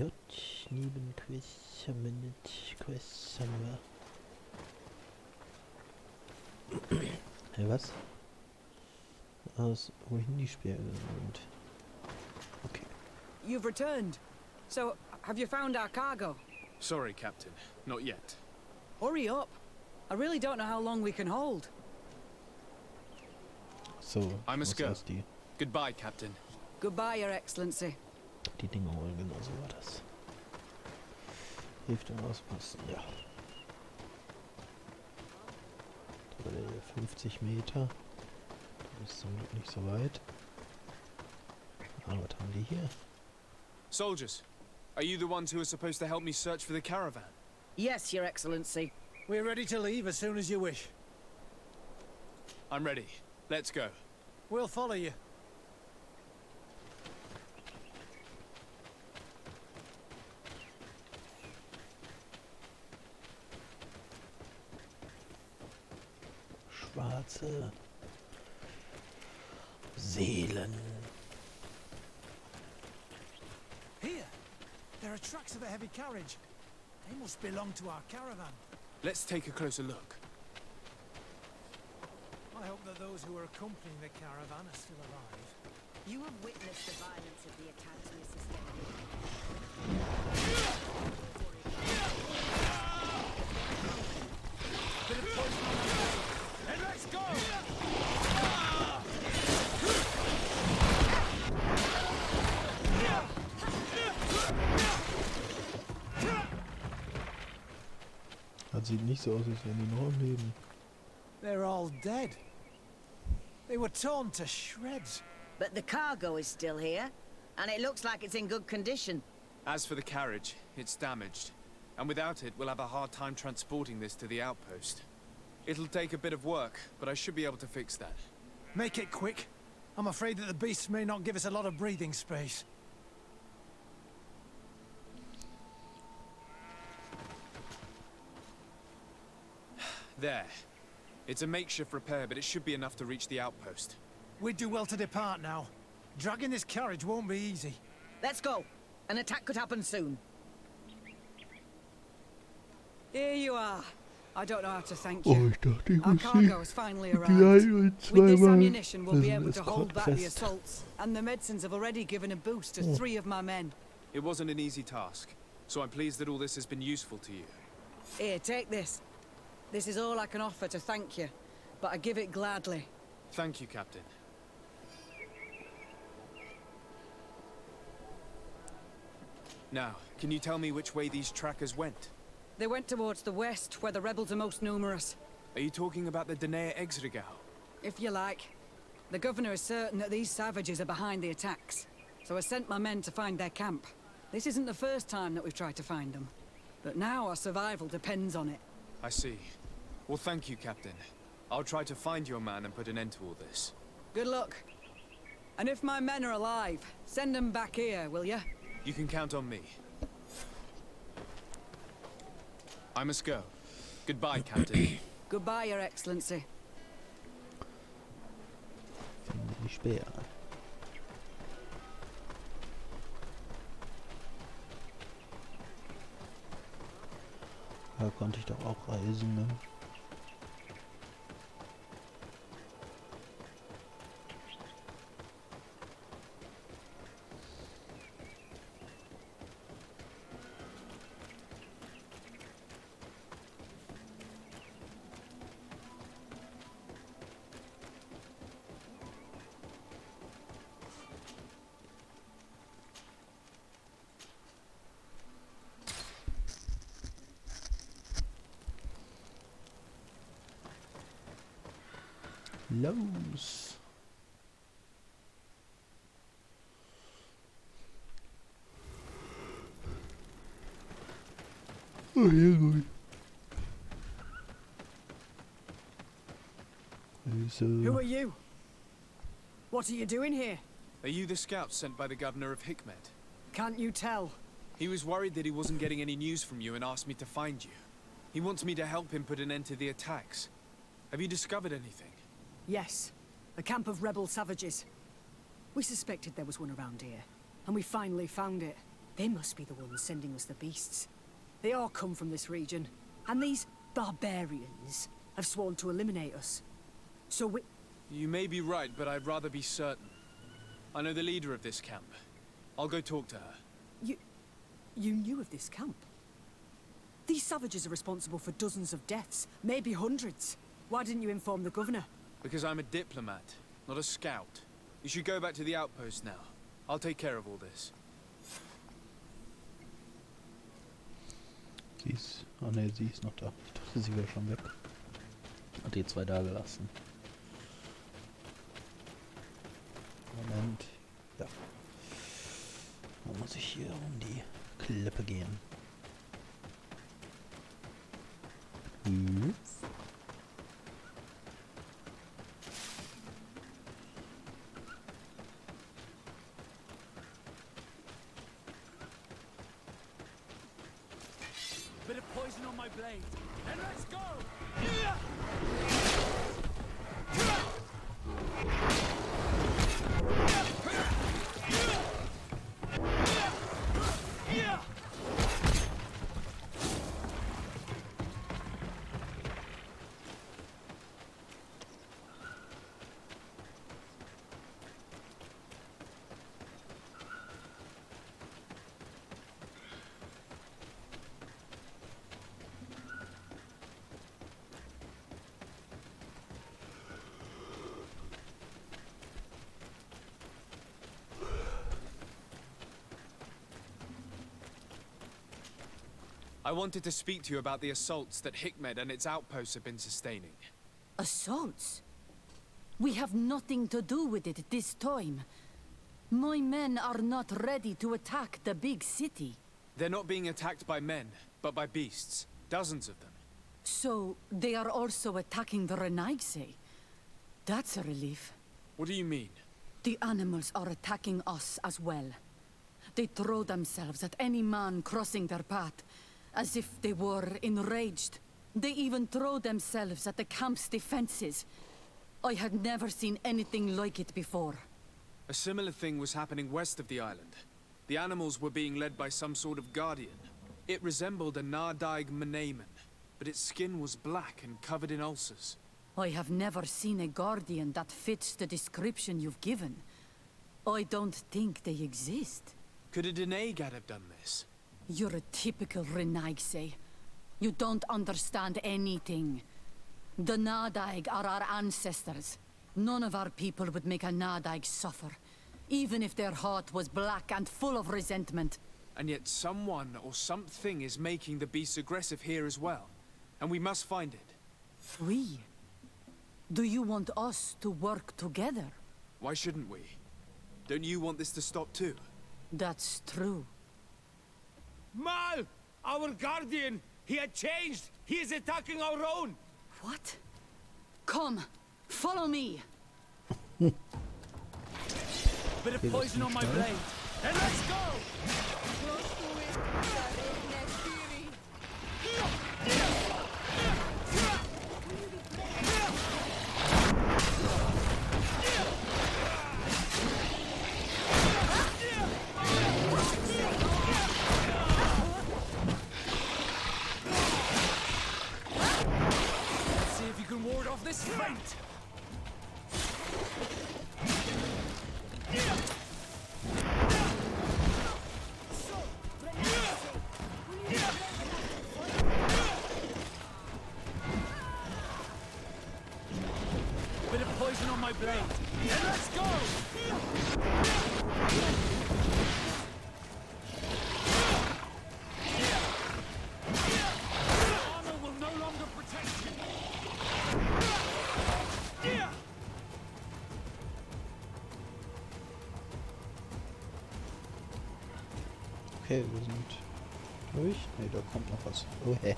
J. Nebenquest, Quest haben wir. Hey, was? Aus wohin die Sperre sind. Okay. You've returned. So, have you found our cargo? Sorry, Captain. Not yet. Hurry up. I really don't know how long we can hold. So, I must go. Die, Goodbye, Captain. Goodbye, Your Excellency. die Dinge holen, genau so war das. Hilft und auspassen, ja. So, 50 Meter. Das ist zum Glück nicht so weit. Aber was haben die hier? Soldiers, are you the ones who are supposed to help me search for the caravan? Yes, Your Excellency. We're ready to leave as soon as you wish. I'm ready. Let's go. We'll follow you. Schwarze Seelen. Here! There are tracks of a heavy carriage. They must belong to our caravan. Let's take a closer look. I hope that those who are accompanying the caravan are still alive. You have witnessed the violence of the attacks we sustained. And let's go! Das sieht nicht so aus, als wären die noch am Leben. They're all dead. They were torn to shreds. But the cargo is still here, and it looks like it's in good condition. As for the carriage, it's damaged. And without it, we'll have a hard time transporting this to the outpost. It'll take a bit of work, but I should be able to fix that. Make it quick. I'm afraid that the beasts may not give us a lot of breathing space. There. It's a makeshift repair, but it should be enough to reach the outpost. We'd do well to depart now. Dragging this carriage won't be easy. Let's go. An attack could happen soon. Here you are. I don't know how to thank Oh, you. ich dachte, ich Our muss cargo has finally arrived. With this ammunition, we'll be able to hold back the assaults. And the medicines have already given a boost to 3 of my men. It wasn't an easy task, so I'm pleased that all this has been useful to you. Here, take this. This is all I can offer to thank you, but I give it gladly. Thank you, Captain. Now, can you tell me which way these trackers went? They went towards the west, where the rebels are most numerous. Are you talking about the Danea Exregau? If you like. The governor is certain that these savages are behind the attacks, so I sent my men to find their camp. This isn't the first time that we've tried to find them, but now our survival depends on it. I see. Well, thank you, Captain. I'll try to find your man and put an end to all this. Good luck. And if my men are alive, send them back here, will you? You can count on me. I must go. Goodbye, Captain. Goodbye, Your Excellency. Finde die Speer. Da konnte ich doch auch reisen, ne? Los! Oh, sehr gut. Who are you? What are you doing here? Are you the scouts sent by the governor of Hikmet? Can't you tell? He was worried that he wasn't getting any news from you and asked me to find you. He wants me to help him put an end to the attacks. Have you discovered anything? Yes, a camp of rebel savages. We suspected there was one around here, and we finally found it. They must be the ones sending us the beasts. They all come from this region, and these barbarians have sworn to eliminate us. So we... You may be right, but I'd rather be certain. I know the leader of this camp. I'll go talk to her. You knew of this camp? These savages are responsible for dozens of deaths, maybe hundreds. Why didn't you inform the governor? Because I'm a diplomat, not a scout. You should go back to the outpost now. I'll take care of all this. Sie ist... Oh ne, sie ist noch da. Ich dachte, sie wäre schon weg. Hat die 2 da gelassen. Moment. Ja. Da muss ich hier um die Klippe gehen. Bit of poison on my blade. And let's go! I wanted to speak to you about the assaults that Hikmed and its outposts have been sustaining. Assaults? We have nothing to do with it this time. My men are not ready to attack the big city. They're not being attacked by men, but by beasts. Dozens of them. So, they are also attacking the Renaigse. That's a relief. What do you mean? The animals are attacking us as well. They throw themselves at any man crossing their path, as if they were enraged. They even throw themselves at the camp's defenses. I had never seen anything like it before. A similar thing was happening west of the island. The animals were being led by some sort of guardian. It resembled a Nardaig Mnemen, but its skin was black and covered in ulcers. I have never seen a guardian that fits the description you've given. I don't think they exist. Could a Denaygad have done this? You're a typical Renaigse. You don't understand anything. The Nardaig are our ancestors. None of our people would make a Nardaig suffer, even if their heart was black and full of resentment. And yet someone or something is making the beasts aggressive here as well. And we must find it. We? Do you want us to work together? Why shouldn't we? Don't you want this to stop too? That's true. Mal! Our guardian! He had changed! He is attacking our own! What? Come, follow me. Bit of poison on my blade. And let's go! Let's see if you can ward off this feint! Bit of poison on my blade. And let's go! Armor will no longer protect you. Okay, wir sind durch. Ne, da kommt noch was. Oh, hä.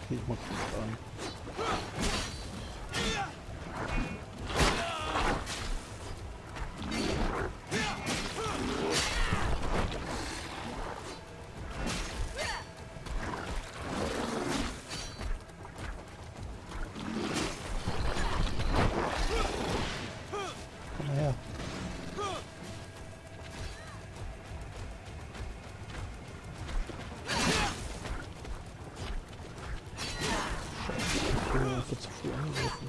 Okay, ich mach das an. Stufe zu früh angegriffen.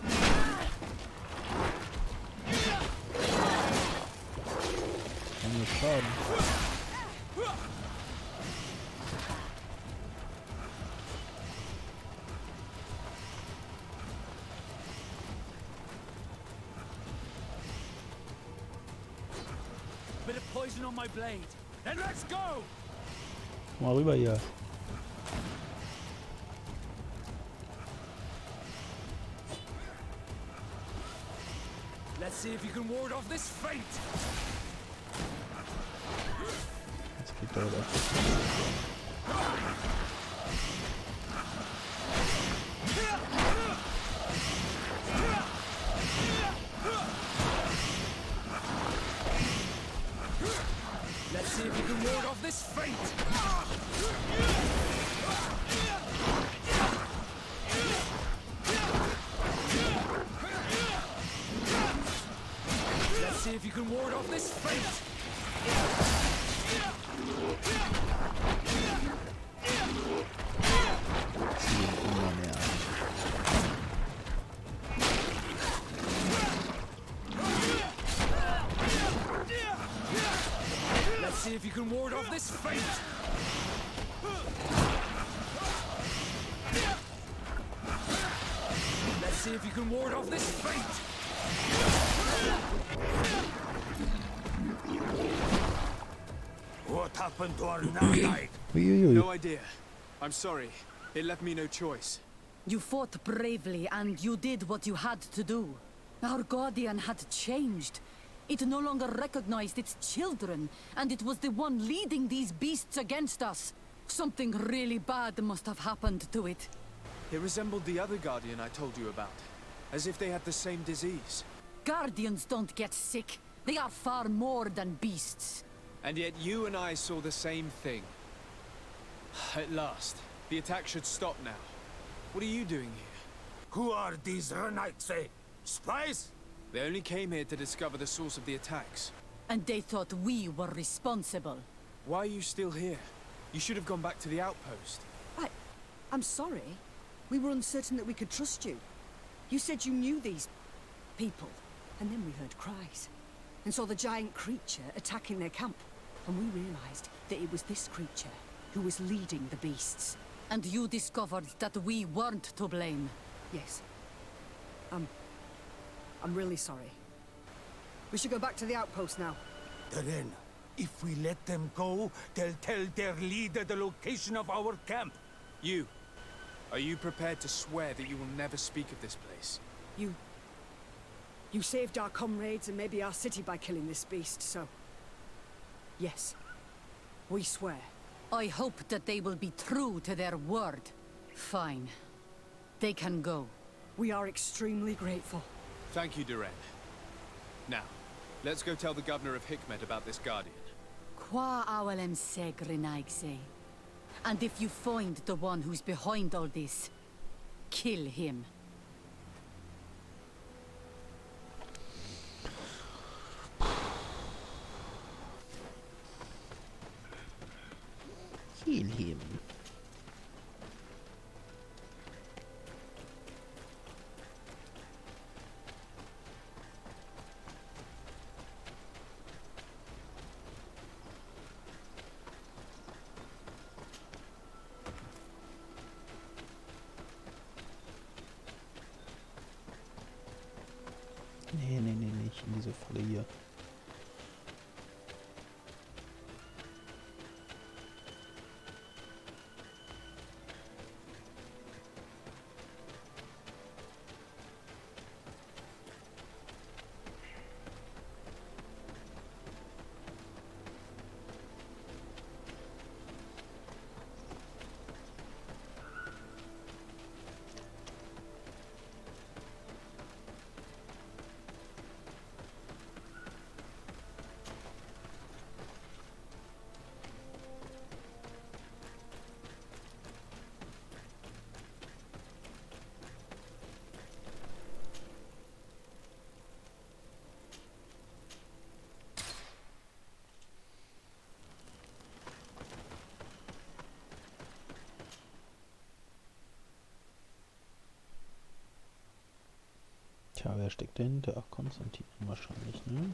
Kann mir schaden. Bit of poison on my blade. Then let's go! Mal rüber hier. Let's see if you can ward off this fate. Jetzt kriegt er wieder. Let's see if you can ward off this fate. Let's see if you can ward off this fate. Ziehen immer mehr an. Let's see if you can ward off this fate. Let's see if you can ward off this fate. What happened to our night? Uiuiui. No idea. I'm sorry. It left me no choice. You fought bravely and you did what you had to do. Our guardian had changed. It no longer recognized its children, and it was the one leading these beasts against us. Something really bad must have happened to it. It resembled the other Guardian I told you about, as if they had the same disease. Guardians don't get sick. They are far more than beasts. And yet you and I saw the same thing. At last, the attack should stop now. What are you doing here? Who are these Renites? Spies? They only came here to discover the source of the attacks. And they thought we were responsible. Why are you still here? You should have gone back to the outpost. I'm sorry. We were uncertain that we could trust you. You said you knew these people, and then we heard cries, and saw the giant creature attacking their camp. And we realized that it was this creature who was leading the beasts. And you discovered that we weren't to blame. Yes. I'm really sorry. We should go back to the outpost now. Then, if we let them go, they'll tell their leader the location of our camp. You. Are you prepared to swear that you will never speak of this place? You saved our comrades and maybe our city by killing this beast, so... Yes. We swear. I hope that they will be true to their word. Fine. They can go. We are extremely grateful. Thank you, Duren. Now, let's go tell the governor of Hikmet about this Guardian. Qua awalem segrenaigse. And if you find the one who's behind all this, kill him. Kill him. Nee, nicht in diese Falle hier. Tja, wer steckt dahinter? Ach, Konstantin wahrscheinlich, ne?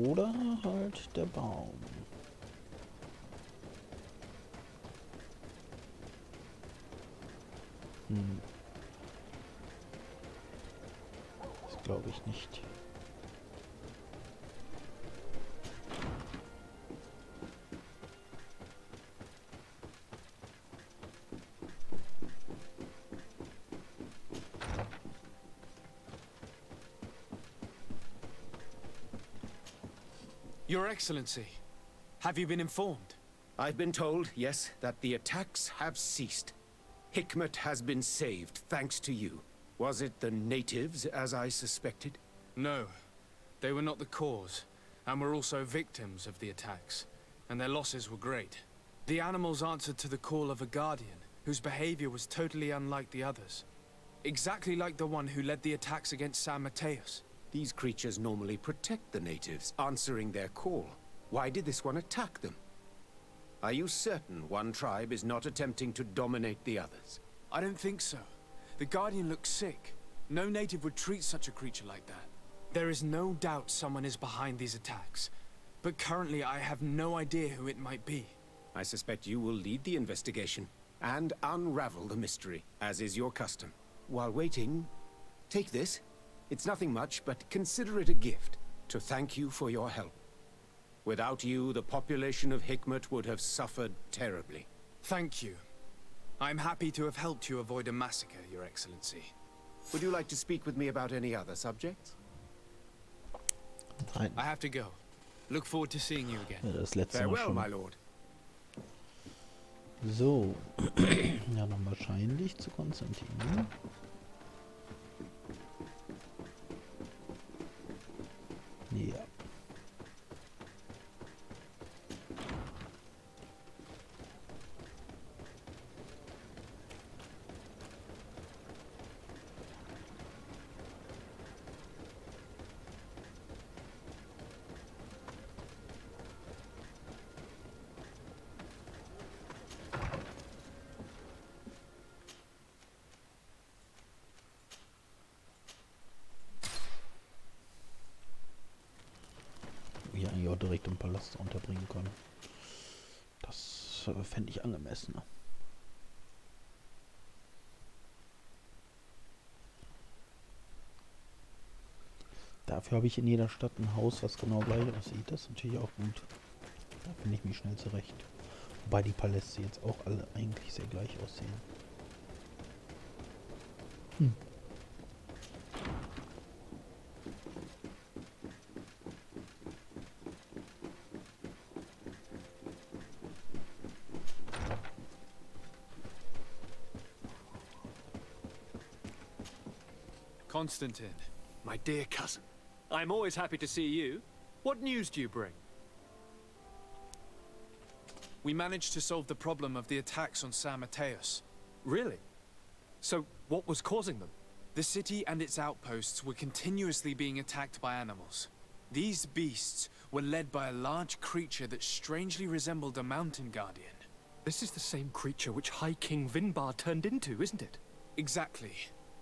Oder halt der Baum. Das glaube ich nicht. Your Excellency, have you been informed? I've been told, yes, that the attacks have ceased. Hikmet has been saved, thanks to you. Was it the natives, as I suspected? No, they were not the cause, and were also victims of the attacks, and their losses were great. The animals answered to the call of a guardian, whose behavior was totally unlike the others. Exactly like the one who led the attacks against San Mateus. These creatures normally protect the natives, answering their call. Why did this one attack them? Are you certain one tribe is not attempting to dominate the others? I don't think so. The Guardian looks sick. No native would treat such a creature like that. There is no doubt someone is behind these attacks, but currently I have no idea who it might be. I suspect you will lead the investigation and unravel the mystery, as is your custom. While waiting, take this. It's nothing much, but consider it a gift to thank you for your help. Without you, the population of Hikmet would have suffered terribly. Thank you. I'm happy to have helped you avoid a massacre, Your Excellency. Would you like to speak with me about any other subjects? Nein. I have to go. Look forward to seeing you again. Ja, das letzte Mal Farewell, schon. my lord. So. Ja, dann wahrscheinlich zu Konstantin. Ne? Ja. Hier eigentlich auch direkt im Palast unterbringen können. Das fände ich angemessener. Dafür habe ich in jeder Stadt ein Haus, was genau gleich aussieht. Das ist natürlich auch gut. Da finde ich mich schnell zurecht. Wobei die Paläste jetzt auch alle eigentlich sehr gleich aussehen. Constantine. My dear cousin, I'm always happy to see you. What news do you bring? We managed to solve the problem of the attacks on San Mateus. Really? So, what was causing them? The city and its outposts were continuously being attacked by animals. These beasts were led by a large creature that strangely resembled a mountain guardian. This is the same creature which High King Vinbar turned into, isn't it? Exactly.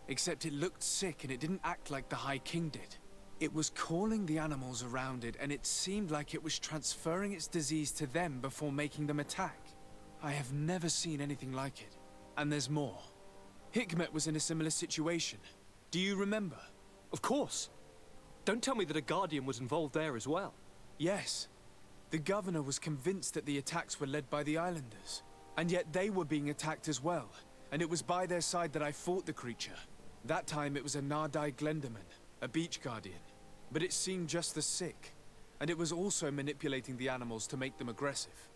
Except it looked sick and it didn't act like the High King did. It was calling the animals around it, and it seemed like it was transferring its disease to them before making them attack. I have never seen anything like it. And there's more. Hikmet was in a similar situation. Do you remember? Of course. Don't tell me that a Guardian was involved there as well. Yes. The governor was convinced that the attacks were led by the islanders. And yet they were being attacked as well. And it was by their side that I fought the creature. That time it was a Nardai Glenderman, a beach guardian. But it seemed just as sick. And it was also manipulating the animals to make them aggressive.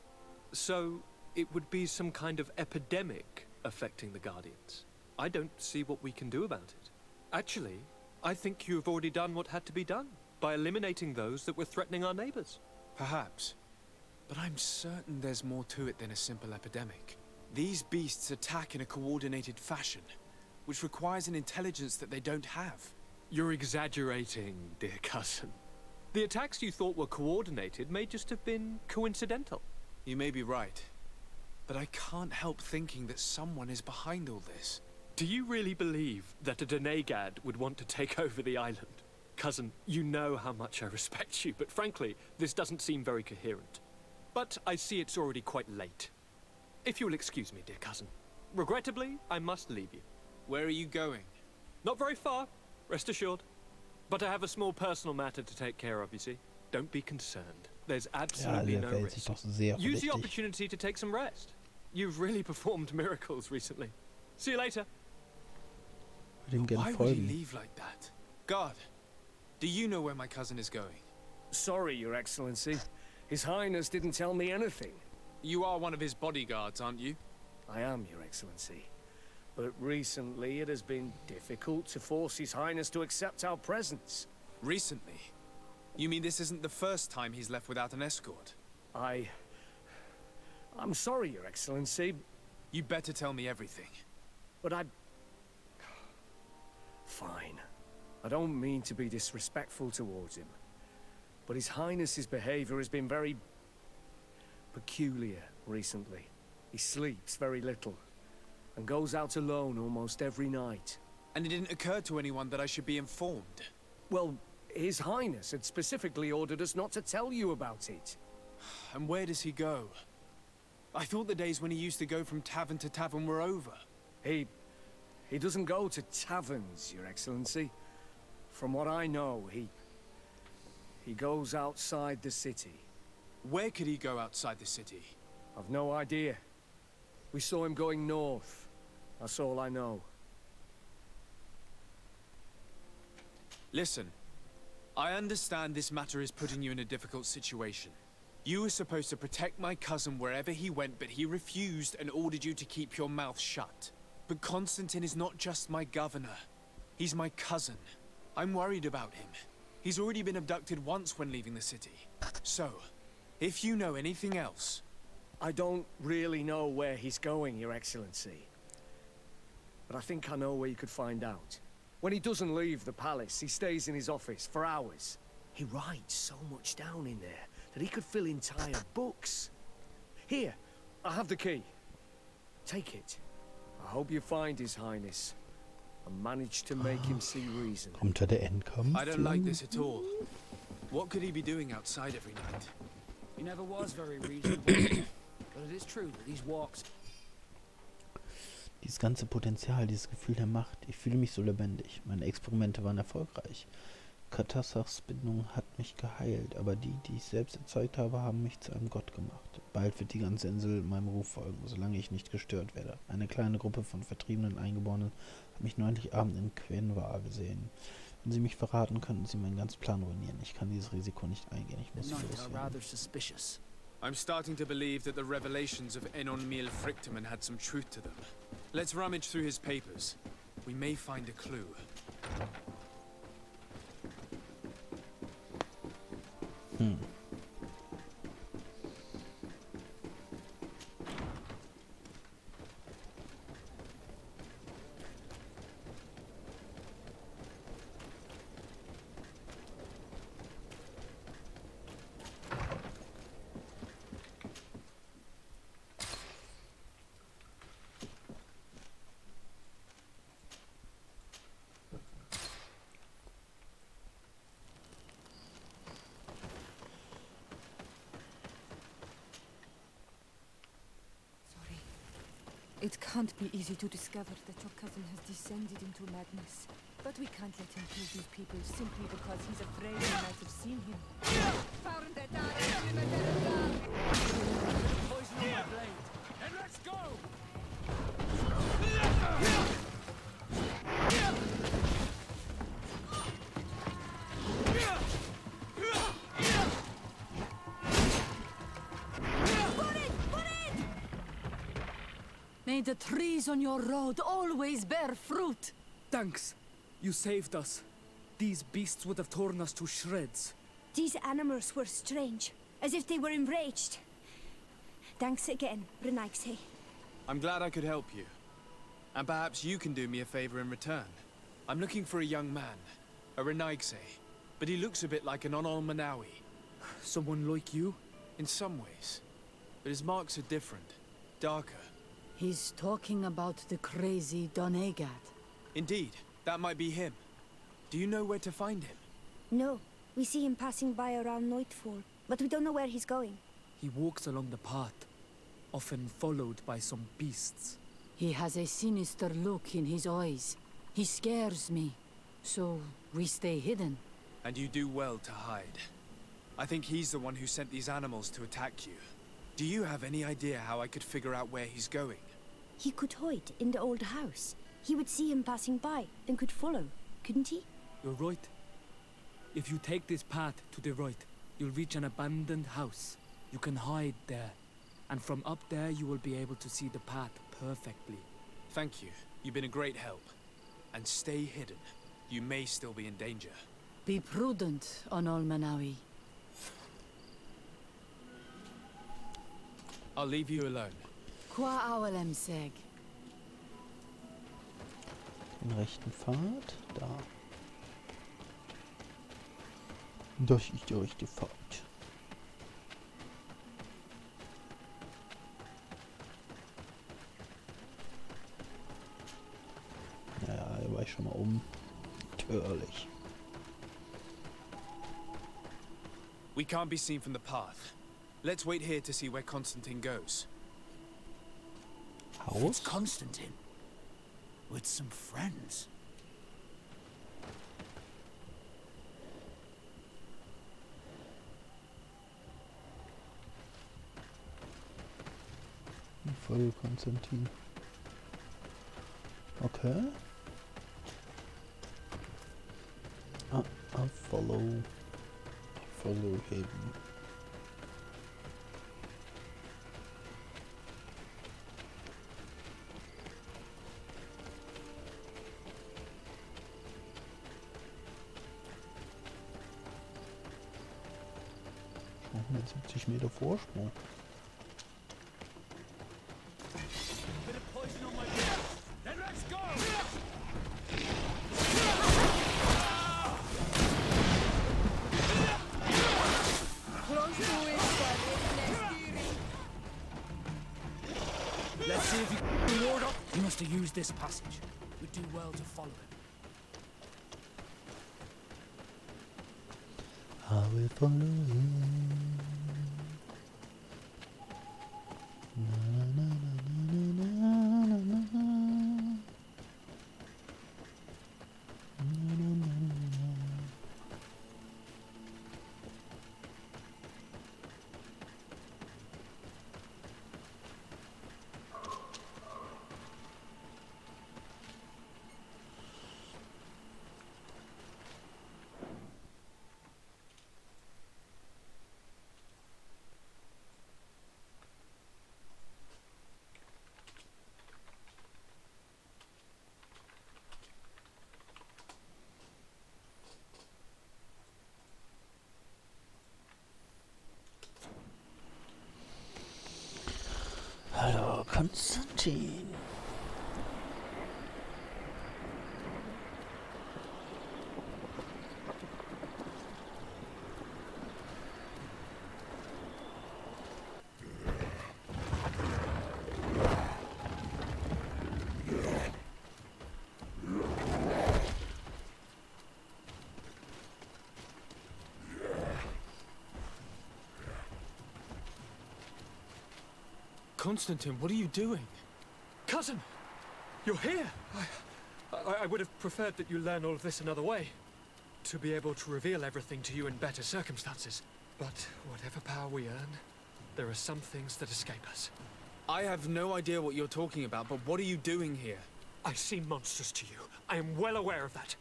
So, it would be some kind of epidemic affecting the Guardians. I don't see what we can do about it. Actually, I think you've already done what had to be done, by eliminating those that were threatening our neighbors. Perhaps. But I'm certain there's more to it than a simple epidemic. These beasts attack in a coordinated fashion, which requires an intelligence that they don't have. You're exaggerating, dear cousin. The attacks you thought were coordinated may just have been coincidental. You may be right. But I can't help thinking that someone is behind all this. Do you really believe that a Denegad would want to take over the island? Cousin, you know how much I respect you, but frankly, this doesn't seem very coherent. But I see it's already quite late. If you'll excuse me, dear cousin. Regrettably, I must leave you. Where are you going? Not very far, rest assured. But I have a small personal matter to take care of, you see. Don't be concerned. There's Ja, absolutely der no verhält sich risk. doch sehr Use the verdächtig. opportunity to take some rest. You've really performed miracles recently. See you later. Ich würde ihm gerne Why would he folgen. leave like that? Guard, do you know where my cousin is going? Sorry, Your Excellency. His Highness didn't tell me anything. You are one of his bodyguards, aren't you? I am, Your Excellency. But recently it has been difficult to force His Highness to accept our presence. Recently? You mean this isn't the first time he's left without an escort? I'm sorry, Your Excellency, You better tell me everything. but Fine. I don't mean to be disrespectful towards him, but His Highness's behavior has been very peculiar recently. He sleeps very little, and goes out alone almost every night. And it didn't occur to anyone that I should be informed. Well, His Highness had specifically ordered us not to tell you about it. And where does he go? I thought the days when he used to go from tavern to tavern were over. He doesn't go to taverns, Your Excellency. From what I know, he goes outside the city. Where could he go outside the city? I've no idea. We saw him going north. That's all I know. Listen, I understand this matter is putting you in a difficult situation. You were supposed to protect my cousin wherever he went, but he refused and ordered you to keep your mouth shut. But Constantine is not just my governor. He's my cousin. I'm worried about him. He's already been abducted once when leaving the city. So, if you know anything else... I don't really know where he's going, Your Excellency. But I think I know where you could find out. When he doesn't leave the palace, he stays in his office for hours. He writes so much down in there that he could fill entire books. Here, I have the key. Take it. I hope you find His Highness and manage to make him see reason. Kommt da der Endkampf? I don't like this at all. What could he be doing outside every night? He never was very reasonable. But it is true that these walks... Dieses ganze Potenzial, dieses Gefühl der Macht. Ich fühle mich so lebendig. Meine Experimente waren erfolgreich. Katassachs Bindung hat mich geheilt, aber die ich selbst erzeugt habe, haben mich zu einem Gott gemacht. Bald wird die ganze Insel meinem Ruf folgen, solange ich nicht gestört werde. Eine kleine Gruppe von vertriebenen Eingeborenen hat mich neulich Abend in Quenva gesehen. Wenn sie mich verraten, könnten sie meinen ganzen Plan ruinieren. Ich kann dieses Risiko nicht eingehen. Ich muss loswerden. suspicious. I'm starting to believe that the revelations of Enon Miel Frichtemann had some truth to them. Let's rummage through his papers. We may find a clue. It can't be easy to discover that your cousin has descended into madness. But we can't let him kill these people simply because he's afraid we might have seen him. Poison on my blade. And let's go! May the trees on your road always bear fruit. Thanks. You saved us. These beasts would have torn us to shreds. These animals were strange, as if they were enraged. Thanks again, Renaigse. I'm glad I could help you. And perhaps you can do me a favor in return. I'm looking for a young man, a Renaigse, but he looks a bit like an Onol Manawi. Someone like you? In some ways. But his marks are different, darker. He's talking about the crazy Donegat. Indeed, that might be him. Do you know where to find him? No, we see him passing by around nightfall, but we don't know where he's going. He walks along the path, often followed by some beasts. He has a sinister look in his eyes. He scares me, so we stay hidden. And you do well to hide. I think he's the one who sent these animals to attack you. Do you have any idea how I could figure out where he's going? He could hide in the old house. He would see him passing by and could follow, couldn't he? You're right. If you take this path to the right, you'll reach an abandoned house. You can hide there. And from up there, you will be able to see the path perfectly. Thank you. You've been a great help. And stay hidden. You may still be in danger. Be prudent, Onol Manawi. I'll leave you alone. Qua awalem seg. Den rechten Pfad. Da. Das ist der rechte Pfad. Naja, hier war ich schon mal oben. Natürlich. We can't be seen from the path. Let's wait here to see where Constantine goes. Haus? Constantine. With some friends. Folge Konstantin. Okay. I'll follow him. Schon 170 Meter Vorsprung. Let's see if you can ward up. He must have used this passage. We'd do well to follow him. I will follow him. Na, na, na, na, na, na, na, na. Na, na, na, na. Hallo, Konstantin. Constantine, what are you doing? Cousin! You're here! I would have preferred that you learn all of this another way. To be able to reveal everything to you in better circumstances. But whatever power we earn, there are some things that escape us. I have no idea what you're talking about, but what are you doing here? I seem monstrous to you. I am well aware of that.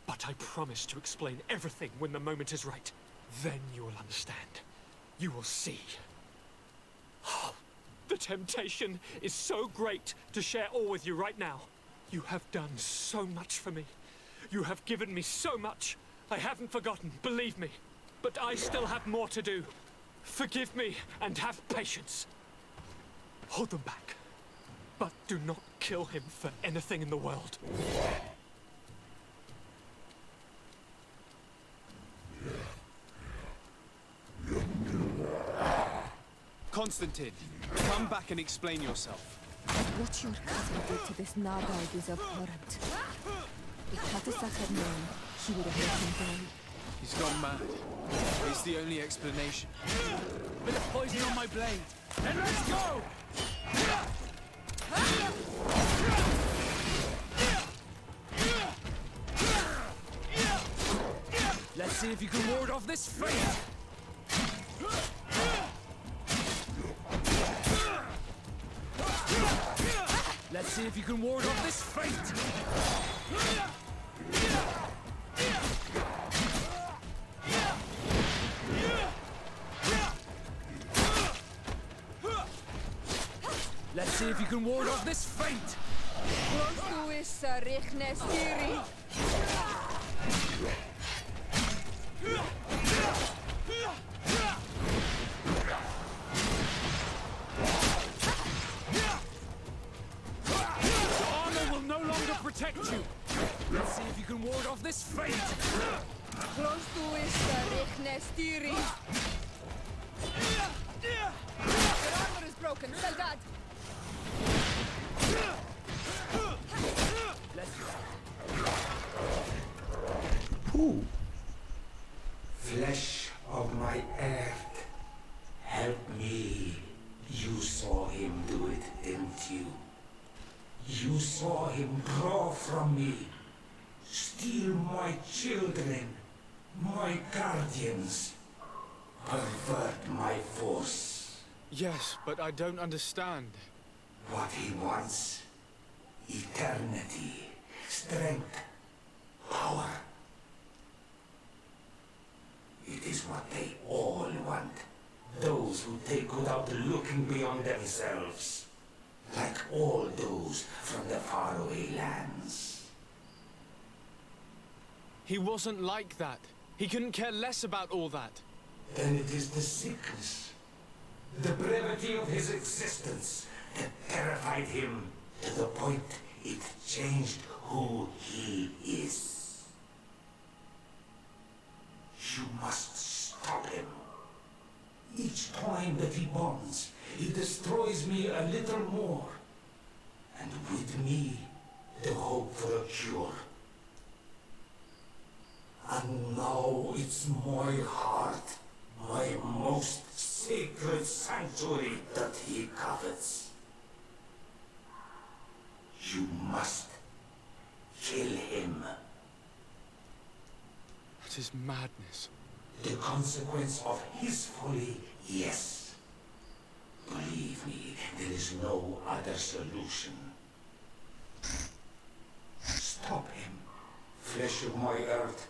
But I promise to explain everything when the moment is right. Then you will understand. You will see. The temptation is so great to share all with you right now. You have done so much for me. You have given me so much. I haven't forgotten, believe me. But I still have more to do. Forgive me and have patience. Hold them back. But do not kill him for anything in the world. Constantine, come back and explain yourself. What your cousin did to this Nardog is abhorrent. If Katasak had known, he would have let him die. He's gone mad. It's the only explanation. Bit of poison on my blade. Then let's go! Let's see if you can ward off this fate! Let's see if you can ward off this fate! Let's see if you can ward off this fate! The armor will no longer protect you! Let's see if you can ward off this fate! Your armor is broken, Soldat! Puh. Flesh of my earth, help me. You saw him do it, didn't you? You saw him draw from me, steal my children, my guardians, pervert my force. Yes, but I don't understand. What he wants, eternity, strength, power. It is what they all want. Those who take without looking beyond themselves. Like all those from the faraway lands. He wasn't like that. He couldn't care less about all that. Then it is the sickness, the brevity of his existence that terrified him to the point it changed who he is. You must stop him. Each time that he bonds, he destroys me a little more. And with me, the hope for a cure. And now it's my heart, my most sacred sanctuary that he covets. You must kill him. That is madness. The consequence of his folly, yes. Believe me, there is no other solution. Stop him, flesh of my earth,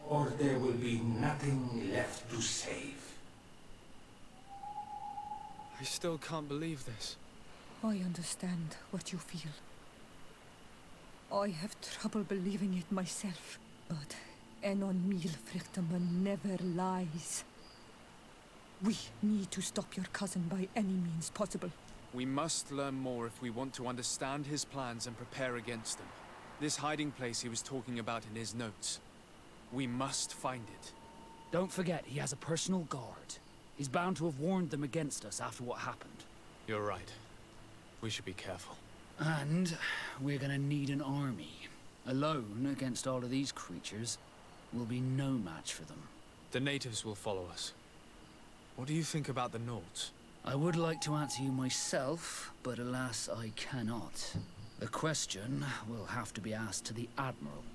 or there will be nothing left to save. I still can't believe this. I understand what you feel. I have trouble believing it myself, but Enon Mil Frichterman never lies. We need to stop your cousin by any means possible. We must learn more if we want to understand his plans and prepare against them. This hiding place he was talking about in his notes. We must find it. Don't forget, he has a personal guard. He's bound to have warned them against us after what happened. You're right. We should be careful. And we're gonna need an army. Alone against all of these creatures will be no match for them. The natives will follow us. What do you think about the Nords? I would like to answer you myself, but alas, I cannot. The question will have to be asked to the Admiral.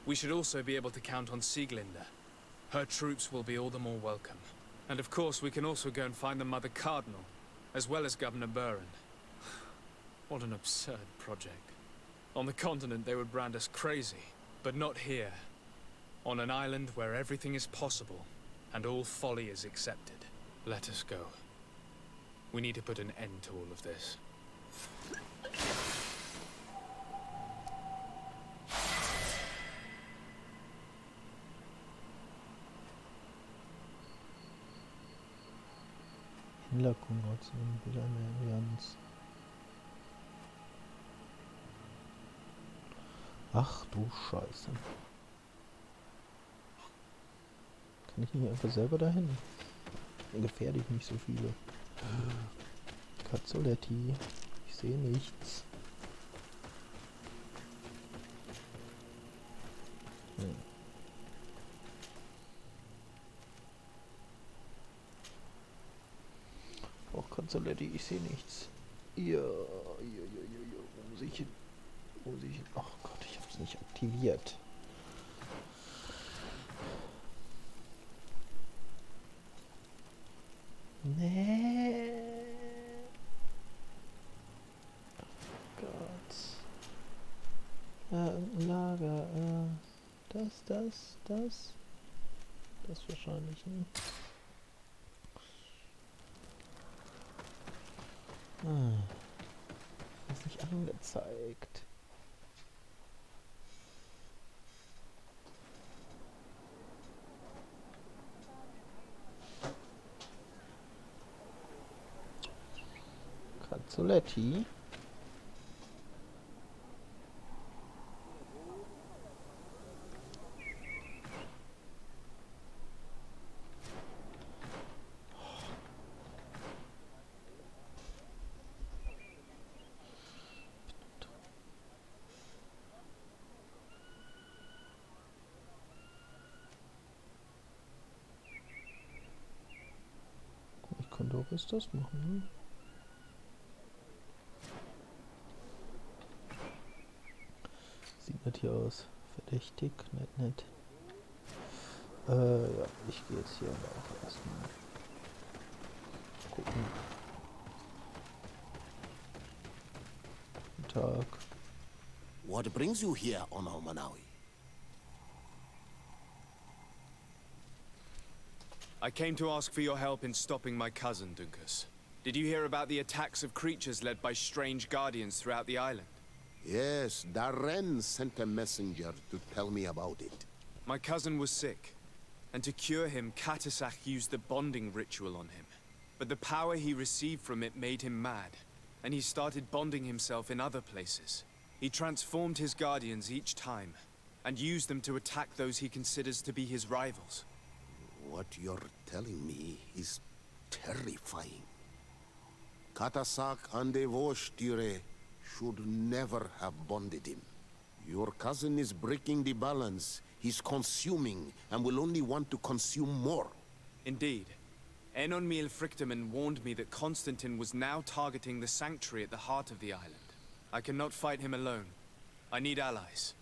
We should also be able to count on Sieglinde. Her troops will be all the more welcome. And of course, we can also go and find the Mother Cardinal, as well as Governor Buren. What an absurd project. On the continent, they would brand us crazy, but not here. On an island where everything is possible, and all folly is accepted. Let us go. We need to put an end to all of this. Händlerkongregation, wieder eine Allianz. Ach du Scheiße. Kann ich nicht einfach selber dahin? Dann gefährde ich nicht so viele. Cazzoletti. Ich sehe nichts. Och, Kanzlerin, ich sehe nichts. Ja. Wo muss ich hin? Ach Gott, ich habe es nicht aktiviert. Nee. Gott. Ein Lager. Das wahrscheinlich, ne? Ist nicht angezeigt. Cazzoletti. Ich könnte auch jetzt das machen, ne? Sieht nicht hier aus. Verdächtig, nett. Ja, ich gehe jetzt hier auch erstmal gucken. Guten Tag. What brings you here, Ono Manawi? I came to ask for your help in stopping my cousin, Dunkus. Did you hear about the attacks of creatures led by strange guardians throughout the island? Yes, Darren sent a messenger to tell me about it. My cousin was sick, and to cure him, Katasak used the bonding ritual on him. But the power he received from it made him mad, and he started bonding himself in other places. He transformed his guardians each time, and used them to attack those he considers to be his rivals. What you're telling me is terrifying. Katasak and Devoshtyre should never have bonded him. Your cousin is breaking the balance. He's consuming, and will only want to consume more. Indeed. Enonmil Frichtemann warned me that Constantine was now targeting the sanctuary at the heart of the island. I cannot fight him alone. I need allies.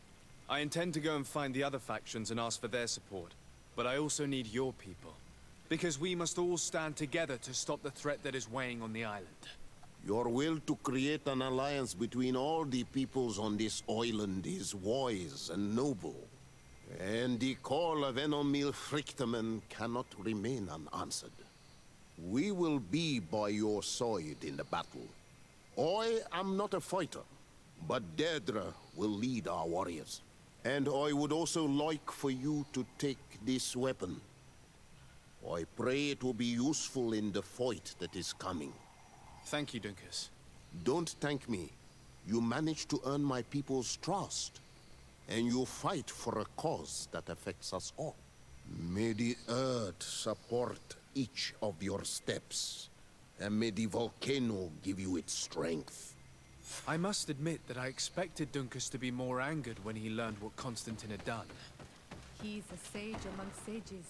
I intend to go and find the other factions and ask for their support. But I also need your people. Because we must all stand together to stop the threat that is weighing on the island. Your will to create an alliance between all the peoples on this island is wise and noble. And the call of Enomil Frichtemann cannot remain unanswered. We will be by your side in the battle. I am not a fighter, but Deirdre will lead our warriors. And I would also like for you to take this weapon. I pray it will be useful in the fight that is coming. Thank you, Dunkus. Don't thank me. You managed to earn my people's trust. And you fight for a cause that affects us all. May the earth support each of your steps. And may the volcano give you its strength. I must admit that I expected Dunkus to be more angered when he learned what Constantine had done. He's a sage amongst sages,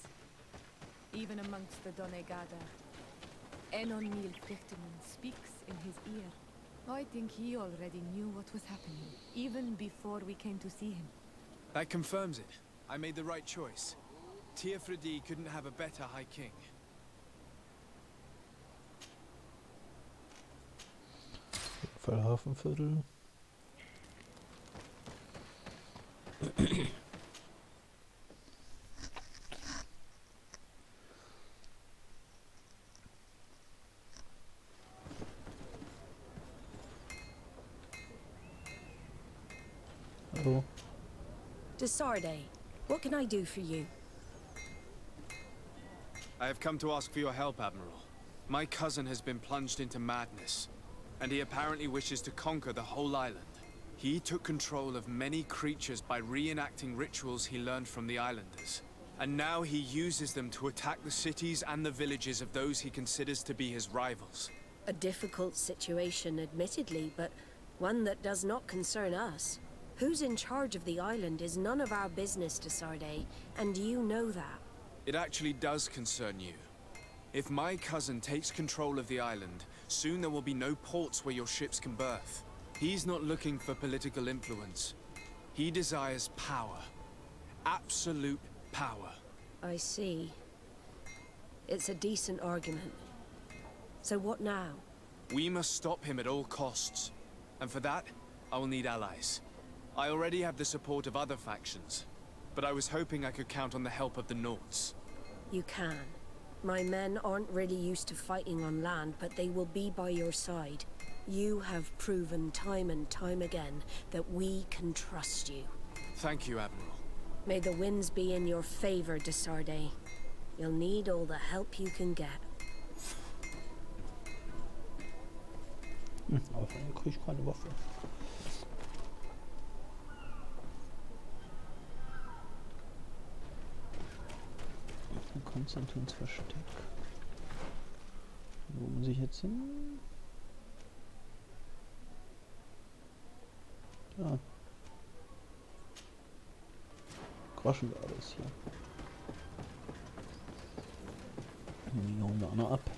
even amongst the Donegada. Enonmil Frichtemann speaks in his ear. I think he already knew what was happening, even before we came to see him. That confirms it. I made the right choice. Teofredi couldn't have a better High King. Hafenviertel. Hallo. Desarde, what can I do for you? I have come to ask for your help, Admiral. My cousin has been plunged into madness, and he apparently wishes to conquer the whole island. He took control of many creatures by reenacting rituals he learned from the islanders. And now he uses them to attack the cities and the villages of those he considers to be his rivals. A difficult situation, admittedly, but one that does not concern us. Who's in charge of the island is none of our business, Desarde, and you know that. It actually does concern you. If my cousin takes control of the island, soon there will be no ports where your ships can berth. He's not looking for political influence. He desires power. Absolute power. I see. It's a decent argument. So what now? We must stop him at all costs. And for that, I will need allies. I already have the support of other factions, but I was hoping I could count on the help of the Nords. You can. My men aren't really used to fighting on land, but they will be by your side. You have proven time and time again that we can trust you. Thank you, Admiral. May the winds be in your favor, Desarde. You'll need all the help you can get. Aber von mir kriege ich keine Waffe. Konstantins Versteck. Wo muss ich jetzt hin? Ja. Groschengarde ist hier. Die holen wir auch noch ab.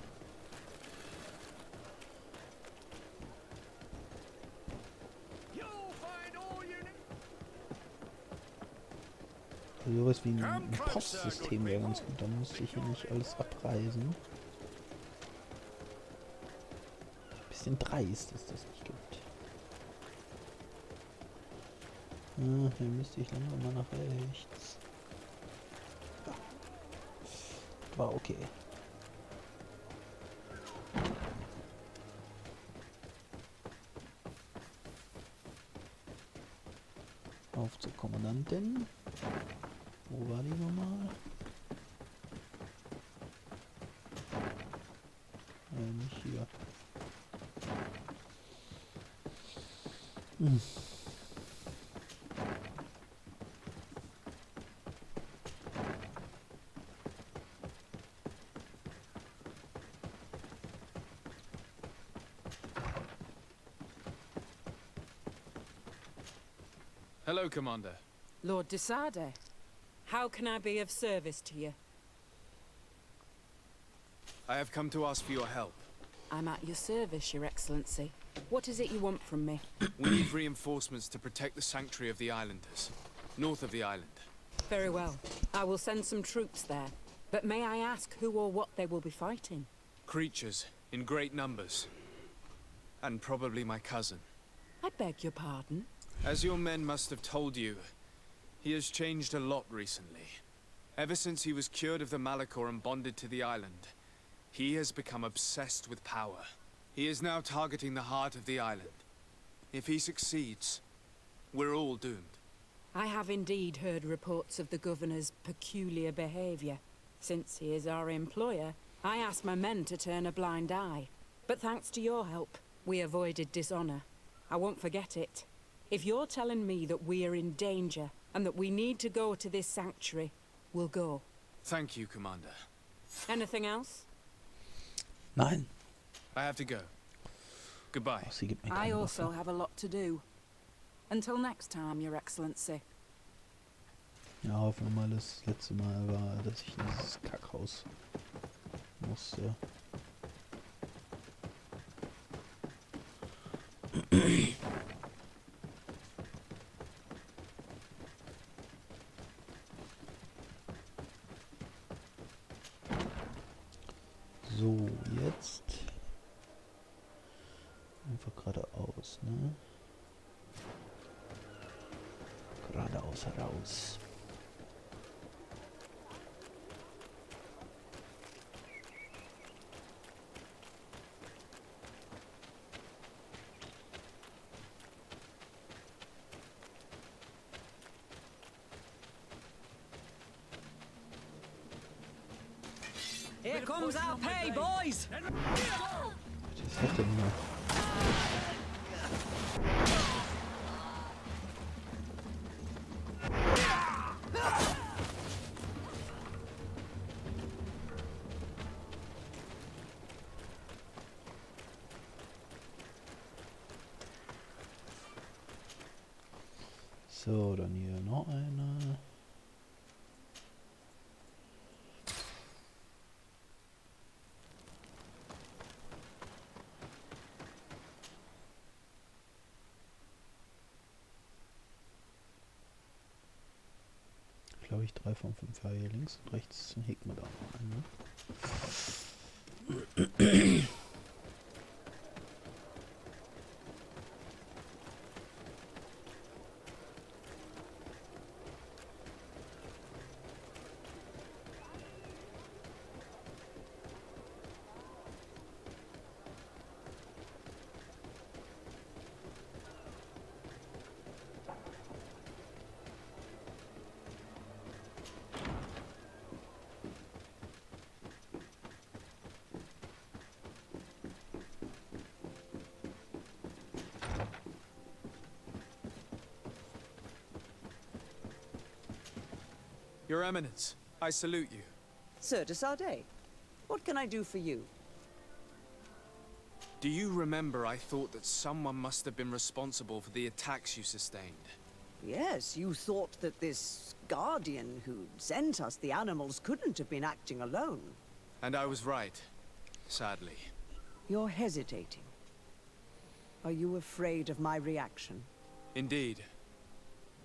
Also sowas wie ein Postsystem wäre ganz gut, dann müsste ich hier nicht alles abreisen. Bisschen dreist, dass das nicht gibt. Ah, hier müsste ich langsam mal nach rechts. Ja. War okay. Auf zur Kommandantin. Wo war die nochmal? Nicht hier. Hello, Commander. Lord Desarde, how can I be of service to you? I have come to ask for your help. I'm at your service, Your Excellency. What is it you want from me? We need reinforcements to protect the sanctuary of the islanders, north of the island. Very well. I will send some troops there. But may I ask who or what they will be fighting? Creatures, in great numbers. And probably my cousin. I beg your pardon? As your men must have told you, he has changed a lot recently. Ever since he was cured of the Malachor and bonded to the island, he has become obsessed with power. He is now targeting the heart of the island. If he succeeds, we're all doomed. I have indeed heard reports of the Governor's peculiar behavior. Since he is our employer, I asked my men to turn a blind eye. But thanks to your help, we avoided dishonor. I won't forget it. If you're telling me that we are in danger, and that we need to go to this sanctuary, we'll go. Thank you, Commander. Anything else? Nein. I have to go. Goodbye. I also have a lot to do. Until next time, Your Excellency. Ja, hoffen wir mal, das letzte Mal war, dass ich in dieses Kackhaus musste. So, jetzt einfach geradeaus, ne? Geradeaus heraus. Here comes our pay, boys! Was hat denn hier? So, dann hier noch eine. Glaube ich 3 von 5. Ja, hier links und rechts ist ein Hikmet auch noch ein, ne? Your Eminence, I salute you. Sir de Sardet, what can I do for you? Do you remember I thought that someone must have been responsible for the attacks you sustained? Yes, you thought that this guardian who sent us the animals couldn't have been acting alone. And I was right, sadly. You're hesitating. Are you afraid of my reaction? Indeed.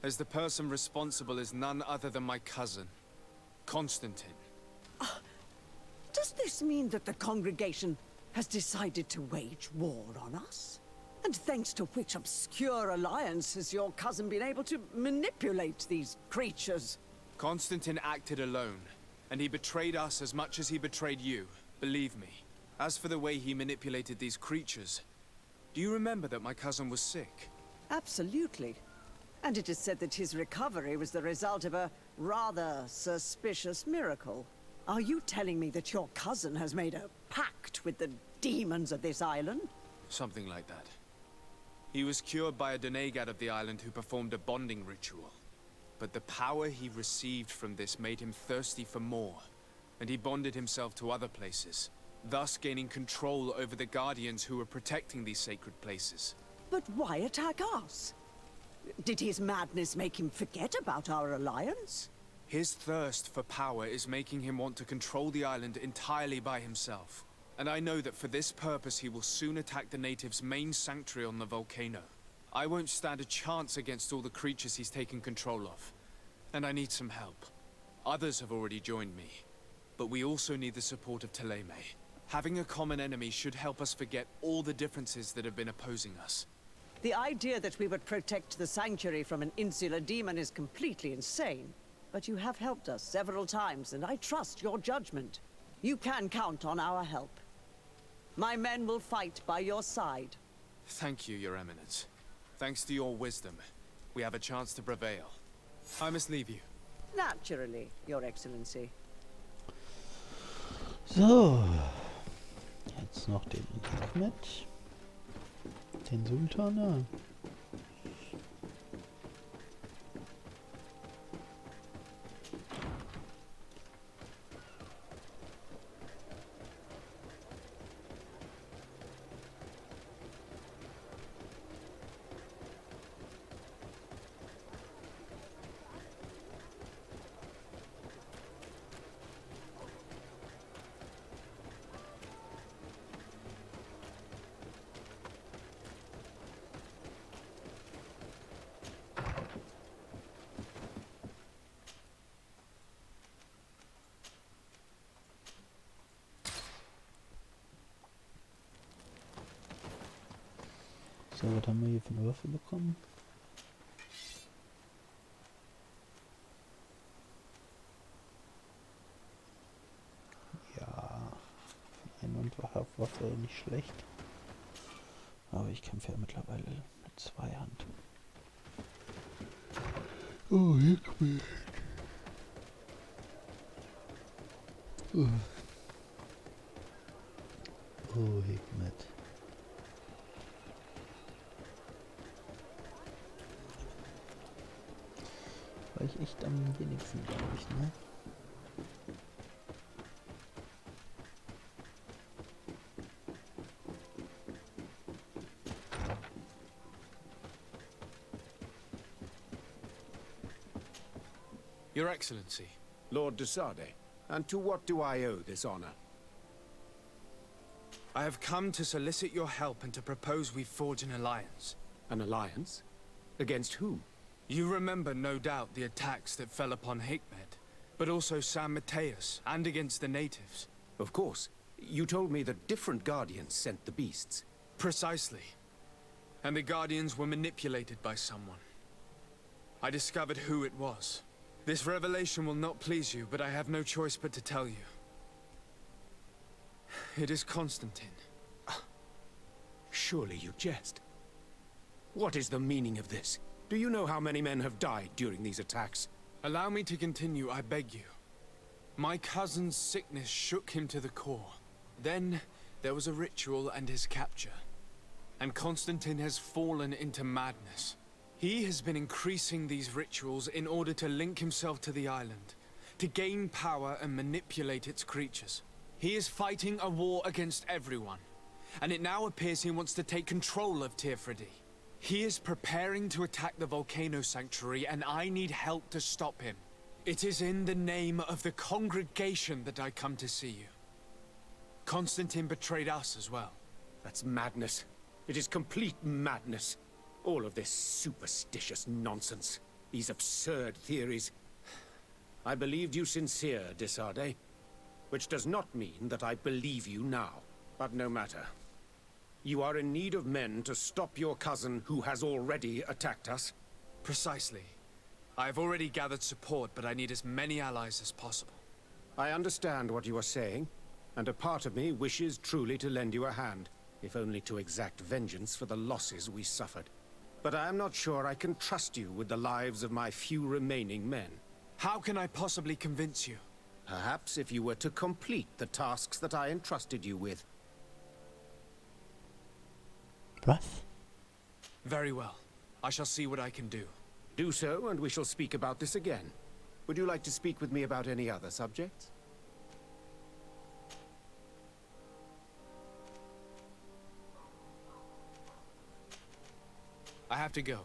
As the person responsible is none other than my cousin, Constantine. Does this mean that the congregation has decided to wage war on us? And thanks to which obscure alliance has your cousin been able to manipulate these creatures? Constantine acted alone, and he betrayed us as much as he betrayed you, believe me. As for the way he manipulated these creatures, do you remember that my cousin was sick? Absolutely. And it is said that his recovery was the result of a rather suspicious miracle. Are you telling me that your cousin has made a pact with the demons of this island? Something like that. He was cured by a denegad of the island who performed a bonding ritual. But the power he received from this made him thirsty for more, and he bonded himself to other places, thus gaining control over the guardians who were protecting these sacred places. But why attack us? Did his madness make him forget about our alliance? His thirst for power is making him want to control the island entirely by himself. And I know that for this purpose he will soon attack the natives' main sanctuary on the volcano. I won't stand a chance against all the creatures he's taken control of. And I need some help. Others have already joined me. But we also need the support of Thélème. Having a common enemy should help us forget all the differences that have been opposing us. The idea that we would protect the sanctuary from an insular demon is completely insane. But you have helped us several times, and I trust your judgment. You can count on our help. My men will fight by your side. Thank you, Your Eminence. Thanks to your wisdom, we have a chance to prevail. I must leave you. Naturally, Your Excellency. So. Jetzt noch den Hikmet. Den Sultan, ja. So, was haben wir hier für eine Waffe bekommen? Ja, Einwandwaffe nicht schlecht. Aber ich kämpfe ja mittlerweile mit Zweihand. Oh, Hikmet. Oh, Hikmet. War ich echt am wenigsten, glaube ich, ne? Your Excellency. Lord de Sade, and to what do I owe this honor? I have come to solicit your help and to propose we forge an alliance. An alliance? Against whom? You remember, no doubt, the attacks that fell upon Hikmet, but also San Mateus, and against the natives. Of course. You told me that different Guardians sent the beasts. Precisely. And the Guardians were manipulated by someone. I discovered who it was. This revelation will not please you, but I have no choice but to tell you. It is Constantine. Surely you jest. What is the meaning of this? Do you know how many men have died during these attacks? Allow me to continue, I beg you. My cousin's sickness shook him to the core. Then, there was a ritual and his capture. And Constantine has fallen into madness. He has been increasing these rituals in order to link himself to the island, to gain power and manipulate its creatures. He is fighting a war against everyone, and it now appears he wants to take control of Tirfridi. He is preparing to attack the volcano sanctuary, and I need help to stop him. It is in the name of the congregation that I come to see you. Constantine betrayed us as well. That's madness. It is complete madness. All of this superstitious nonsense. These absurd theories. I believed you sincere, de Sade. Which does not mean that I believe you now. But no matter. You are in need of men to stop your cousin who has already attacked us? Precisely. I have already gathered support, but I need as many allies as possible. I understand what you are saying, and a part of me wishes truly to lend you a hand, if only to exact vengeance for the losses we suffered. But I am not sure I can trust you with the lives of my few remaining men. How can I possibly convince you? Perhaps if you were to complete the tasks that I entrusted you with. What? Very well. I shall see what I can do. Do so, and we shall speak about this again. Would you like to speak with me about any other subjects? I have to go.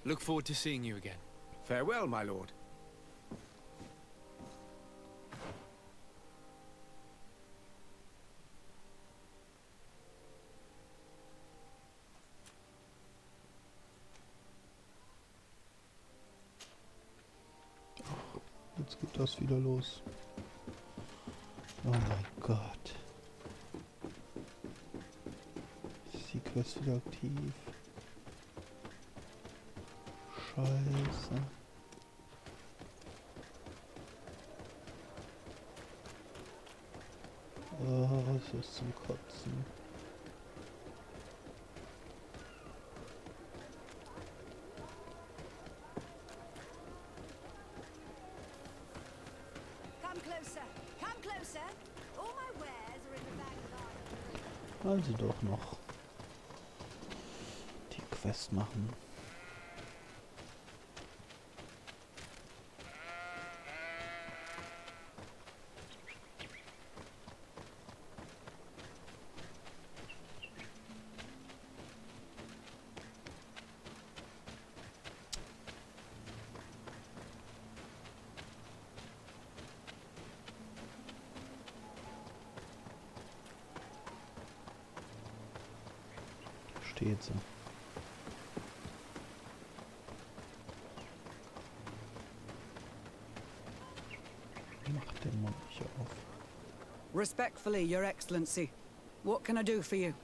Look forward to seeing you again. Farewell, my lord. Jetzt geht das wieder los. Oh mein Gott. Ist die Quest wieder aktiv? Scheiße. Oh, es ist zum Kotzen. Also doch noch die Quest machen. Steht sie. Mach den Mund nicht auf. Respectfully, Your Excellency. What can I do for you?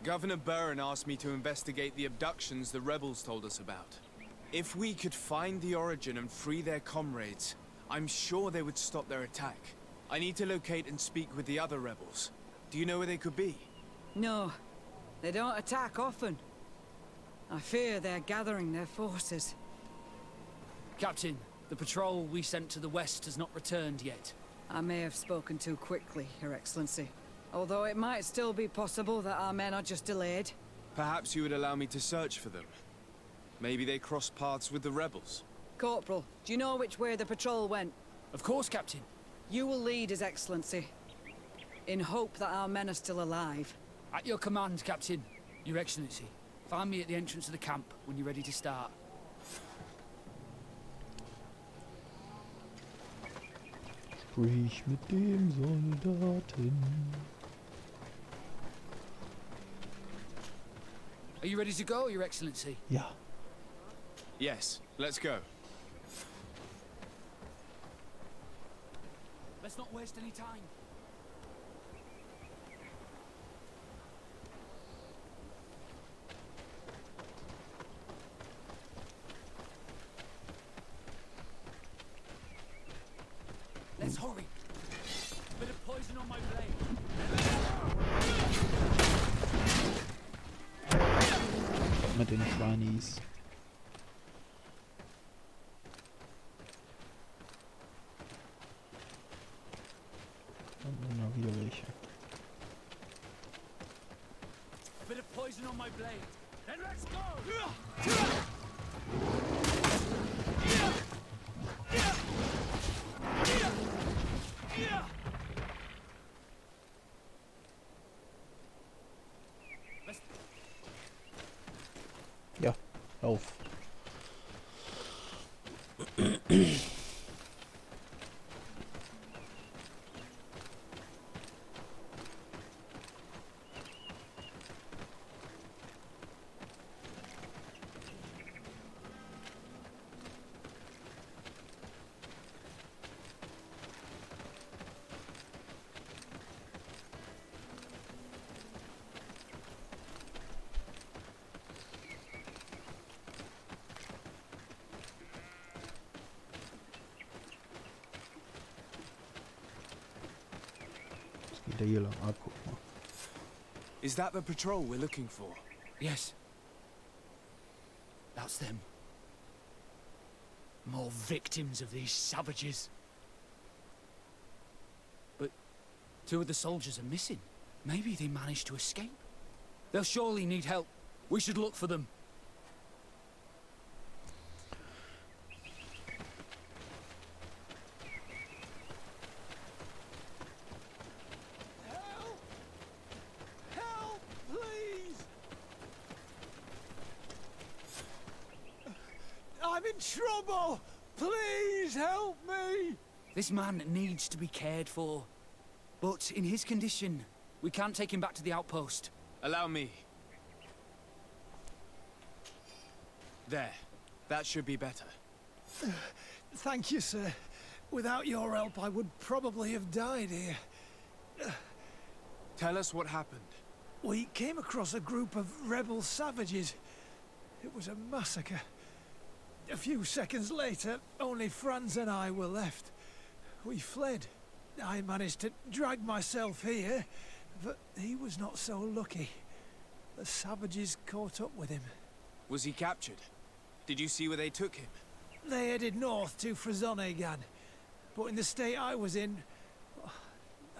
Governor Burren asked me to investigate the abductions the rebels told us about. If we could find the origin and free their comrades, I'm sure they would stop their attack. I need to locate and speak with the other rebels. Do you know where they could be? No. They don't attack often. I fear they're gathering their forces. Captain, the patrol we sent to the west has not returned yet. I may have spoken too quickly, Your Excellency. Although it might still be possible that our men are just delayed. Perhaps you would allow me to search for them. Maybe they crossed paths with the rebels. Corporal, do you know which way the patrol went? Of course, Captain. You will lead, His Excellency. In hope that our men are still alive. At your command, Captain. Your Excellency. Find me at the entrance of the camp when you're ready to start. Sprich mit dem Soldaten. Are you ready to go, Your Excellency? Ja. Yes, let's go. Let's not waste any time. Let's hurry. Bit of poison on my blade. Mit den Schweinis. Und dann noch wieder welche. Bit of poison on my blade. Then let's go. Ja, lauf. Geht der hier lang? Ah, guck mal. Is that the patrol we're looking for? Yes. That's them. More victims of these savages. But 2 of the soldiers are missing. Maybe they managed to escape. They'll surely need help. We should look for them. I'm in trouble! Please help me! This man needs to be cared for. But in his condition, we can't take him back to the outpost. Allow me. There. That should be better. Thank you, sir. Without your help, I would probably have died here. Tell us what happened. We came across a group of rebel savages. It was a massacre. A few seconds later, only Franz and I were left. We fled. I managed to drag myself here, but he was not so lucky. The savages caught up with him. Was he captured? Did you see where they took him? They headed north to Frazonegan, but in the state I was in,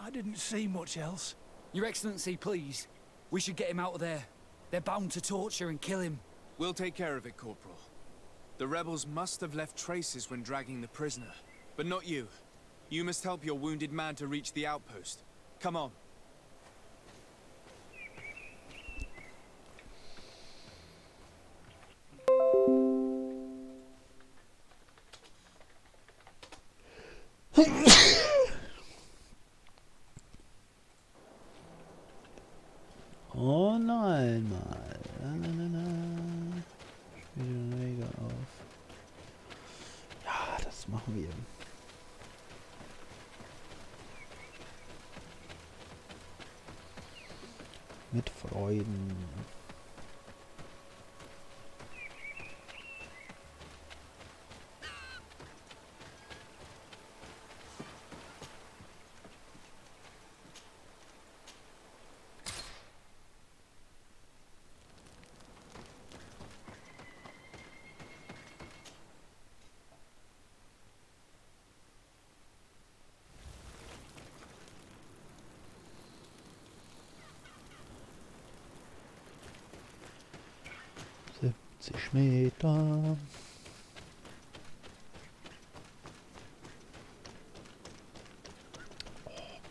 I didn't see much else. Your Excellency, please. We should get him out of there. They're bound to torture and kill him. We'll take care of it, Corporal. The rebels must have left traces when dragging the prisoner. But not you. You must help your wounded man to reach the outpost. Come on. Oh nein, mal. Wieder ein Wege auf. Ja, das machen wir. Mit Freuden. Meter. Oh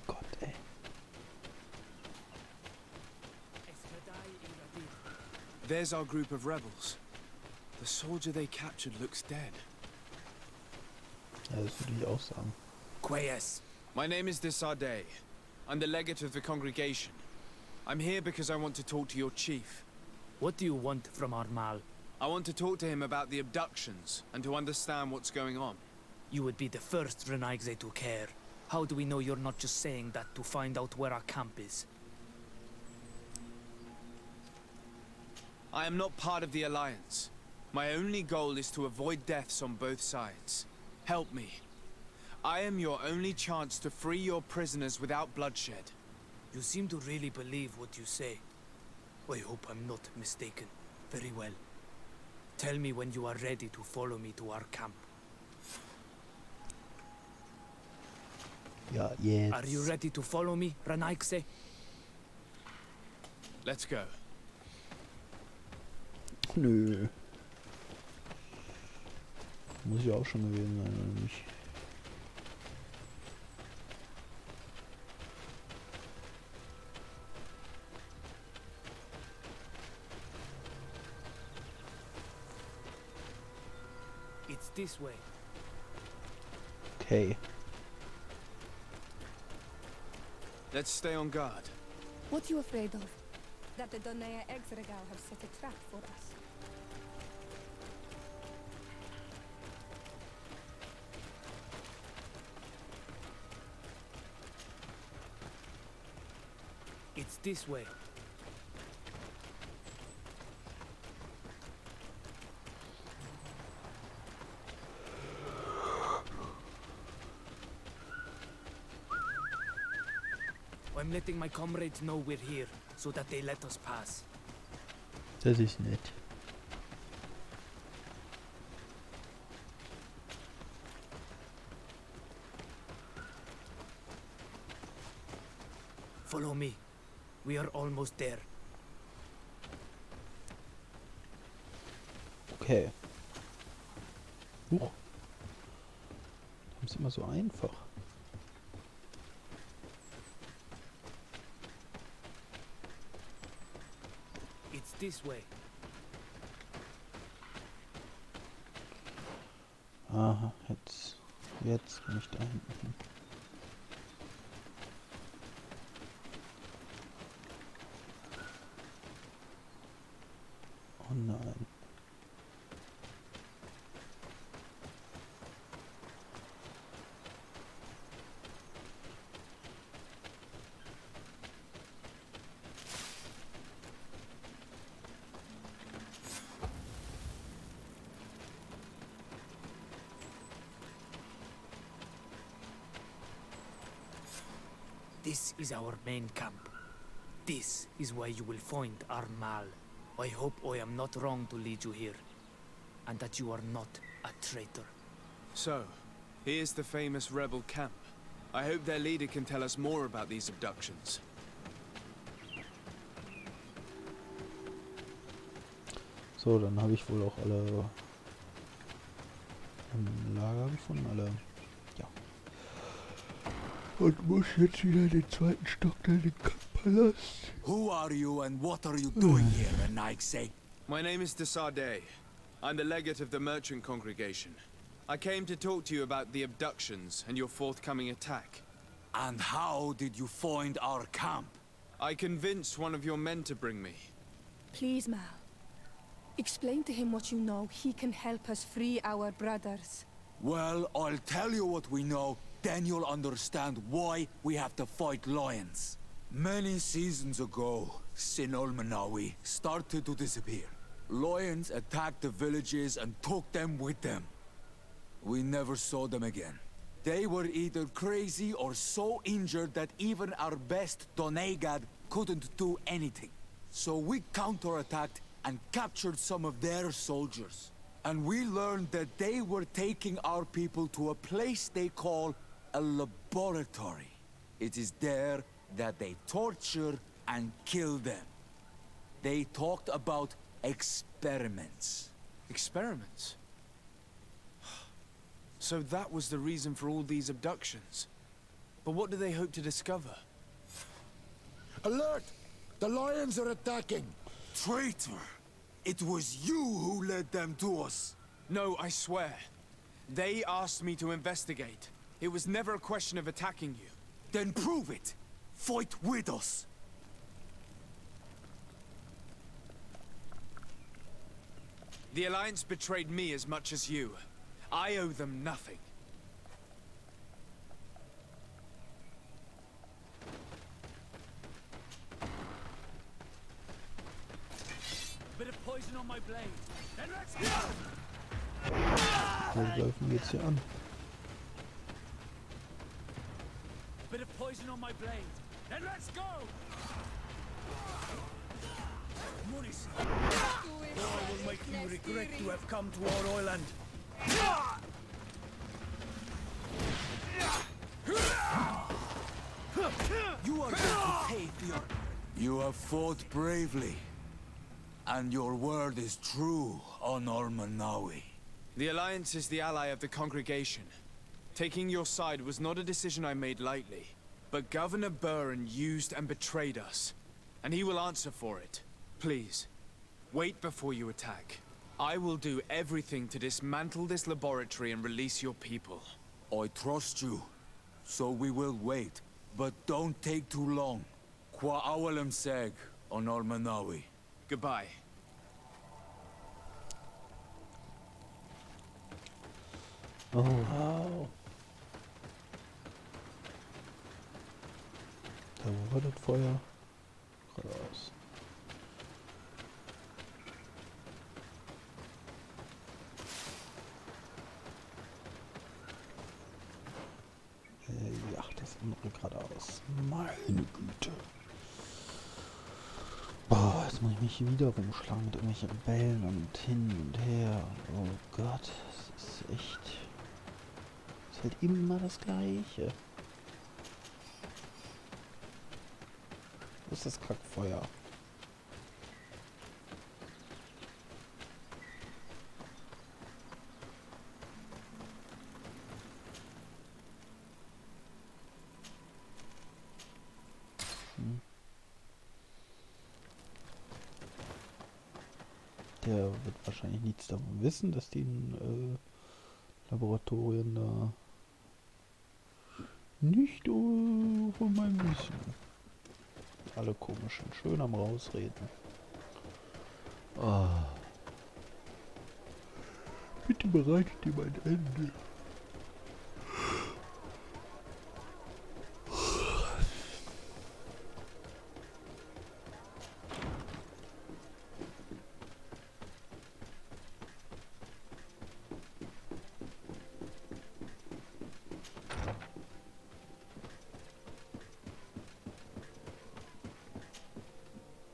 Gott, ey. There's our group of rebels. The soldier they captured looks dead. Ja, das würde ich auch sagen. Quayes, My name is Desardet. I'm the legate of the congregation. I'm here because I want to talk to your chief. What do you want from our Mal? I want to talk to him about the abductions and to understand what's going on. You would be the first Renaigze to care. How do we know you're not just saying that to find out where our camp is? I am not part of the Alliance. My only goal is to avoid deaths on both sides. Help me. I am your only chance to free your prisoners without bloodshed. You seem to really believe what you say. I hope I'm not mistaken. Very well. Tell me when you are ready to follow me to our camp. Ja, jetzt. Are you ready to follow me, Renaigze? Let's go. Nö. Muss ich auch schon gewesen sein, oder nicht? It's this way. Okay. Let's stay on guard. What are you afraid of? That the Donea Exregal have set a trap for us. It's this way. I'm letting my comrades know we're here, so that they let us pass. Das ist nett. Follow me. We are almost there. Okay. Huch. Das ist immer so einfach. It's this way. Aha, jetzt kann ich da hinten hin. Oh nein. This is our main camp. This is where you will find our Mal. I hope I am not wrong to lead you here, and that you are not a traitor. So, here's the famous rebel camp. I hope their leader can tell us more about these abductions. So, dann habe ich wohl auch alle im Lager gefunden, alle. Ja. Und muss jetzt wieder den zweiten Stock da in den Kamppalast. Who are you and what are you doing here, Renaigze? My name is Desardet. I'm the legate of the merchant congregation. I came to talk to you about the abductions and your forthcoming attack. And how did you find our camp? I convinced one of your men to bring me. Please, Mal. Explain to him what you know. He can help us free our brothers. Well, I'll tell you what we know, then you'll understand why we have to fight lions. Many seasons ago, Sinol Manawi started to disappear. Lions attacked the villages and took them with them. We never saw them again. They were either crazy or so injured that even our best Donegad couldn't do anything. So we counterattacked and captured some of their soldiers. And we learned that they were taking our people to a place they call a laboratory. It is there that they torture and kill them. They talked about experiments. Experiments? So that was the reason for all these abductions. But what do they hope to discover? Alert! The lions are attacking! Traitor! It was you who led them to us! No, I swear. They asked me to investigate. It was never a question of attacking you. Then prove it! Fight with us! The Alliance betrayed me as much as you. I owe them nothing. Bit of poison on my blade. Then let's go! Wo greifen wir jetzt hier an? Bit of poison on my blade. Then let's go! War will make you regret to have come to our island. You are going to pay for your... You have fought bravely. And your word is true on Almanawi. The Alliance is the ally of the congregation. Taking your side was not a decision I made lightly. But Governor Burren used and betrayed us. And he will answer for it. Please, wait before you attack. I will do everything to dismantle this laboratory and release your people. I trust you. So we will wait. But don't take too long. Qua awalem seg on Almanawi. Goodbye. Oh, wow. Da war das Feuer geradeaus. Ja, das andere geradeaus. Meine Güte. Boah, jetzt muss ich mich hier wieder rumschlagen mit irgendwelchen Rebellen und hin und her. Oh Gott, das ist echt... Das ist halt immer das Gleiche. Wo ist das Kackfeuer? Der wird wahrscheinlich nichts davon wissen, dass die Laboratorien da nicht von meinem Wissen. Alle komischen, schön am Rausreden. Oh. Bitte bereitet ihr mein Ende.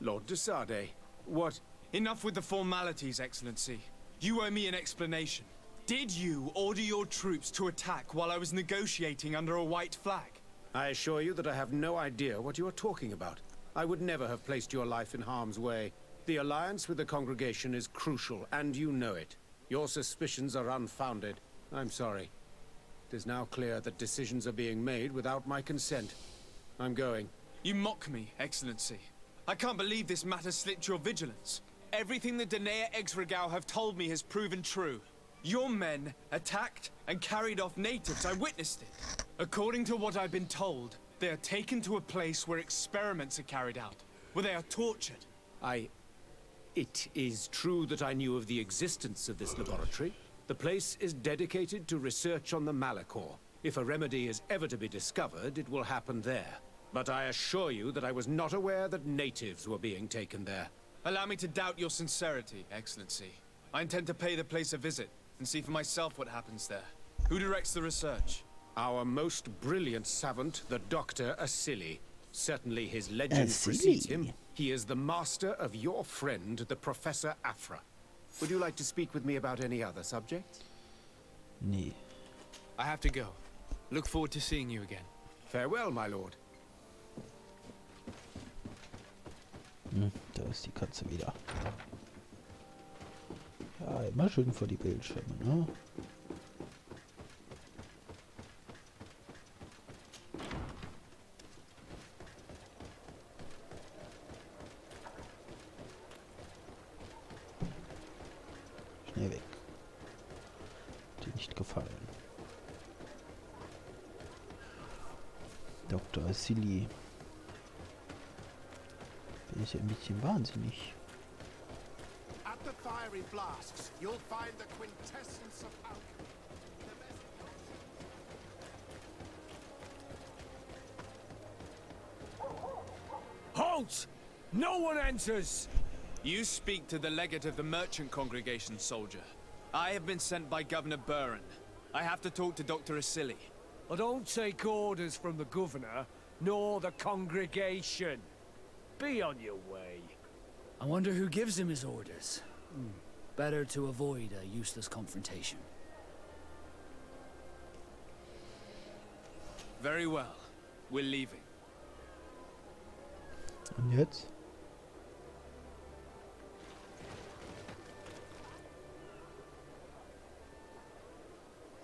Lord de Sade, what? Enough with the formalities, Excellency. You owe me an explanation. Did you order your troops to attack while I was negotiating under a white flag? I assure you that I have no idea what you are talking about. I would never have placed your life in harm's way. The alliance with the congregation is crucial, and you know it. Your suspicions are unfounded. I'm sorry. It is now clear that decisions are being made without my consent. I'm going. You mock me, Excellency. I can't believe this matter slipped your vigilance. Everything the Danea Exregao have told me has proven true. Your men attacked and carried off natives. I witnessed it. According to what I've been told, they are taken to a place where experiments are carried out, where they are tortured. It is true that I knew of the existence of this laboratory. The place is dedicated to research on the Malachor. If a remedy is ever to be discovered, it will happen there. But I assure you that I was not aware that natives were being taken there. Allow me to doubt your sincerity, Excellency. I intend to pay the place a visit and see for myself what happens there. Who directs the research? Our most brilliant savant, the Dr. Asili. Certainly his legend precedes him. He is the master of your friend, the Professor Afra. Would you like to speak with me about any other subjects? Nee. I have to go. Look forward to seeing you again. Farewell, my lord. Da ist die Katze wieder. Ja, immer schön vor die Bildschirme, ne? Schnell weg. Die nicht gefallen. Dr. Silly. Bin ich ein bisschen wahnsinnig. At the fiery flasks, you'll find the quintessence of alchemy. Halt! No one enters! You speak to the legate of the merchant congregation, soldier. I have been sent by Governor Burren. I have to talk to Dr. Asili. I don't take orders from the governor, nor the congregation. Be on your way. I wonder who gives him his orders. Better to avoid a useless confrontation. Very well. We're leaving. Und jetzt?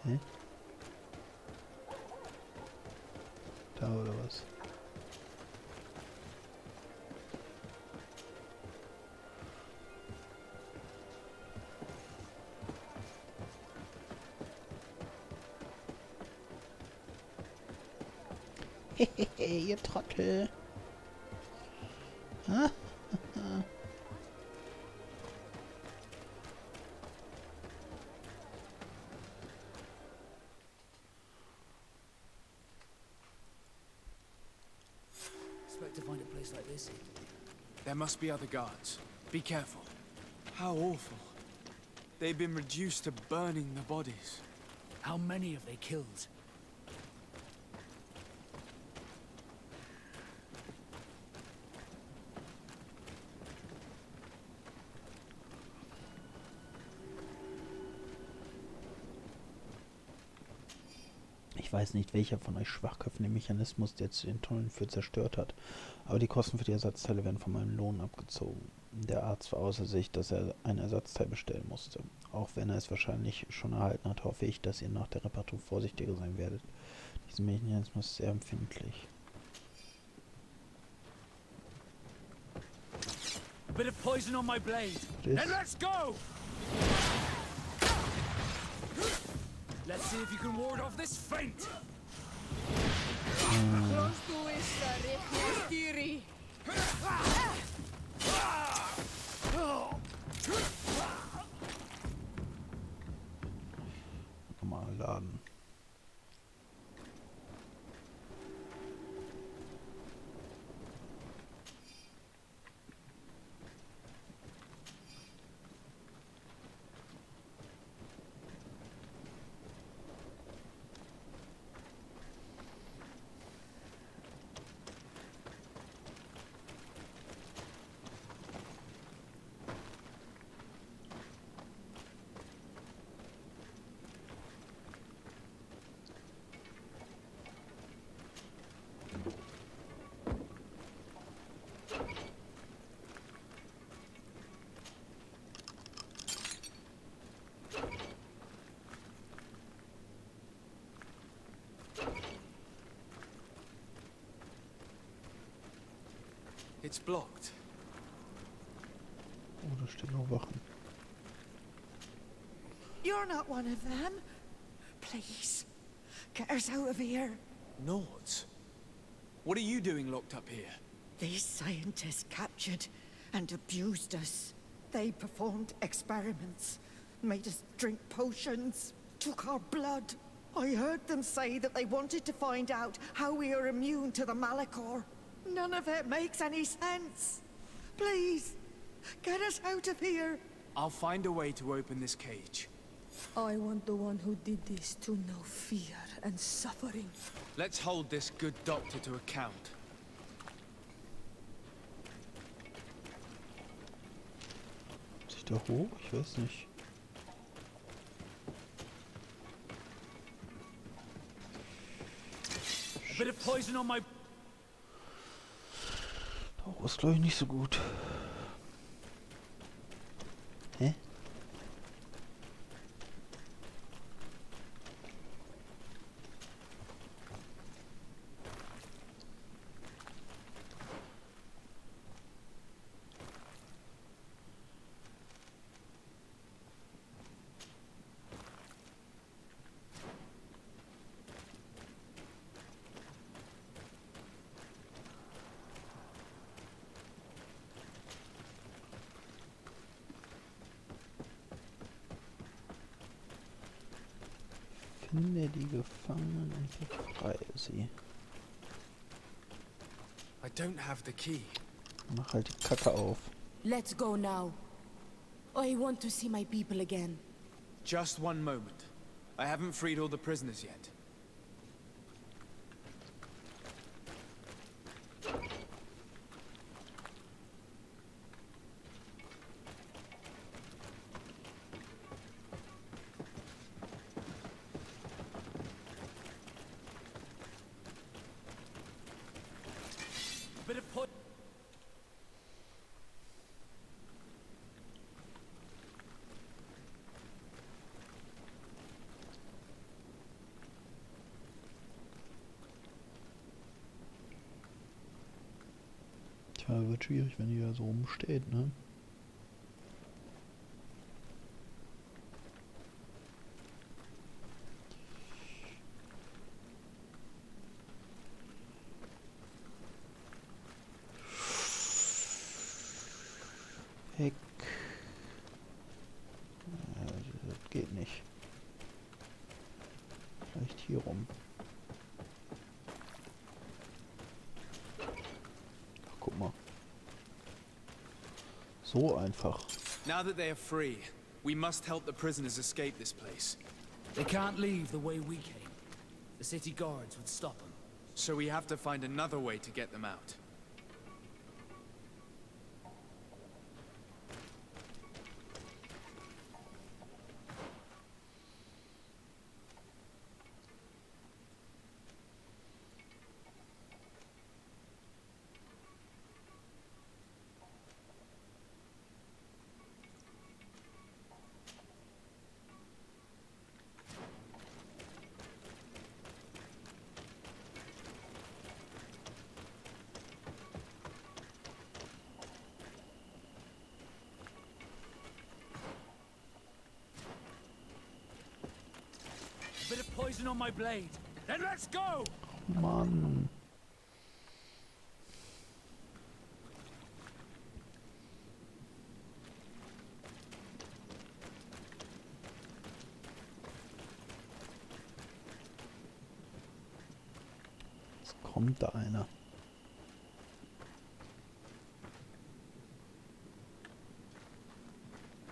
Hä? Da oder was? Hehehe, ihr Trottel. Ah, Expect to find a place like this. There must be other guards. Be careful. How awful. They've been reduced to burning the bodies. How many have they killed? Ich weiß nicht, welcher von euch Schwachköpfen den Mechanismus, der zu den Tunneln führt, zerstört hat. Aber die Kosten für die Ersatzteile werden von meinem Lohn abgezogen. Der Arzt war außer sich, dass er ein Ersatzteil bestellen musste. Auch wenn er es wahrscheinlich schon erhalten hat, hoffe ich, dass ihr nach der Reparatur vorsichtiger sein werdet. Dieser Mechanismus ist sehr empfindlich. A bit of poison on my blade. Then let's go! Let's see if you can ward off this feint. Nochmal laden. It's blocked. Oh, da stehen noch Wachen. You're not one of them. Please, get us out of here. Not? What are you doing locked up here? These scientists captured and abused us. They performed experiments, made us drink potions, took our blood. I heard them say that they wanted to find out how we are immune to the Malachor. None of it makes any sense. Please, get us out of here. I'll find a way to open this cage. I want the one who did this to know fear and suffering. Let's hold this good doctor to account. Muss ich da hoch? Ich weiß nicht. A bit of poison on my... Oh, ist glaube ich nicht so gut. Hä? Finde die Gefangenen und befreie sie. I don't have the key. Mach halt die Kacke auf. Let's go now. I want to see my people again. Just one moment. I haven't freed all the prisoners yet. Tja, wird schwierig, wenn die da so rumsteht, ne? Heck. Ja, das geht nicht. Vielleicht hier rum. Ach, guck mal. So einfach. Now that they are free, we must help the prisoners escape this place. They can't leave the way we came. The city guards would stop them. So we have to find another way to get them out. A bit of poison on my blade. Then let's go! Mann. Es kommt da einer.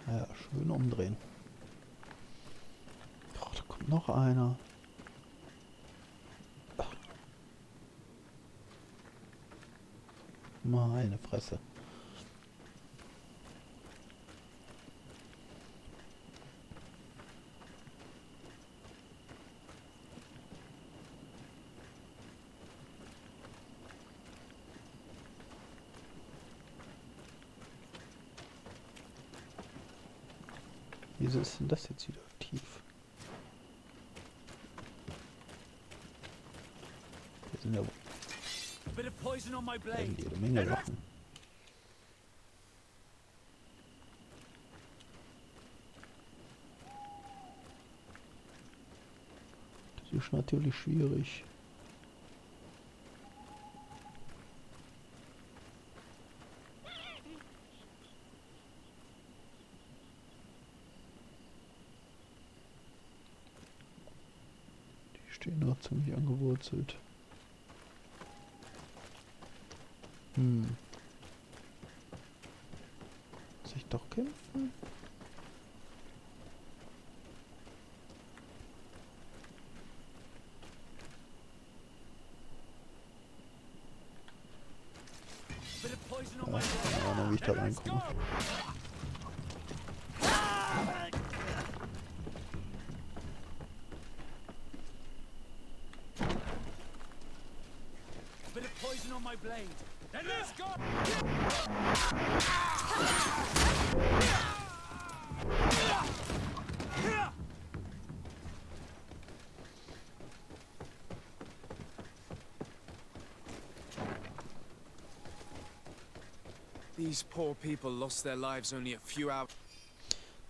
Ja, schön umdrehen. Oh, da kommt noch einer. Meine Fresse. Wieso ist denn das jetzt wieder aktiv? Hier sind ja A bit of poison on my blade. jede Menge Sachen. Das ist natürlich schwierig. Die stehen noch ziemlich angewurzelt. Muss ich doch kämpfen? Ja, dann will ich da reinkommen. Bit of poison on my blade. Then let's go! These poor people lost their lives only a few hours.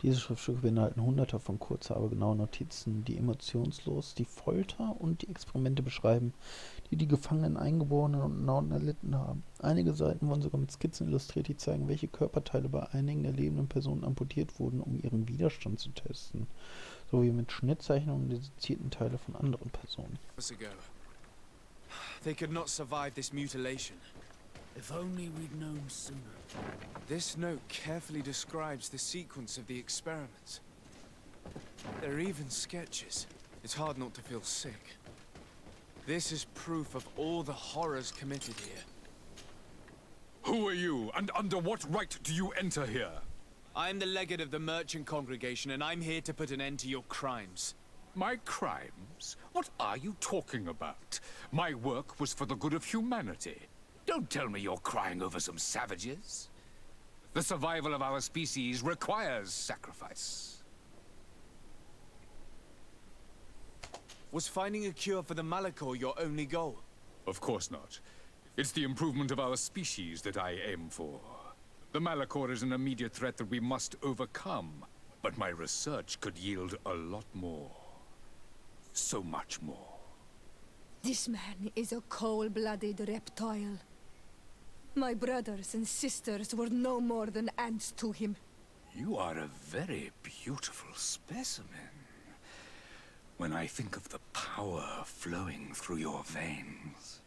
Diese Schriftstücke beinhalten hunderte von kurzer, aber genauen Notizen, die emotionslos die Folter und die Experimente beschreiben, die die gefangenen Eingeborenen und Norden erlitten haben. Einige Seiten wurden sogar mit Skizzen illustriert, die zeigen, welche Körperteile bei einigen der lebenden Personen amputiert wurden, um ihren Widerstand zu testen, sowie mit Schnittzeichnungen der sezierten Teile von anderen Personen. They could not survive this mutilation. If only we'd known sooner. This note carefully describes the sequence of the experiments. There are even sketches. It's hard not to feel sick. This is proof of all the horrors committed here. Who are you, and under what right do you enter here? I'm the legate of the merchant congregation, and I'm here to put an end to your crimes. My crimes? What are you talking about? My work was for the good of humanity. Don't tell me you're crying over some savages. The survival of our species requires sacrifice. Was finding a cure for the Malachor your only goal? Of course not. It's the improvement of our species that I aim for. The Malachor is an immediate threat that we must overcome, but my research could yield a lot more. So much more. This man is a cold-blooded reptile. My brothers and sisters were no more than ants to him. You are a very beautiful specimen. When I think of the power flowing through your veins.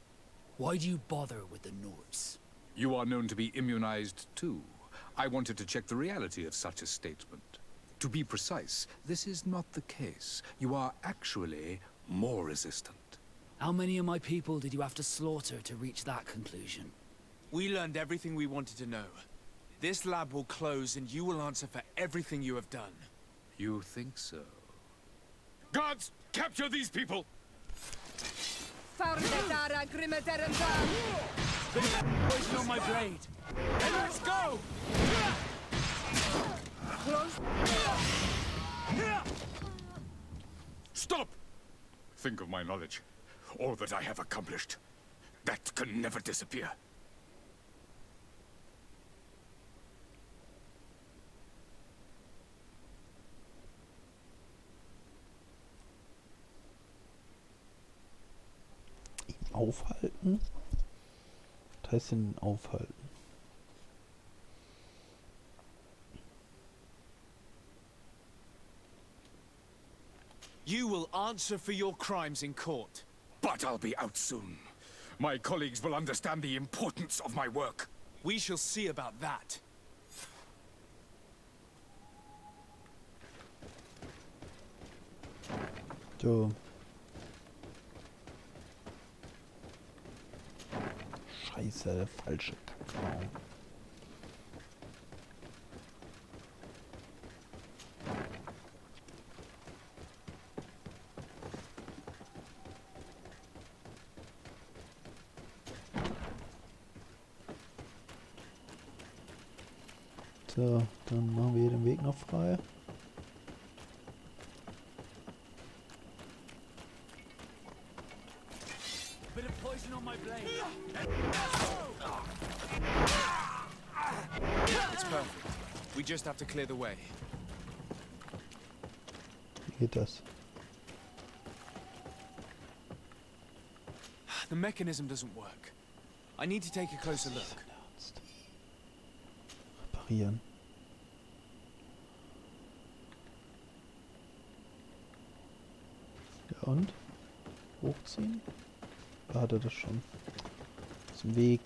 Why do you bother with the notes? You are known to be immunized too. I wanted to check the reality of such a statement. To be precise, this is not the case. You are actually more resistant. How many of my people did you have to slaughter to reach that conclusion? We learned everything we wanted to know. This lab will close and you will answer for everything you have done. You think so? Guards, capture these people! Poison on my blade! Hey, let's go! Stop! Think of my knowledge. All that I have accomplished. That can never disappear. Aufhalten? Was heißt denn aufhalten? You will answer for your crimes in court. But I'll be out soon. My colleagues will understand the importance of my work. We shall see about that. So. Scheiße, der falsche Kakao. So, dann machen wir hier den Weg noch frei. Bit of poison on my blade. It's perfect. We just have to clear the way. Wie geht das? The mechanism doesn't work. I need to take a closer look. Reparieren. Ja und? Hochziehen? Da hat er das schon. Das ist ein Weg.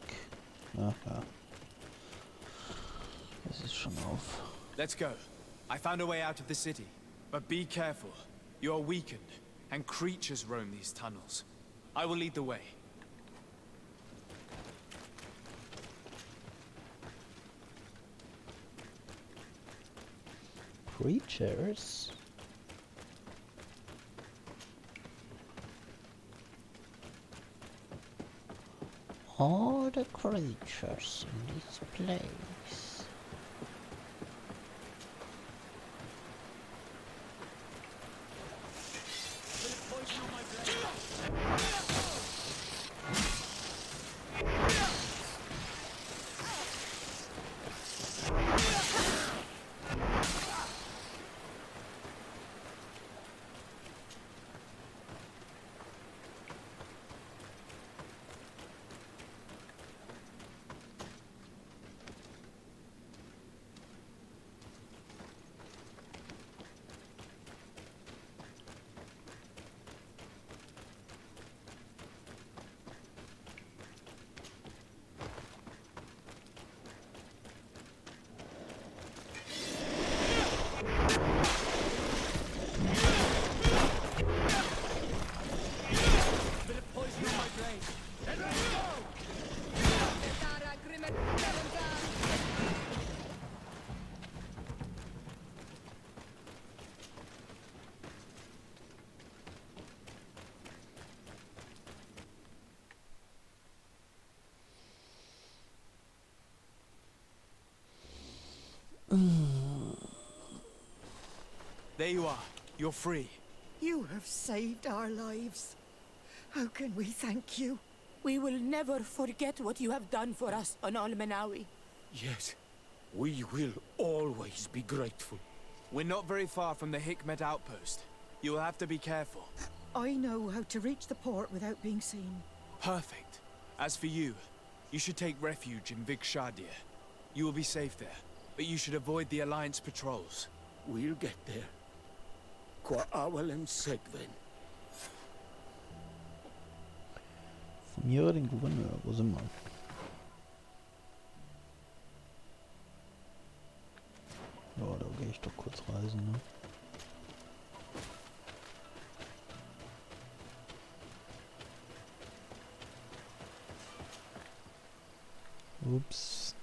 Ach ja. Das ist schon auf. Let's go. I found a way out of the city. But be careful. You are weakened, and creatures roam these tunnels. I will lead the way. Creatures? All the creatures in this place. There you are. You're free. You have saved our lives. How can we thank you? We will never forget what you have done for us on Almenawi. Yes, we will always be grateful. We're not very far from the Hikmet outpost. You will have to be careful. I know how to reach the port without being seen. Perfect. As for you, you should take refuge in Vikshadir. You will be safe there, but you should avoid the Alliance patrols. We'll get there. Qua awalem segven. Informiere den Gouverneur. Wo sind wir? Ja, da gehe ich doch kurz reisen, ne? Ups.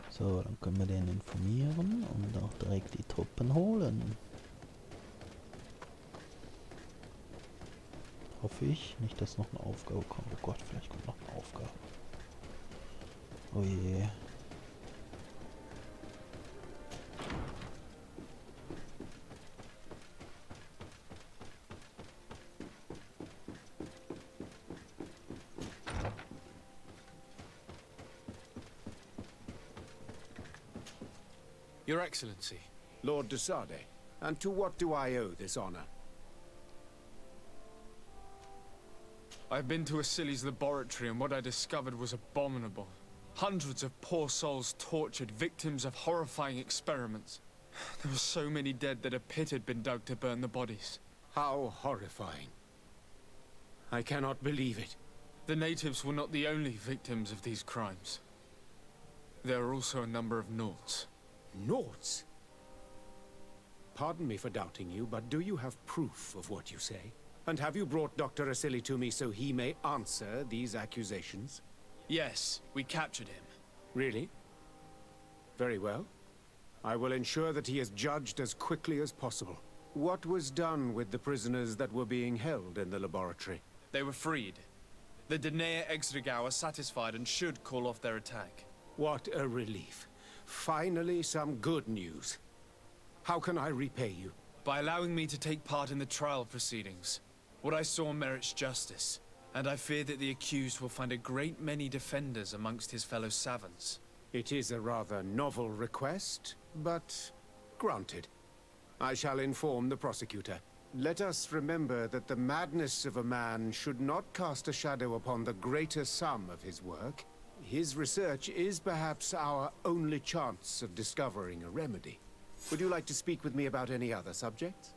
So, dann können wir den informieren und auch direkt die Truppen holen. Hoffe ich. Nicht, dass noch eine Aufgabe kommt. Oh Gott, vielleicht kommt noch eine Aufgabe. Oh je. Your Excellency. Lord de Sade, and to what do I owe this honor? I've been to Asili's laboratory and what I discovered was abominable. Hundreds of poor souls tortured, victims of horrifying experiments. There were so many dead that a pit had been dug to burn the bodies. How horrifying. I cannot believe it. The natives were not the only victims of these crimes. There are also a number of Nauts. Nauts? Pardon me for doubting you, but do you have proof of what you say? And have you brought Dr. Asili to me so he may answer these accusations? Yes, we captured him. Really? Very well. I will ensure that he is judged as quickly as possible. What was done with the prisoners that were being held in the laboratory? They were freed. The Danae Exregau are satisfied and should call off their attack. What a relief. Finally, some good news. How can I repay you? By allowing me to take part in the trial proceedings. What I saw merits justice, and I fear that the accused will find a great many defenders amongst his fellow savants. It is a rather novel request, but granted. I shall inform the prosecutor. Let us remember that the madness of a man should not cast a shadow upon the greater sum of his work. His research is perhaps our only chance of discovering a remedy. Would you like to speak with me about any other subjects?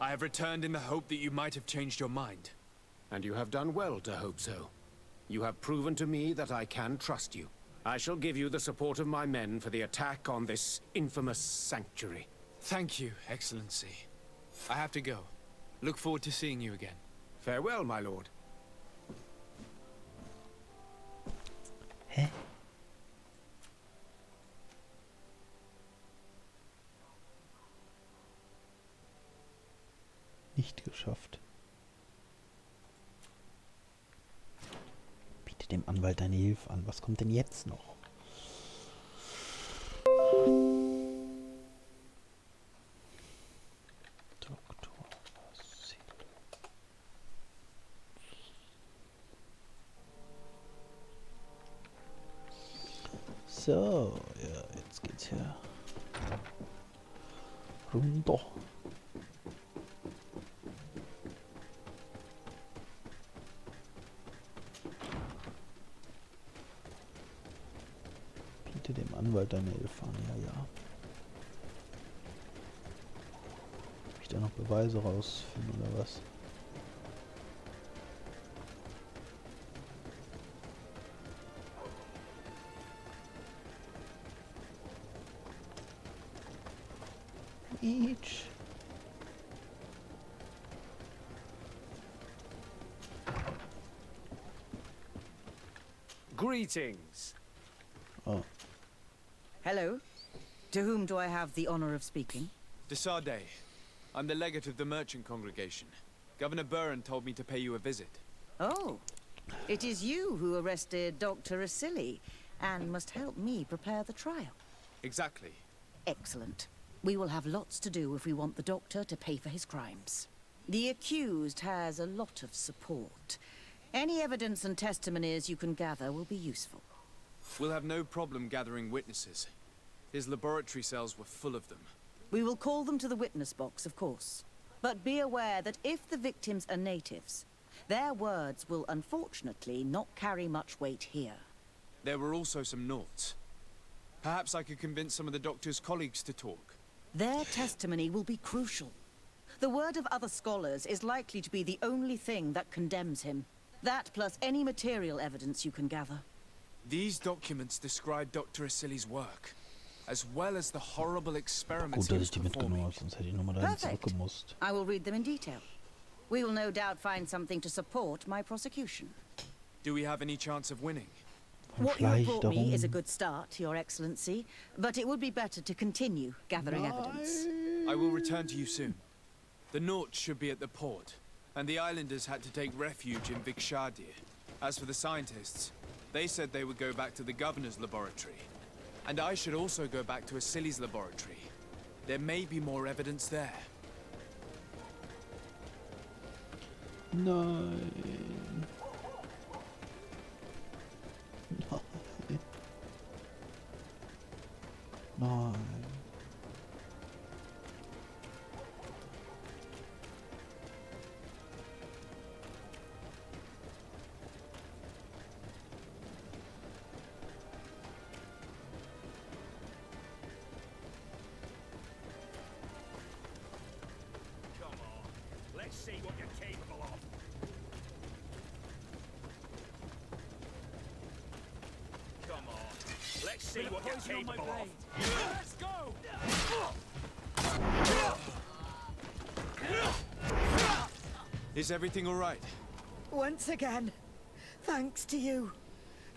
I have returned in the hope that you might have changed your mind. And you have done well to hope so. You have proven to me that I can trust you. I shall give you the support of my men for the attack on this infamous sanctuary. Thank you, Excellency. I have to go. Look forward to seeing you again. Farewell, my lord. Hä? Nicht geschafft. Biete dem Anwalt deine Hilfe an. Was kommt denn jetzt noch? So, ja, jetzt geht's hier runter. Biete dem Anwalt deine Hilfe an, ja, ja. Kann ich da noch Beweise rausfinden oder was? Each. Greetings. Oh. Hello. To whom do I have the honor of speaking? De Sade. I'm the legate of the merchant congregation. Governor Buran told me to pay you a visit. Oh, it is you who arrested Dr. Asili and must help me prepare the trial. Exactly. Excellent. We will have lots to do if we want the doctor to pay for his crimes. The accused has a lot of support. Any evidence and testimonies you can gather will be useful. We'll have no problem gathering witnesses. His laboratory cells were full of them. We will call them to the witness box, of course. But be aware that if the victims are natives, their words will unfortunately not carry much weight here. There were also some Nauts. Perhaps I could convince some of the doctor's colleagues to talk. Their testimony will be crucial. The word of other scholars is likely to be the only thing that condemns him. That plus any material evidence you can gather. These documents describe Dr. Asili's work, as well as the horrible experiments Gut, he dass was ich die mitgenommen habe, sonst hätte ich nochmal dahin Perfect. zurückgemusst. I will read them in detail. We will no doubt find something to support my prosecution. Do we have any chance of winning? What you have brought me is a good start, Your Excellency, but it would be better to continue gathering evidence. I will return to you soon. The Nauts should be at the port, and the islanders had to take refuge in Vikshadir. As for the scientists, they said they would go back to the governor's laboratory. And I should also go back to Asili's laboratory. There may be more evidence there. Nein. Nein. Nein. Let's see what you're capable of. Come on. Let's see what you're capable of. Let's go! Is everything all right? Once again, thanks to you.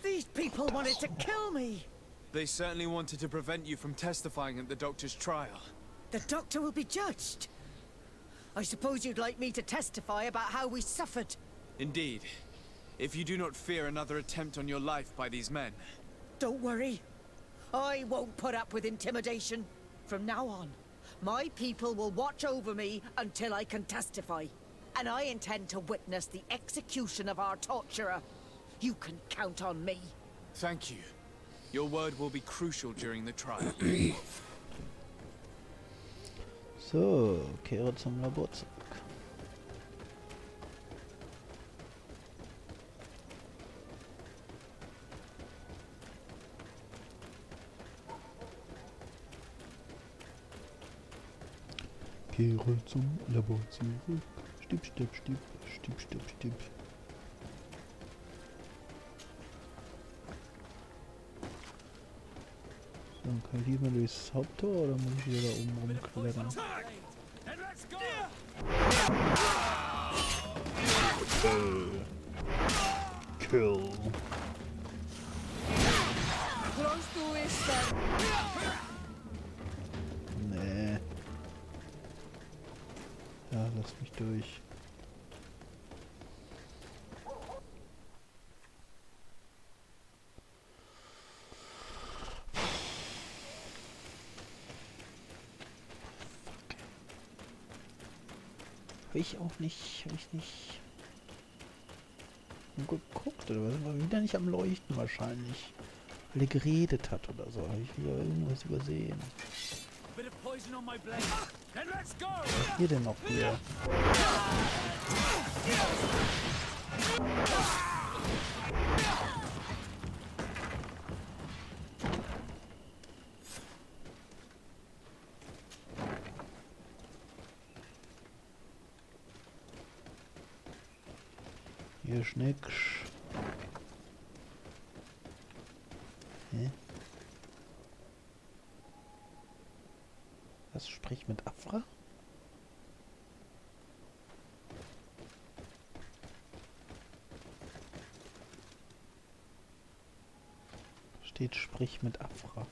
These people wanted to kill me. They certainly wanted to prevent you from testifying at the doctor's trial. The doctor will be judged. I suppose you'd like me to testify about how we suffered. Indeed. If you do not fear another attempt on your life by these men. Don't worry. I won't put up with intimidation. From now on, my people will watch over me until I can testify. And I intend to witness the execution of our torturer. You can count on me. Thank you. Your word will be crucial during the trial. So, kehre zum Labor zurück. Kehre zum Labor zurück. Stipp, stipp, stipp, stipp, stipp, stipp. So, kann ich diesmal durchs Haupttor oder muss ich wieder da oben rumklettern? Kill. Nee. Ja, lass mich durch. Hab ich auch nicht, nur geguckt, oder was? War wieder nicht am Leuchten wahrscheinlich. Weil er geredet hat oder so. Habe ich wieder irgendwas übersehen. Was hier denn noch wieder? Hier ist nix. Hä? Was spricht mit Afra? Steht, sprich mit Afra.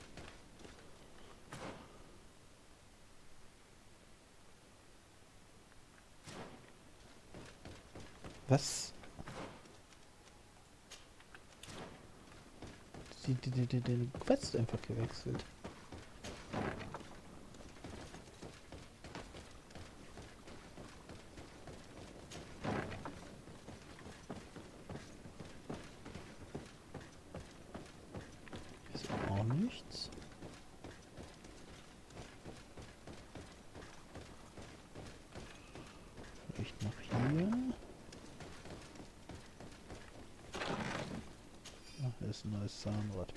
Was? die Quest einfach gewechselt. Ist auch nichts. Vielleicht noch hier. Ach, hier ist ein neues Zahnrad.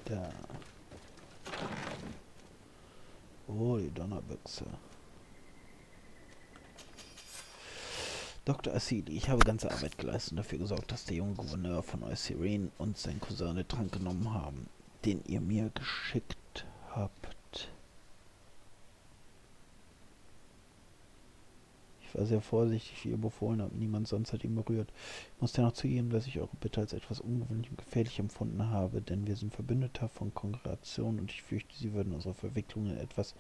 Da. Oh, die Donnerbüchse. Dr. Asili, ich habe ganze Arbeit geleistet und dafür gesorgt, dass der junge Gouverneur von Eucirene und sein Cousin den Trank genommen haben, den ihr mir geschickt habt. Ich war sehr vorsichtig, wie ihr befohlen habt. Niemand sonst hat ihn berührt. Ich muss dennoch zugeben, dass ich eure Bitte als etwas ungewöhnlich und gefährlich empfunden habe, denn wir sind Verbündeter von Kongregation und ich fürchte, sie würden unsere Verwicklung in etwas,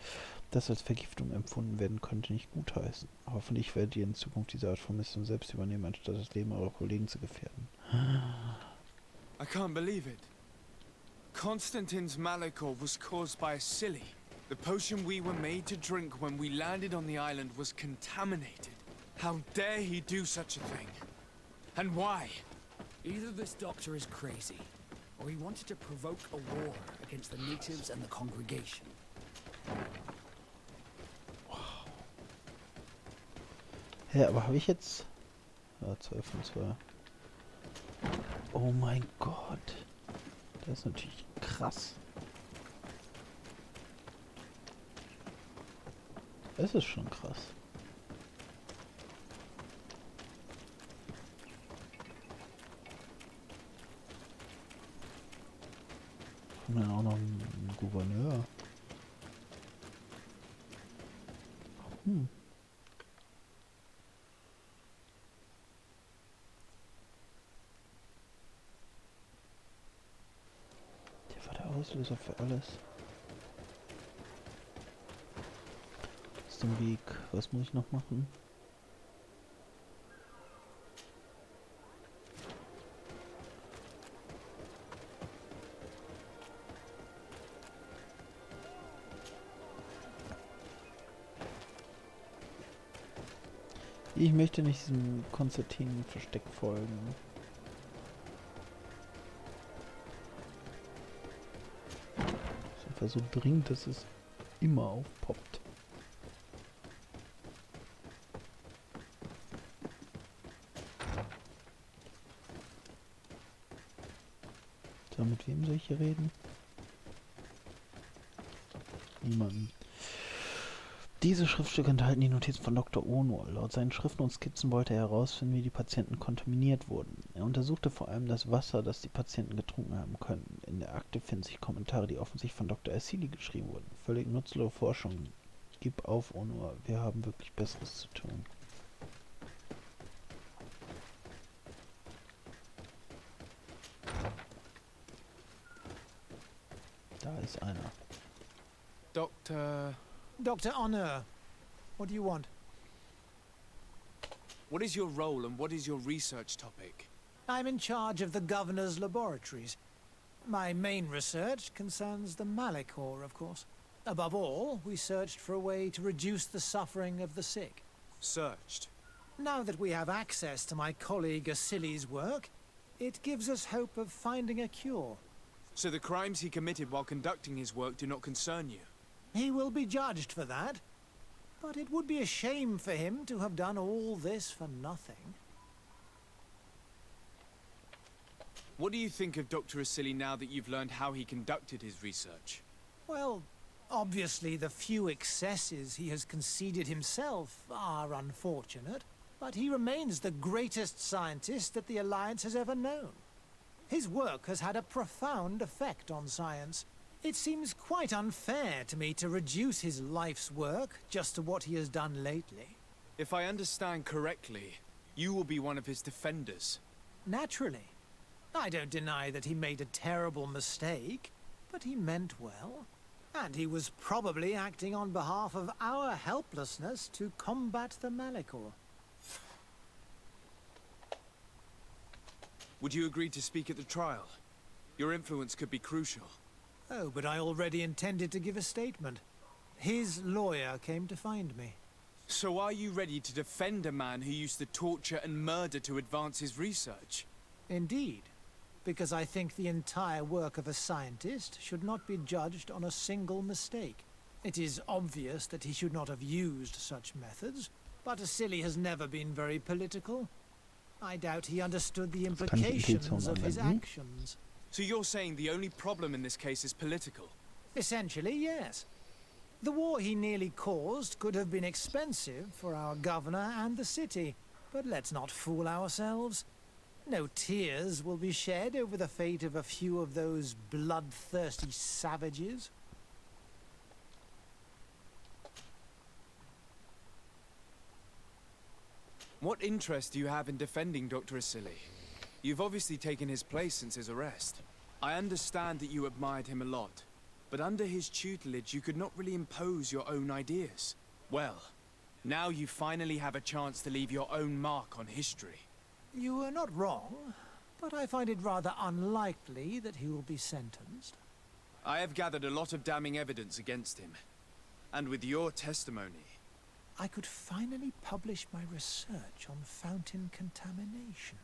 das als Vergiftung empfunden werden könnte, nicht gutheißen. Hoffentlich werdet ihr in Zukunft diese Art von Mission selbst übernehmen, anstatt das Leben eurer Kollegen zu gefährden. I can't believe it. Constantine's malachor was caused by a silly. The potion we were made to drink when we landed on the island was contaminated. How dare he do such a thing? And why? Either this doctor is crazy, or he wanted to provoke a war against the natives and the congregation. Ja, aber habe ich jetzt... Ja, 2 von 2. Oh mein Gott. Das ist natürlich krass. Das ist schon krass. Und dann auch noch ein Gouverneur. Hm. Der war der Auslöser für alles. Dem Weg. Was muss ich noch machen? Ich möchte nicht diesem Konstantin-Versteck folgen. Das ist einfach so dringend, dass es immer aufpoppt. So, mit wem soll ich hier reden? Niemanden. Diese Schriftstücke enthalten die Notizen von Dr. Ono. Laut seinen Schriften und Skizzen wollte er herausfinden, wie die Patienten kontaminiert wurden. Er untersuchte vor allem das Wasser, das die Patienten getrunken haben könnten. In der Akte finden sich Kommentare, die offensichtlich von Dr. Asili geschrieben wurden. Völlig nutzlose Forschung. Gib auf, Ono. Wir haben wirklich Besseres zu tun. Da ist einer. Dr. Honor, what do you want? What is your role and what is your research topic? I'm in charge of the governor's laboratories. My main research concerns the malachor, of course. Above all, we searched for a way to reduce the suffering of the sick. Searched? Now that we have access to my colleague Asili's work, it gives us hope of finding a cure. So the crimes he committed while conducting his work do not concern you? He will be judged for that. But it would be a shame for him to have done all this for nothing. What do you think of Dr. Asili now that you've learned how he conducted his research? Well, obviously the few excesses he has conceded himself are unfortunate, but he remains the greatest scientist that the Alliance has ever known. His work has had a profound effect on science. It seems quite unfair to me to reduce his life's work just to what he has done lately. If I understand correctly, you will be one of his defenders. Naturally. I don't deny that he made a terrible mistake, but he meant well. And he was probably acting on behalf of our helplessness to combat the malachor. Would you agree to speak at the trial? Your influence could be crucial. Oh, but I already intended to give a statement. His lawyer came to find me. So are you ready to defend a man who used to torture and murder to advance his research? Indeed, because I think the entire work of a scientist should not be judged on a single mistake. It is obvious that he should not have used such methods, but Asili has never been very political. I doubt he understood the implications of his actions. So you're saying the only problem in this case is political? Essentially, yes. The war he nearly caused could have been expensive for our governor and the city, but let's not fool ourselves. No tears will be shed over the fate of a few of those bloodthirsty savages. What interest do you have in defending Dr. Asili? You've obviously taken his place since his arrest. I understand that you admired him a lot, but under his tutelage you could not really impose your own ideas. Well, now you finally have a chance to leave your own mark on history. You are not wrong, but I find it rather unlikely that he will be sentenced. I have gathered a lot of damning evidence against him. And with your testimony... I could finally publish my research on fountain contamination.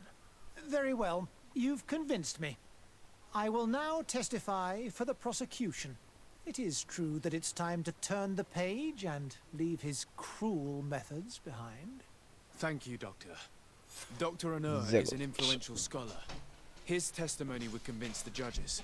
Very well, you've convinced me. I will now testify for the prosecution. It is true that it's time to turn the page and leave his cruel methods behind. Thank you, Doctor. Dr. Onur is an influential scholar. His testimony would convince the judges.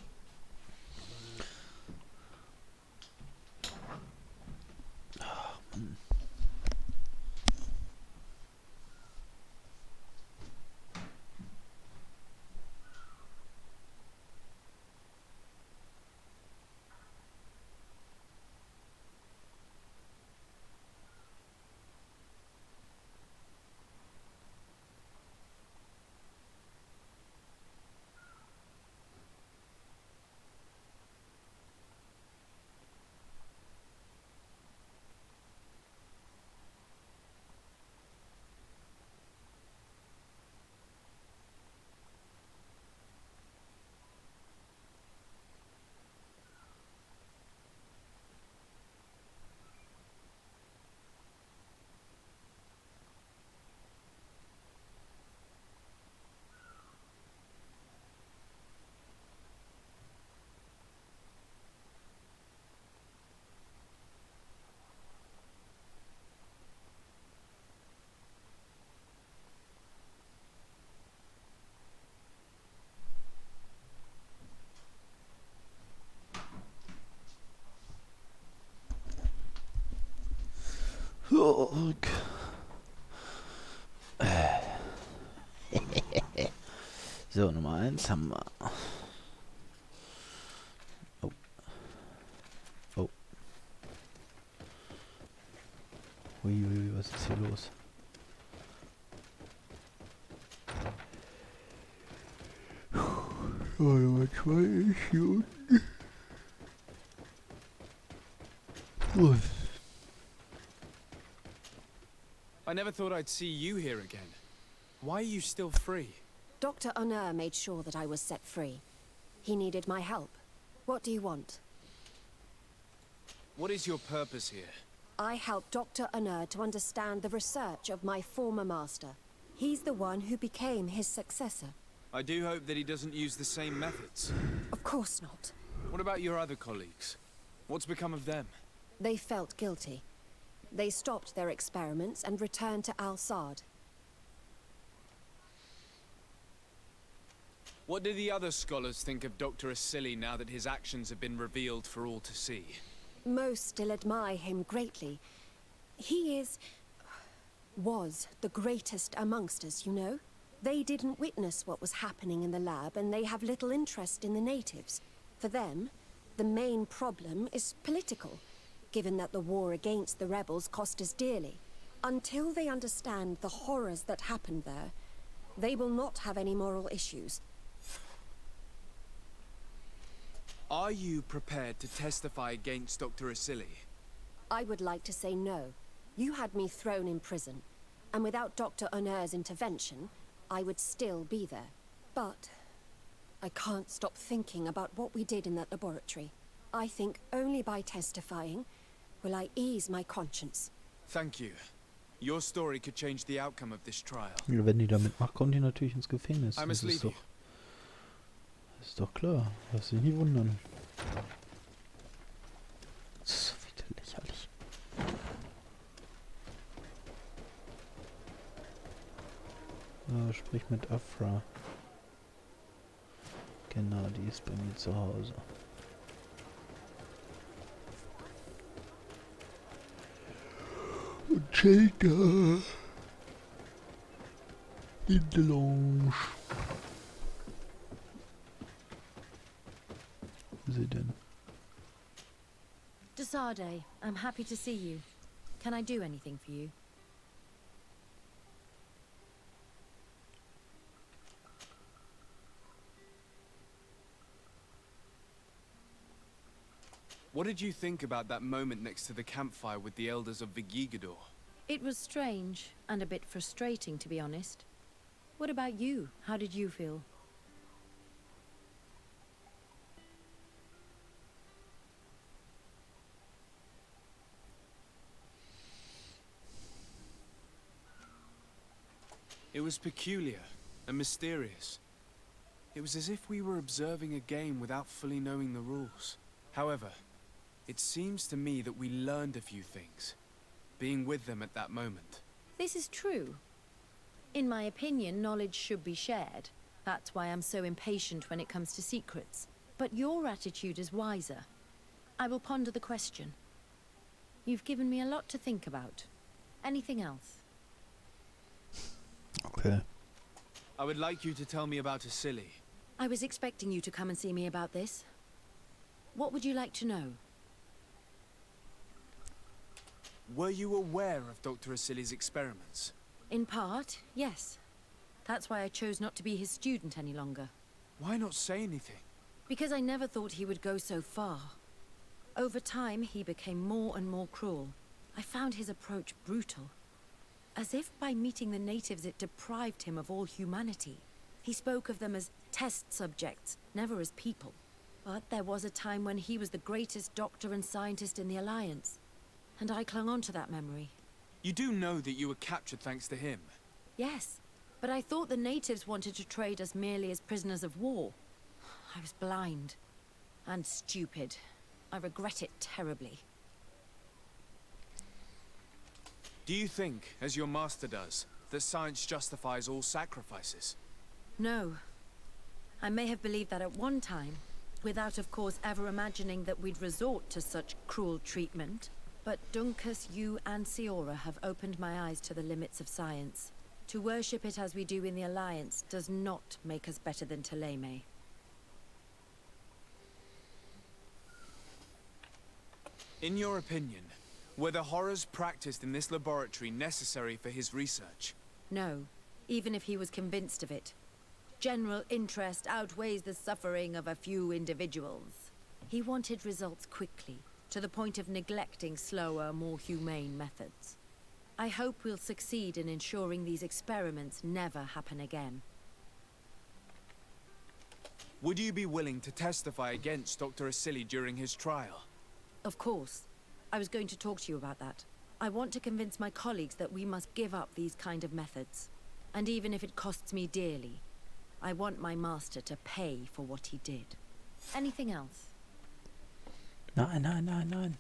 So, Nummer 1 haben wir. Oh. Oh. Uiui, was ist hier los? Oh, Nummer 2 ist hier unten. I never thought I'd see you here again. Why are you still free? Dr. Onur made sure that I was set free. He needed my help. What do you want? What is your purpose here? I helped Dr. Onur to understand the research of my former master. He's the one who became his successor. I do hope that he doesn't use the same methods. Of course not. What about your other colleagues? What's become of them? They felt guilty. They stopped their experiments and returned to Al-Sad. What do the other scholars think of Dr. Asili now that his actions have been revealed for all to see? Most still admire him greatly. He was the greatest amongst us, you know? They didn't witness what was happening in the lab, and they have little interest in the natives. For them, the main problem is political, given that the war against the rebels cost us dearly. Until they understand the horrors that happened there, they will not have any moral issues. Are you prepared to testify against Dr. Asili? I would like to say no. You had me thrown in prison, and without Dr. Onur's intervention, I would still be there. But I can't stop thinking about what we did in that laboratory. I think only by testifying will I ease my conscience. Thank you. Your story could change the outcome of this trial. Ja, wenn die damit macht, kommt die natürlich ins Gefängnis. I must leave you. Das ist doch klar. Lass dich nie wundern. Das ist so wieder lächerlich. Sprich mit Afra. Genau, die ist bei mir zu Hause. Und Shelter. In the lounge. Wo ist sie denn? Desade, I'm happy to see you. Can I do anything for you? What did you think about that moment next to the campfire with the elders of Vigigador? It was strange, and a bit frustrating, to be honest. What about you? How did you feel? It was peculiar and mysterious. It was as if we were observing a game without fully knowing the rules. However, it seems to me that we learned a few things, being with them at that moment. This is true. In my opinion, knowledge should be shared. That's why I'm so impatient when it comes to secrets. But your attitude is wiser. I will ponder the question. You've given me a lot to think about. Anything else? Okay. I would like you to tell me about Asili. I was expecting you to come and see me about this. What would you like to know? Were you aware of Dr. Asili's experiments? In part, yes. That's why I chose not to be his student any longer. Why not say anything? Because I never thought he would go so far. Over time, he became more and more cruel. I found his approach brutal. As if by meeting the natives it deprived him of all humanity. He spoke of them as test subjects, never as people. But there was a time when he was the greatest doctor and scientist in the Alliance. And I clung on to that memory. You do know that you were captured thanks to him? Yes, but I thought the natives wanted to trade us merely as prisoners of war. I was blind. And stupid. I regret it terribly. Do you think, as your master does, that science justifies all sacrifices? No. I may have believed that at one time, without of course ever imagining that we'd resort to such cruel treatment. But Dunkus, you and Siora have opened my eyes to the limits of science. To worship it as we do in the Alliance does not make us better than Teleme. In your opinion, were the horrors practiced in this laboratory necessary for his research? No, even if he was convinced of it. General interest outweighs the suffering of a few individuals. He wanted results quickly, to the point of neglecting slower, more humane methods. I hope we'll succeed in ensuring these experiments never happen again. Would you be willing to testify against Dr. Asili during his trial? Of course. I was going to talk to you about that. I want to convince my colleagues that we must give up these kind of methods. And even if it costs me dearly, I want my master to pay for what he did. Anything else? Nein, nein, nein, nein.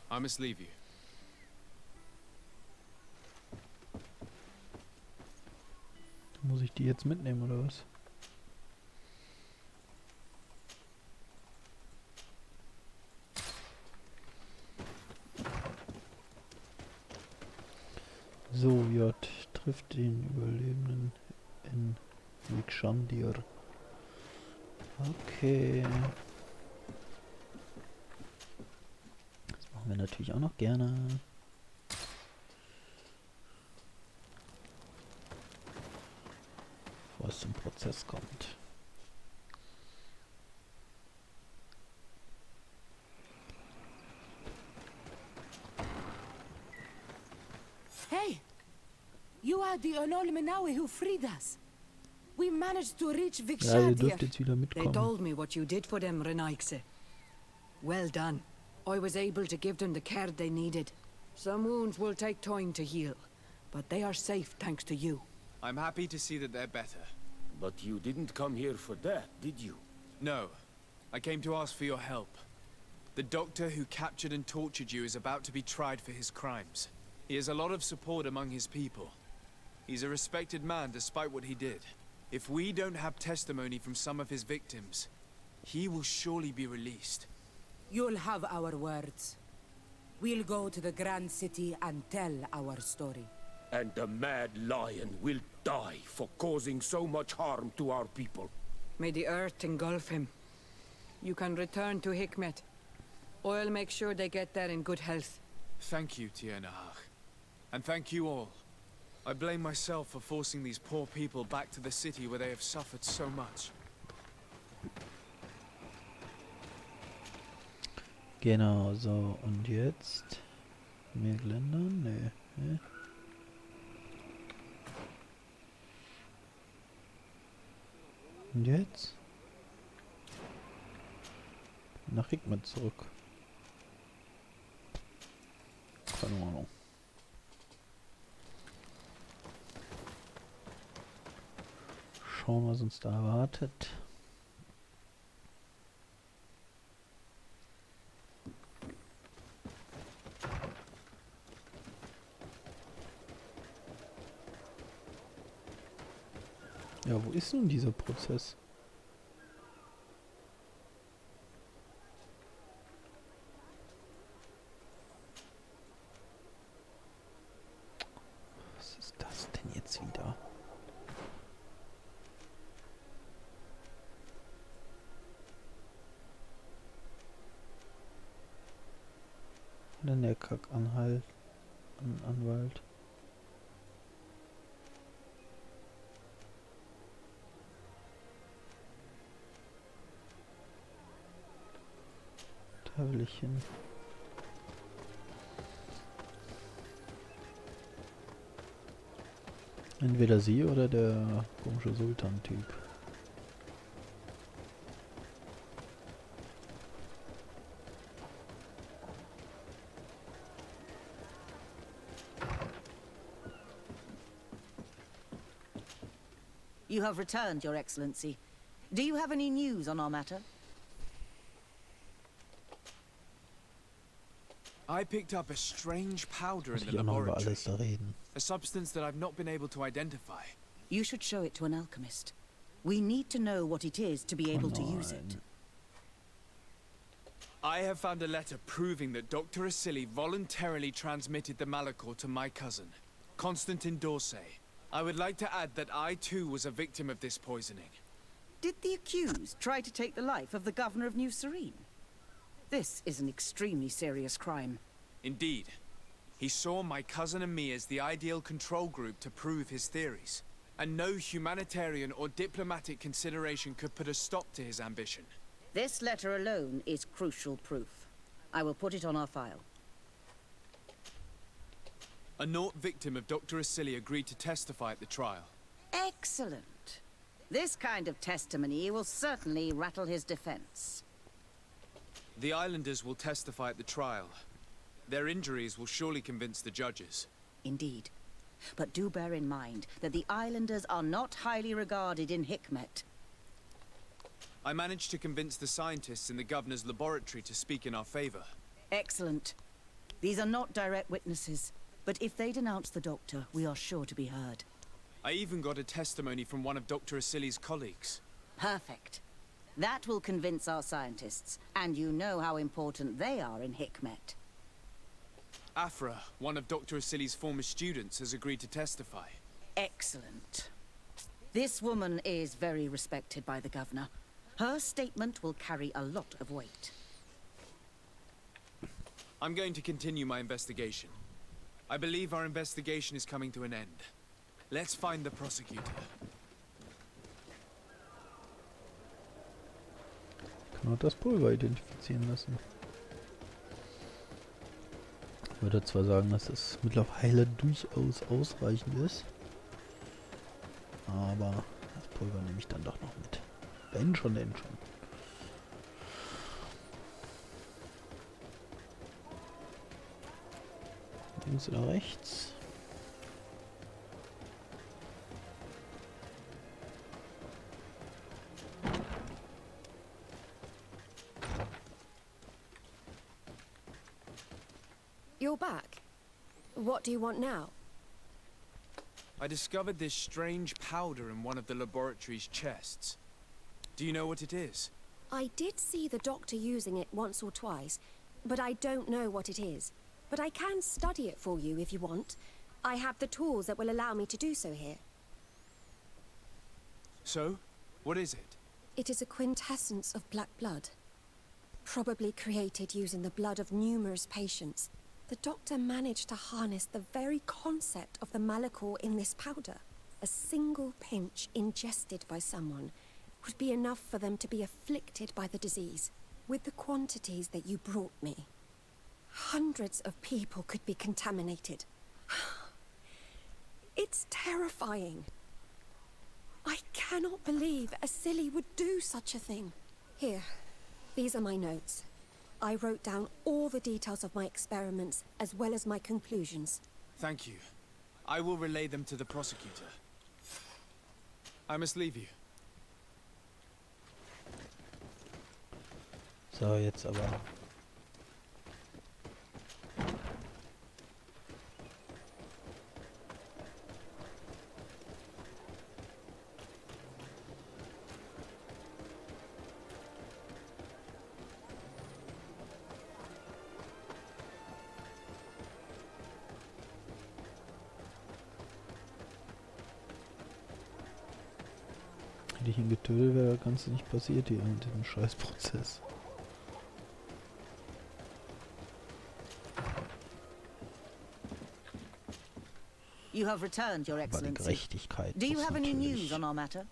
I must leave you. Muss ich die jetzt mitnehmen, oder was? So, J trifft den Überlebenden in Vikshandir. Okay. Das machen wir natürlich auch noch gerne. Bevor es zum Prozess kommt. Hey! You are the Anol Menawi who freed us. We managed to reach Ja, ihr Vikshad dürft here. jetzt wieder They mitkommen. told me what you did for them, Renaigse. Well done. I was able to give them the care they needed. Some wounds will take time to heal, but they are safe thanks to you. I'm happy to see that they're better. But you didn't come here for that, did you? No. I came to ask for your help. The doctor who captured and tortured you is about to be tried for his crimes. He has a lot of support among his people. He's a respected man despite what he did. If we don't have testimony from some of his victims, he will surely be released. You'll have our words. We'll go to the Grand City and tell our story. And the Mad Lion will die for causing so much harm to our people. May the earth engulf him. You can return to Hikmet. I'll make sure they get there in good health. Thank you, Tiernahach. And thank you all. I blame myself for forcing these poor people back to the city where they have suffered so much. Genau, so, und jetzt? Mehr Geländer? Nee. Hä? Und jetzt? Nach Hikmet zurück. Keine Ahnung. Schauen, was uns da erwartet. Ja, wo ist nun dieser Prozess? Was ist das denn jetzt wieder? Denn der Kackanhalt, Anwalt. Da will ich hin. Entweder sie oder der komische Sultan-Typ. You have returned, Your Excellency. Do you have any news on our matter? I picked up a strange powder Muss in ich the auch noch über laboratory. alles da reden. A substance that I've not been able to identify. You should show it to an alchemist. We need to know what it is to be able to use it. I have found a letter proving that Dr. Asili voluntarily transmitted the Malachor to my cousin, Constantin Dorsey. I would like to add that I too was a victim of this poisoning. Did the accused try to take the life of the governor of New Serene? This is an extremely serious crime. Indeed. He saw my cousin and me as the ideal control group to prove his theories. And no humanitarian or diplomatic consideration could put a stop to his ambition. This letter alone is crucial proof. I will put it on our file. A Naut victim of Dr. Asili agreed to testify at the trial. Excellent. This kind of testimony will certainly rattle his defense. The islanders will testify at the trial. Their injuries will surely convince the judges. Indeed. But do bear in mind that the islanders are not highly regarded in Hikmet. I managed to convince the scientists in the governor's laboratory to speak in our favor. Excellent. These are not direct witnesses, but if they denounce the doctor, we are sure to be heard. I even got a testimony from one of Dr. Asili's colleagues. Perfect. That will convince our scientists, and you know how important they are in Hikmet. Afra, one of Dr. Asili's former students, has agreed to testify. Excellent. This woman is very respected by the governor. Her statement will carry a lot of weight. I'm going to continue my investigation. I believe our investigation is coming to an end. Let's find the prosecutor. Kann auch das Pulver identifizieren lassen. Ich würde zwar sagen, dass es mittlerweile durchaus ausreichend ist, aber das Pulver nehme ich dann doch noch mit. Wenn schon, denn schon. Links oder rechts? You're back. What do you want now? I discovered this strange powder in one of the laboratory's chests. Do you know what it is? I did see the doctor using it once or twice, but I don't know what it is. But I can study it for you if you want. I have the tools that will allow me to do so here. So? What is it? It is a quintessence of black blood. Probably created using the blood of numerous patients. The doctor managed to harness the very concept of the Malachor in this powder. A single pinch ingested by someone would be enough for them to be afflicted by the disease. With the quantities that you brought me, hundreds of people could be contaminated. It's terrifying. I cannot believe a silly would do such a thing. Here, these are my notes. I wrote down all the details of my experiments, as well as my conclusions. Thank you. I will relay them to the prosecutor. I must leave you. So, jetzt aber. Hätte ich ihn getötet, wäre das Ganze nicht passiert hier mit dem Scheißprozess. You have returned, Your Excellency. Gerechtigkeit Do you muss have any natürlich news on our matter?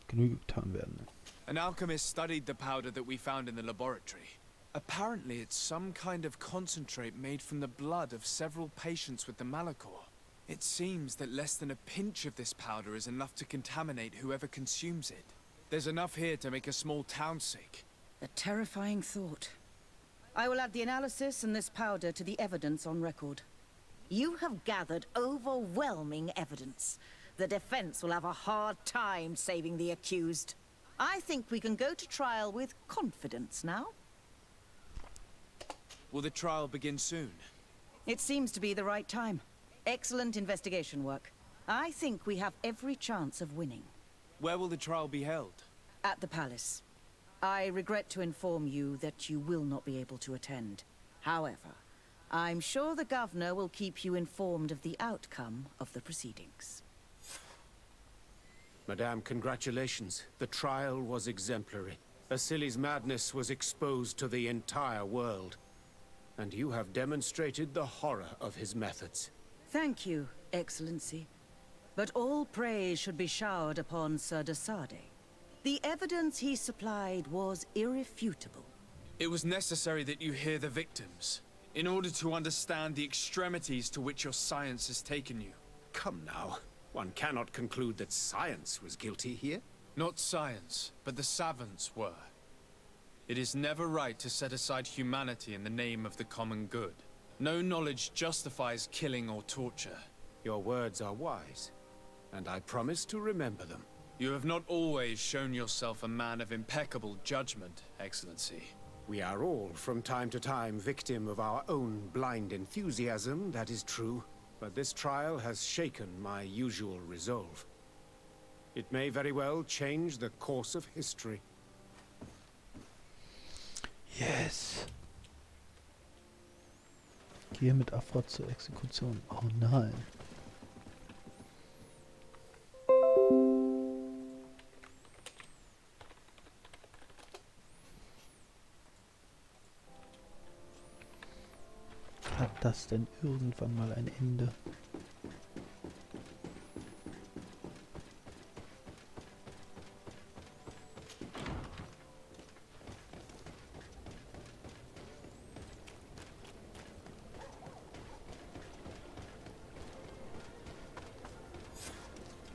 Genüge getan werden. An alchemist studied the powder that we found in the laboratory. Apparently it's some kind of concentrate made from the blood of several patients with the Malachor. It seems that less than a pinch of this powder is enough to contaminate whoever consumes it. There's enough here to make a small town sick. A terrifying thought. I will add the analysis and this powder to the evidence on record. You have gathered overwhelming evidence. The defense will have a hard time saving the accused. I think we can go to trial with confidence now. Will the trial begin soon? It seems to be the right time. Excellent investigation work. I think we have every chance of winning. Where will the trial be held? At the palace. I regret to inform you that you will not be able to attend. However, I'm sure the governor will keep you informed of the outcome of the proceedings. Madame, congratulations. The trial was exemplary. Asili's madness was exposed to the entire world. And you have demonstrated the horror of his methods. Thank you, Excellency. But all praise should be showered upon Sir de Sade. The evidence he supplied was irrefutable. It was necessary that you hear the victims, in order to understand the extremities to which your science has taken you. Come now. One cannot conclude that science was guilty here. Not science, but the savants were. It is never right to set aside humanity in the name of the common good. No knowledge justifies killing or torture. Your words are wise, and I promise to remember them. You have not always shown yourself a man of impeccable judgment, Excellency. We are all, from time to time, victim of our own blind enthusiasm, that is true. But this trial has shaken my usual resolve. It may very well change the course of history. Yes. Gehe mit Afra zur Exekution. Oh nein. Hat das denn irgendwann mal ein Ende?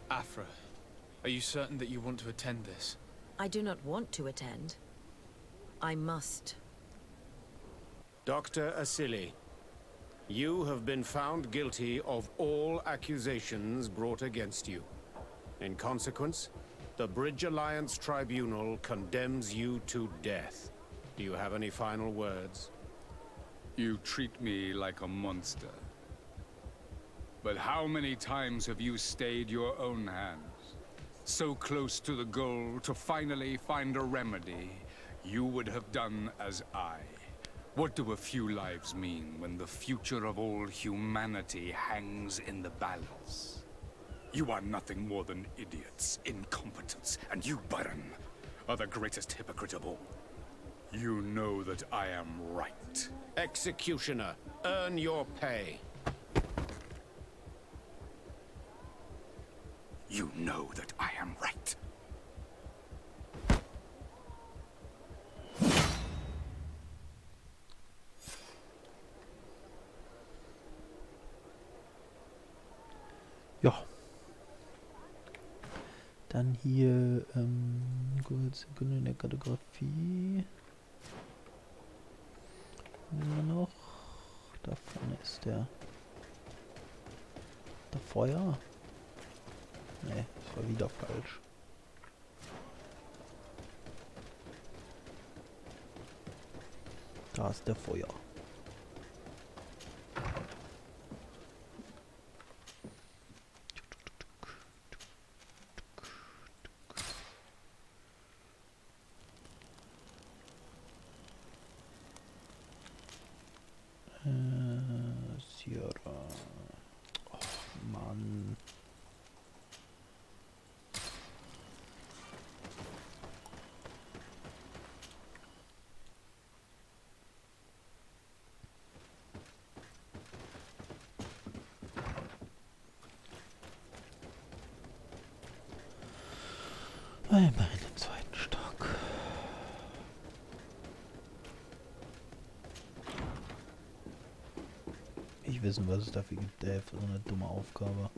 Afra, Are you certain that you want to attend this? I do not want to attend. I must. Dr. Asili, you have been found guilty of all accusations brought against you. In consequence, the Bridge Alliance Tribunal condemns you to death. Do you have any final words? You treat me like a monster. But how many times have you stayed your own hands? So close to the goal to finally find a remedy, you would have done as I. What do a few lives mean when the future of all humanity hangs in the balance? You are nothing more than idiots, incompetents, and you, Baron, are the greatest hypocrite of all. You know that I am right. Executioner, earn your pay. You know that I am right. Ja. Dann hier, kurz Sekunde in der Kategorie. Nehmen wir noch. Da vorne ist der Feuer. Ne, das war wieder falsch. Da ist der Feuer. Sierra. Oh, Mann. Einmal in den zweiten Stock. Ich wissen, was es dafür gibt, für so eine dumme Aufgabe.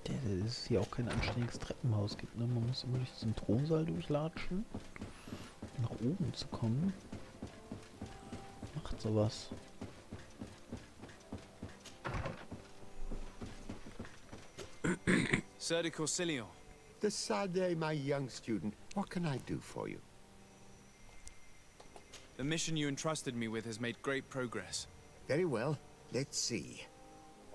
Dass es hier auch kein anständiges Treppenhaus gibt, ne? Man muss immer durch diesen Thronsaal durchlatschen, um nach oben zu kommen. Macht sowas. Sir de Corsilion. Decidez, my young student. What can I do for you? The mission you entrusted me with has made great progress. Very well. Let's see.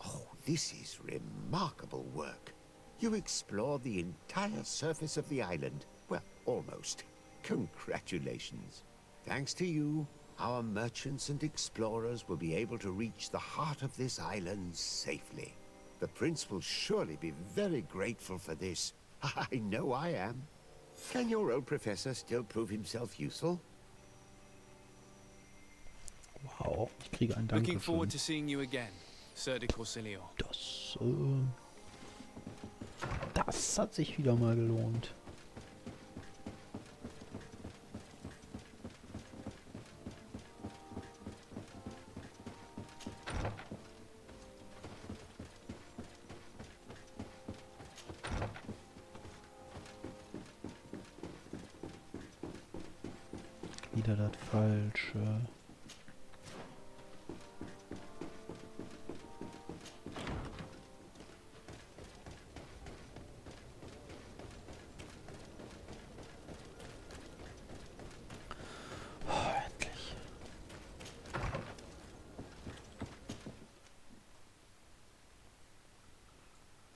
Oh, this is remarkable work. You explored the entire surface of the island. Well, almost. Congratulations. Thanks to you, our merchants and explorers will be able to reach the heart of this island safely. The prince will surely be very grateful for this. I know I am. Can your old professor still prove himself useful? Wow, ich kriege ein Dankeschön. Looking forward to seeing you again, Sir de Corsilion. Das hat sich wieder mal gelohnt. Wieder das Falsche. Endlich.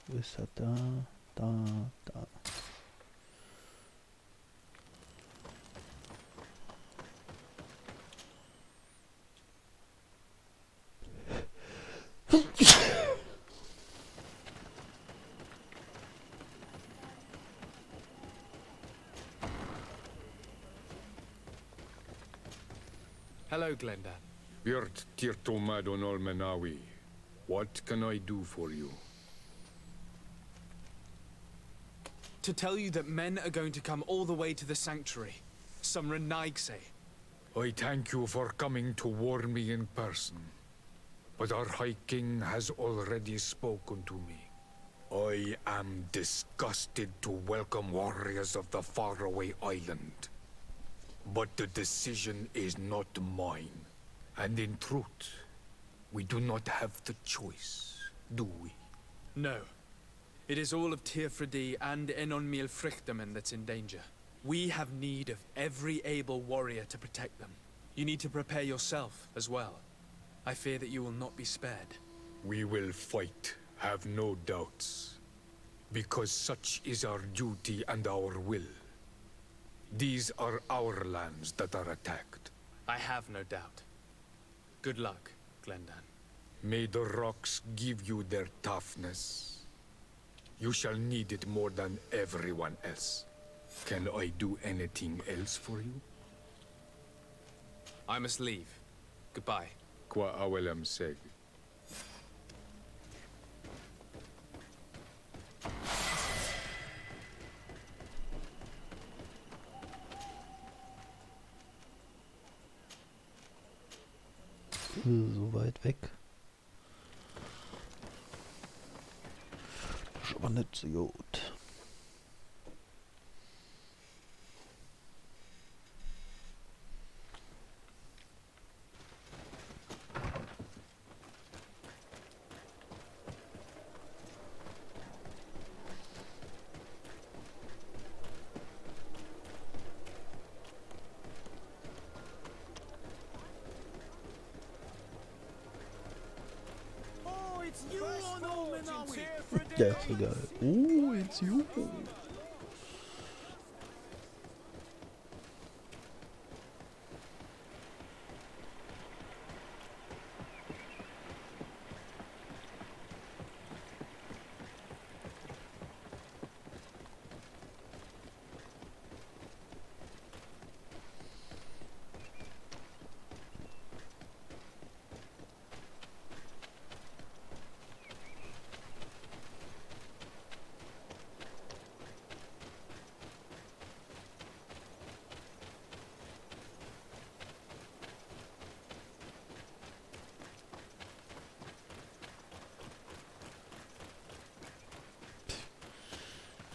Wo ist er? Da. Hello, Glendan. Virt Tirtomadon Olmenawi. What can I do for you? To tell you that men are going to come all the way to the sanctuary. Some Renaigse. I thank you for coming to warn me in person. But our High King has already spoken to me. I am disgusted to welcome warriors of the faraway island. But the decision is not mine. And in truth, we do not have the choice, do we? No. It is all of Tirfredi and Enonmil Frichterman that's in danger. We have need of every able warrior to protect them. You need to prepare yourself as well. I fear that you will not be spared. We will fight, have no doubts. Because such is our duty and our will. These are our lands that are attacked. I have no doubt. Good luck, Glendan. May the rocks give you their toughness. You shall need it more than everyone else. Can I do anything else for you? I must leave. Goodbye. Qua awelem seg. So weit weg. Ist aber nicht so gut. Ja, ist egal. Oh, it's you.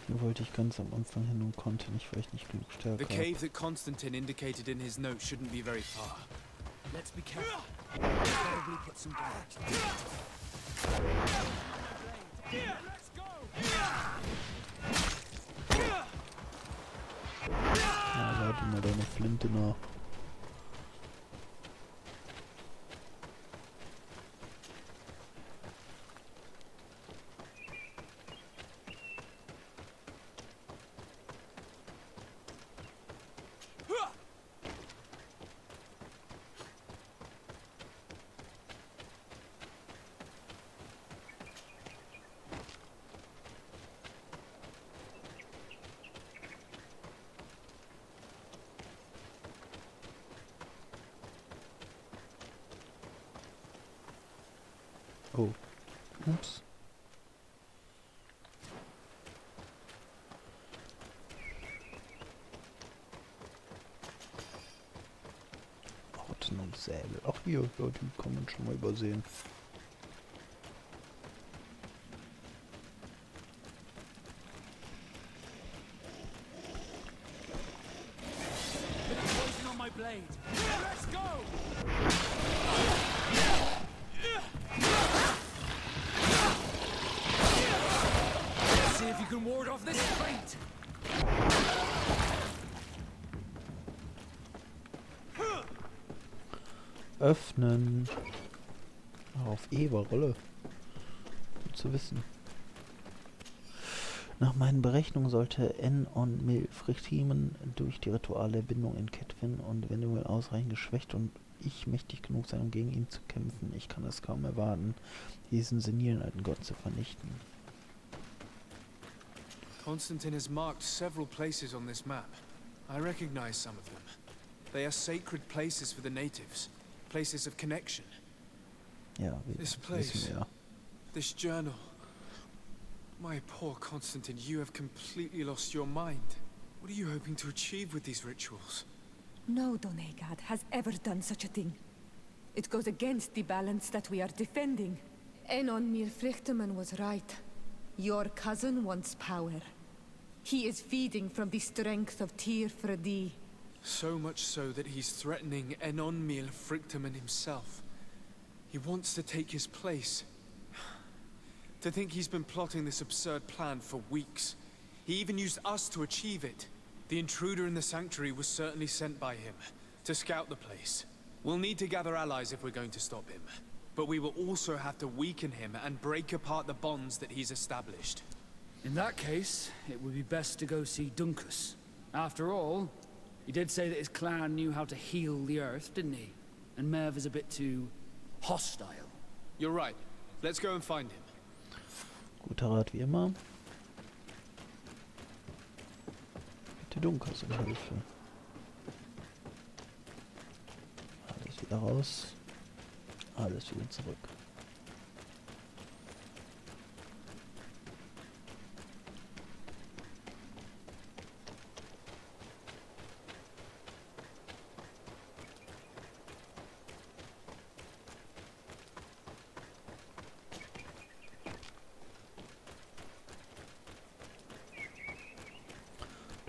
Hier wollte ich ganz am Anfang hin und konnte nicht, weil ich nicht genug Stärke The habe. cave that Constantine indicated in his note shouldn't be very far. Let's be careful. Probably get some damage. Let's go! Ja, lade mal deine Flinte nach. Oh, ups. Ordnungssäbel. Ach hier, ja, die kann man schon mal übersehen. Poison on my blade. Let's go! See if you can ward off this fight. Öffnen. Auf E-Rolle. Gut zu wissen. Nach meinen Berechnungen sollte Enonmil Frichtimen durch die rituale Bindung in Ketwin und Venduel ausreichend geschwächt und ich mächtig genug sein, um gegen ihn zu kämpfen. Ich kann es kaum erwarten, diesen senilen alten Gott zu vernichten. Constantine has marked several places on this map. I recognize some of them. They are sacred places for the natives. Places of connection. Ja, This wissen place. wir ja. This journal. My poor Constantine, you have completely lost your mind. What are you hoping to achieve with these rituals? No Donegad has ever done such a thing. It goes against the balance that we are defending. Enon Milfrichtemann was right. Your cousin wants power. He is feeding from the strength of Tyr Fredi. So much so that he's threatening Enon Milfrichtemann himself. He wants to take his place. To think he's been plotting this absurd plan for weeks. He even used us to achieve it. The intruder in the sanctuary was certainly sent by him, to scout the place. We'll need to gather allies if we're going to stop him. But we will also have to weaken him and break apart the bonds that he's established. In that case, it would be best to go see Dunkus. After all, he did say that his clan knew how to heal the earth, didn't he? And Merv is a bit too hostile. You're right. Let's go and find him. Guter Rat wie immer. Bitte Dunkas um Hilfe. Alles wieder raus. Alles wieder zurück.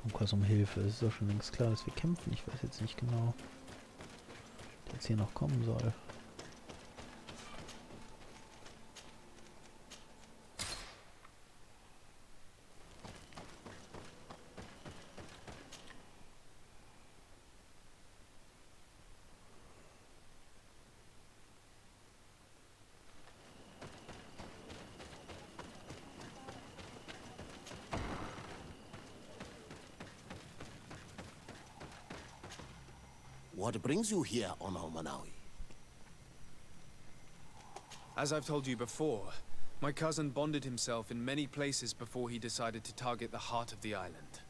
Dunkas um Hilfe. Es ist doch schon längst klar, dass wir kämpfen. Ich weiß jetzt nicht genau, der jetzt hier noch kommen soll. What brings you here on Almanawi? As I've told you before, my cousin bonded himself in many places before he decided to target the heart of the island.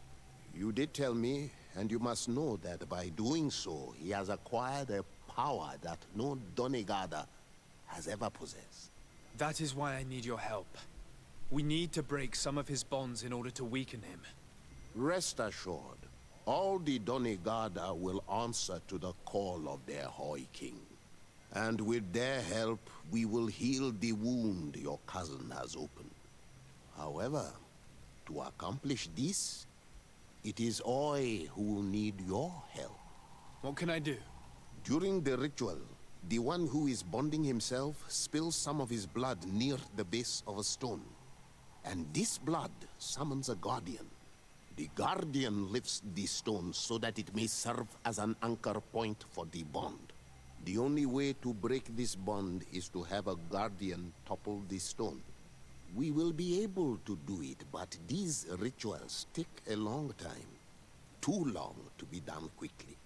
You did tell me, and you must know that by doing so, he has acquired a power that no Donegada has ever possessed. That is why I need your help. We need to break some of his bonds in order to weaken him. Rest assured, all the Donegada will answer to the call of their Hoi King. And with their help, we will heal the wound your cousin has opened. However, to accomplish this, it is I who will need your help. What can I do? During the ritual, the one who is bonding himself spills some of his blood near the base of a stone. And this blood summons a guardian. The guardian lifts the stone so that it may serve as an anchor point for the bond. The only way to break this bond is to have a guardian topple the stone. We will be able to do it, but these rituals take a long time. Too long to be done quickly.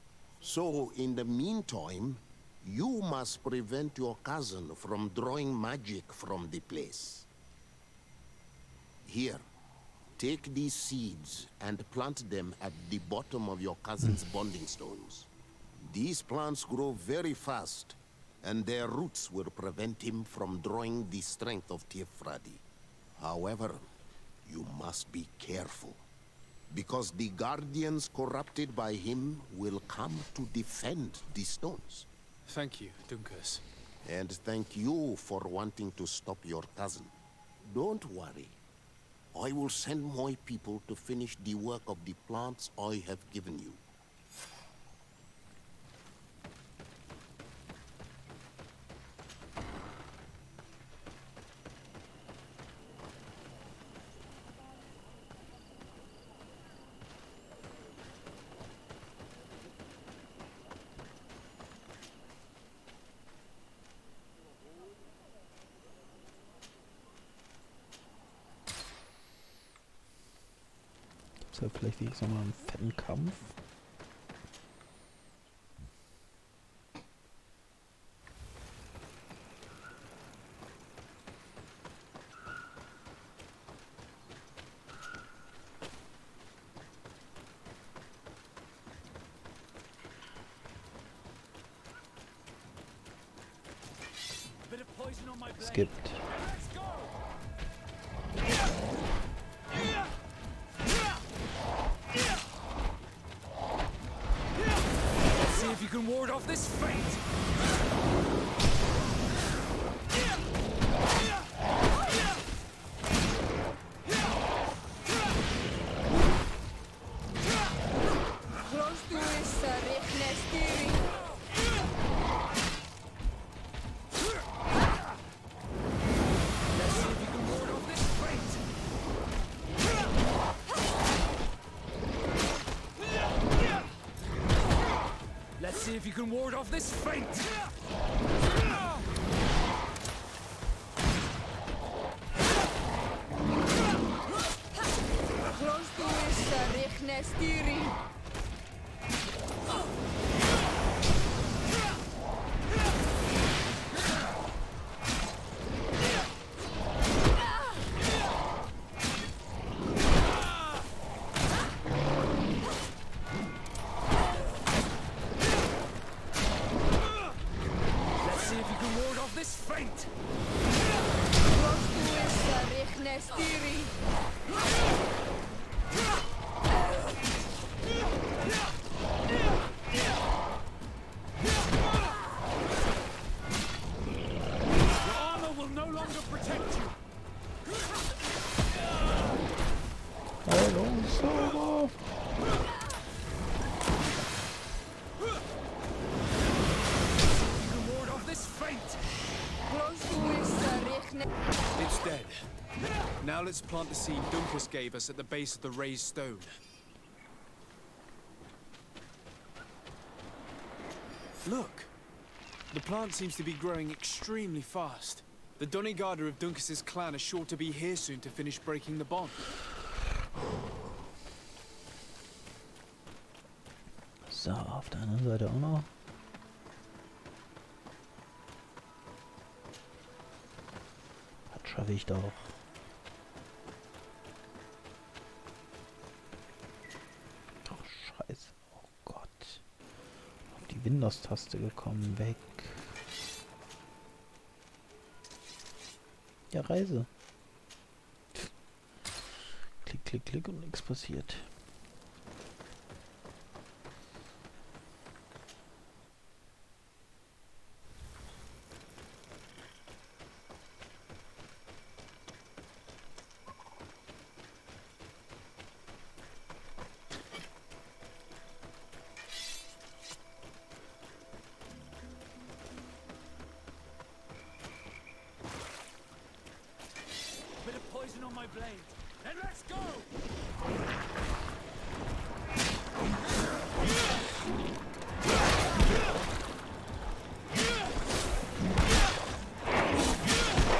So, in the meantime, you must prevent your cousin from drawing magic from the place. Here. Take these seeds and plant them at the bottom of your cousin's bonding stones. These plants grow very fast, and their roots will prevent him from drawing the strength of Tifradi. However, you must be careful, because the guardians corrupted by him will come to defend the stones. Thank you, Dunkus. And thank you for wanting to stop your cousin. Don't worry. I will send my people to finish the work of the plants I have given you. Vielleicht liegt es nochmal einen fetten Kampf. Es gibt You can ward off this fate. see if you can ward off this feint. Close to is Richnestiri. Let's see if you can ward off this feint. Close to is Richnestiri. Your armor will no longer protect you. Heilungsserver. You can ward off this feint. Close to is Richnestiri. It's dead. Now let's plant the seed Duncus gave us at the base of the raised stone. Look! The plant seems to be growing extremely fast. The Doneigada of Duncus's clan are sure to be here soon to finish breaking the bond. So, auf der anderen Seite auch noch. Das schaffe ich doch. Ach, scheiße. Oh Gott. Auf die Windows-Taste gekommen. Weg. Ja, Reise. Klick, klick, klick und nichts passiert. Bit of poison on my blade. And let's go!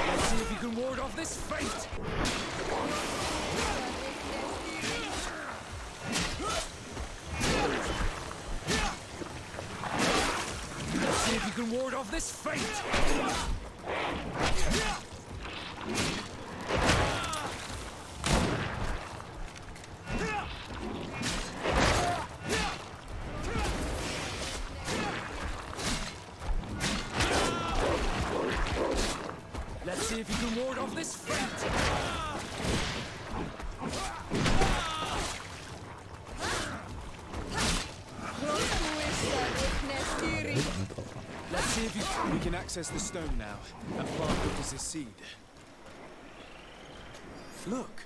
Let's see if you can ward off this feint. Let's see if you can ward off this feint. Let's see if you can ward off this feint. Let's see if you... We can access the stone now and plant Duncus's seed. Look!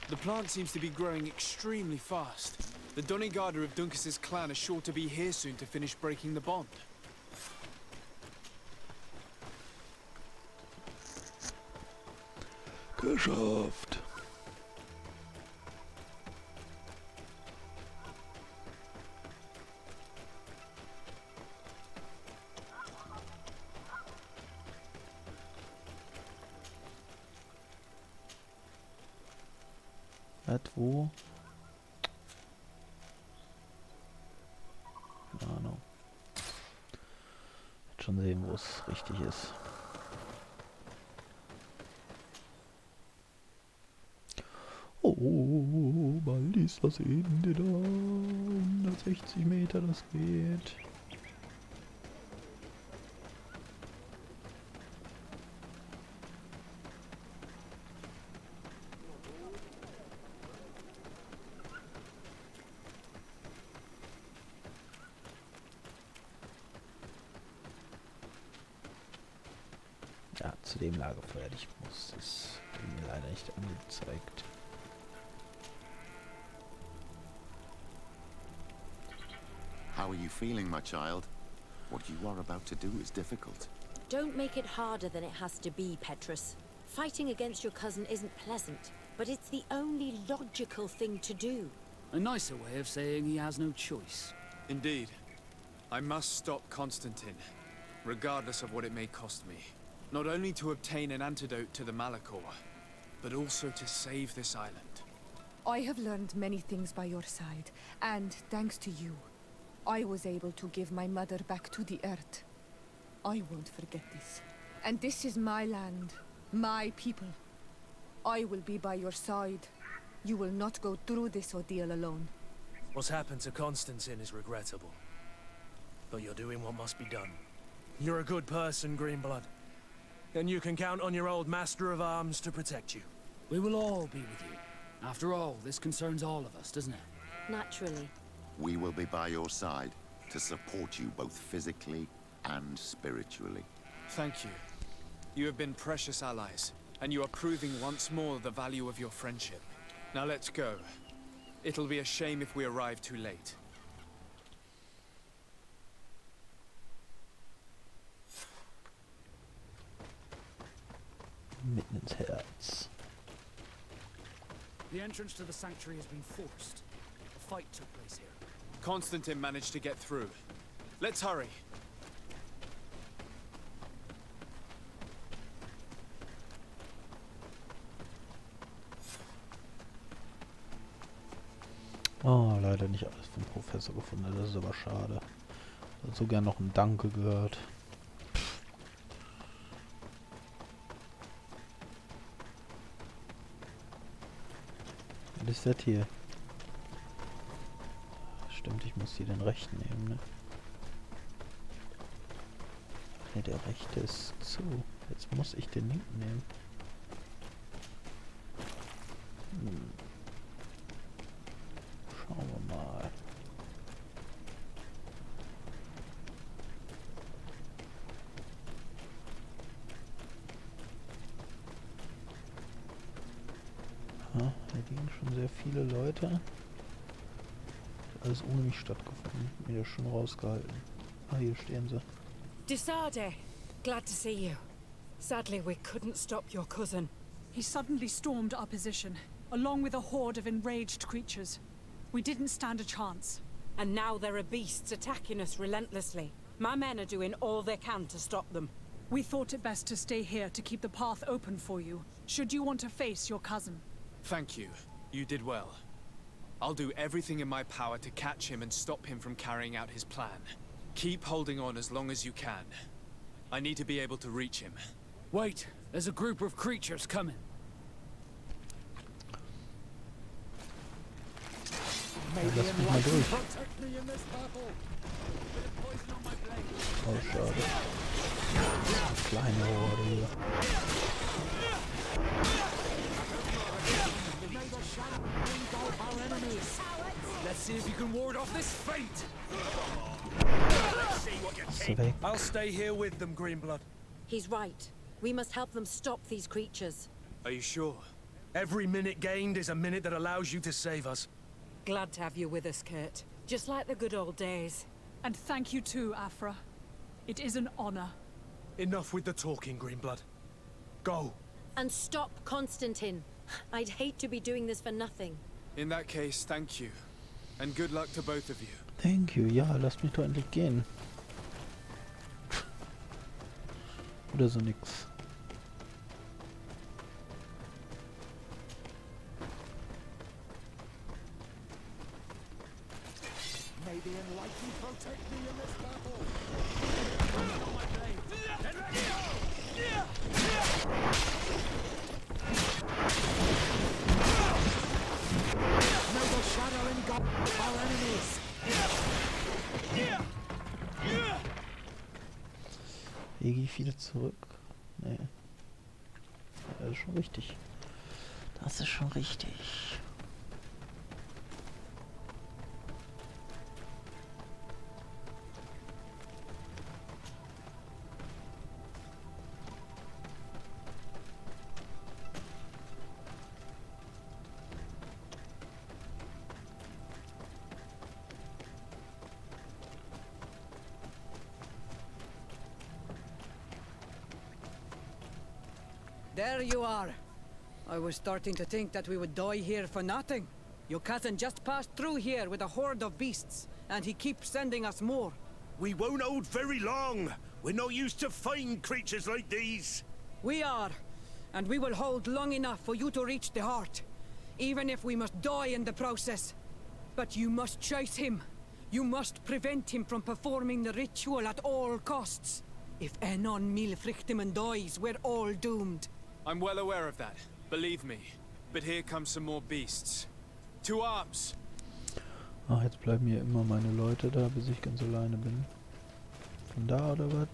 The plant seems to be growing extremely fast. The Doneigada of Duncus's clan are sure to be here soon to finish breaking the bond. Geschafft. Wo? Keine Ahnung. Wird schon sehen, wo es richtig ist. Oh, bald ist das Ende da. 160 Meter, das geht. Ja, zu dem Lagerfeuer, ich muss es mir leider nicht angezeigt. How are you feeling, my child? What you are about to do is difficult. Don't make it harder than it has to be, Petrus. Fighting against your cousin isn't pleasant, but it's the only logical thing to do. A nicer way of saying he has no choice. Indeed. I must stop Constantine, regardless of what it may cost me. Not only to obtain an antidote to the Malachor, but also to save this island. I have learned many things by your side, and thanks to you, I was able to give my mother back to the earth. I won't forget this. And this is my land, my people. I will be by your side. You will not go through this ordeal alone. What's happened to Constantine is regrettable. But you're doing what must be done. You're a good person, Greenblood. And you can count on your old master of arms to protect you. We will all be with you. After all, this concerns all of us, doesn't it? Naturally. We will be by your side to support you both physically and spiritually. Thank you. You have been precious allies, and you are proving once more the value of your friendship. Now let's go. It'll be a shame if we arrive too late. Mitten ins Herz. The entrance to the sanctuary has been forced. A fight took place here. Constantine managed to get through. Let's hurry. Oh, leider nicht alles vom Professor gefunden. Das ist aber schade. Ich hätte so gern noch ein Danke gehört. Was ist das hier? Stimmt, ich muss hier den rechten nehmen, ne? Ach ne, der rechte ist zu. Jetzt muss ich den linken nehmen. Schauen wir mal. Aha, hier liegen schon sehr viele Leute. Alles ohne mich stattgefunden. Wieder schon rausgehalten. Ah, hier stehen sie. Desade, glad to see you. Sadly, we couldn't stop your cousin. He suddenly stormed our position, along with a horde of enraged creatures. We didn't stand a chance. And now there are beasts attacking us relentlessly. My men are doing all they can to stop them. We thought it best to stay here to keep the path open for you, should you want to face your cousin. Thank you. You did well. I'll do everything in my power to catch him and stop him from carrying out his plan. Keep holding on as long as you can. I need to be able to reach him. Wait, there's a group of creatures coming. Ja, lass mich mal durch. Oh, schade. Kleine Horde hier. Let's see if you can ward off this fate. I'll stay here with them, Greenblood. He's right. We must help them stop these creatures. Are you sure? Every minute gained is a minute that allows you to save us. Glad to have you with us, Kurt. Just like the good old days. And thank you too, Afra. It is an honor. Enough with the talking, Greenblood. Go. And stop Constantine. I'd hate to be doing this for nothing. In that case, thank you. And good luck to both of you. Thank you. Ja, lass mich doch endlich gehen. Oder so nix. May the enlightened protect me in this battle. May the shadow engulf our enemies. Hier gehe ich wieder zurück. Nee. Das ist schon richtig. Das ist schon richtig. There you are. I was starting to think that we would die here for nothing. Your cousin just passed through here with a horde of beasts, and he keeps sending us more. We won't hold very long. We're not used to fighting creatures like these. We are, and we will hold long enough for you to reach the heart, even if we must die in the process. But you must chase him. You must prevent him from performing the ritual at all costs. If Enon Milfrichteman dies, we're all doomed. I'm well aware of that, believe me. But here come some more beasts. To arms! Ach, jetzt bleiben hier immer meine Leute da, bis ich ganz alleine bin. Von da oder was?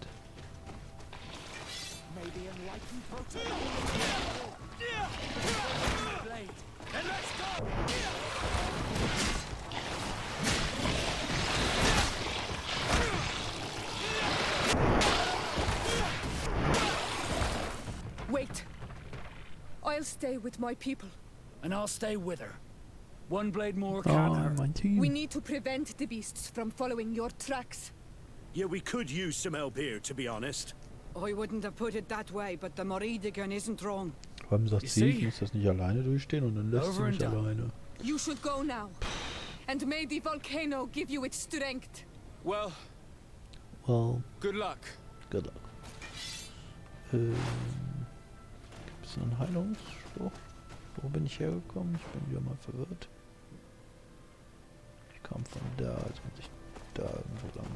Wait. I'll stay with my people. And I'll stay with her. One blade more can't hurt. We need to prevent the beasts from following your tracks. Yeah, we could use some help here, to be honest. I wouldn't have put it that way, but the Moridigan isn't wrong. Warum sagt sie, ich muss das nicht alleine durchstehen und dann lässt sie mich alleine. You should go now. And may the volcano give you its strength. Well, good luck. Good luck. Gibt's einen Heilungsspruch? Wo bin ich hergekommen? Ich bin wieder mal verwirrt. Ich kam von da, also muss ich da irgendwo lang.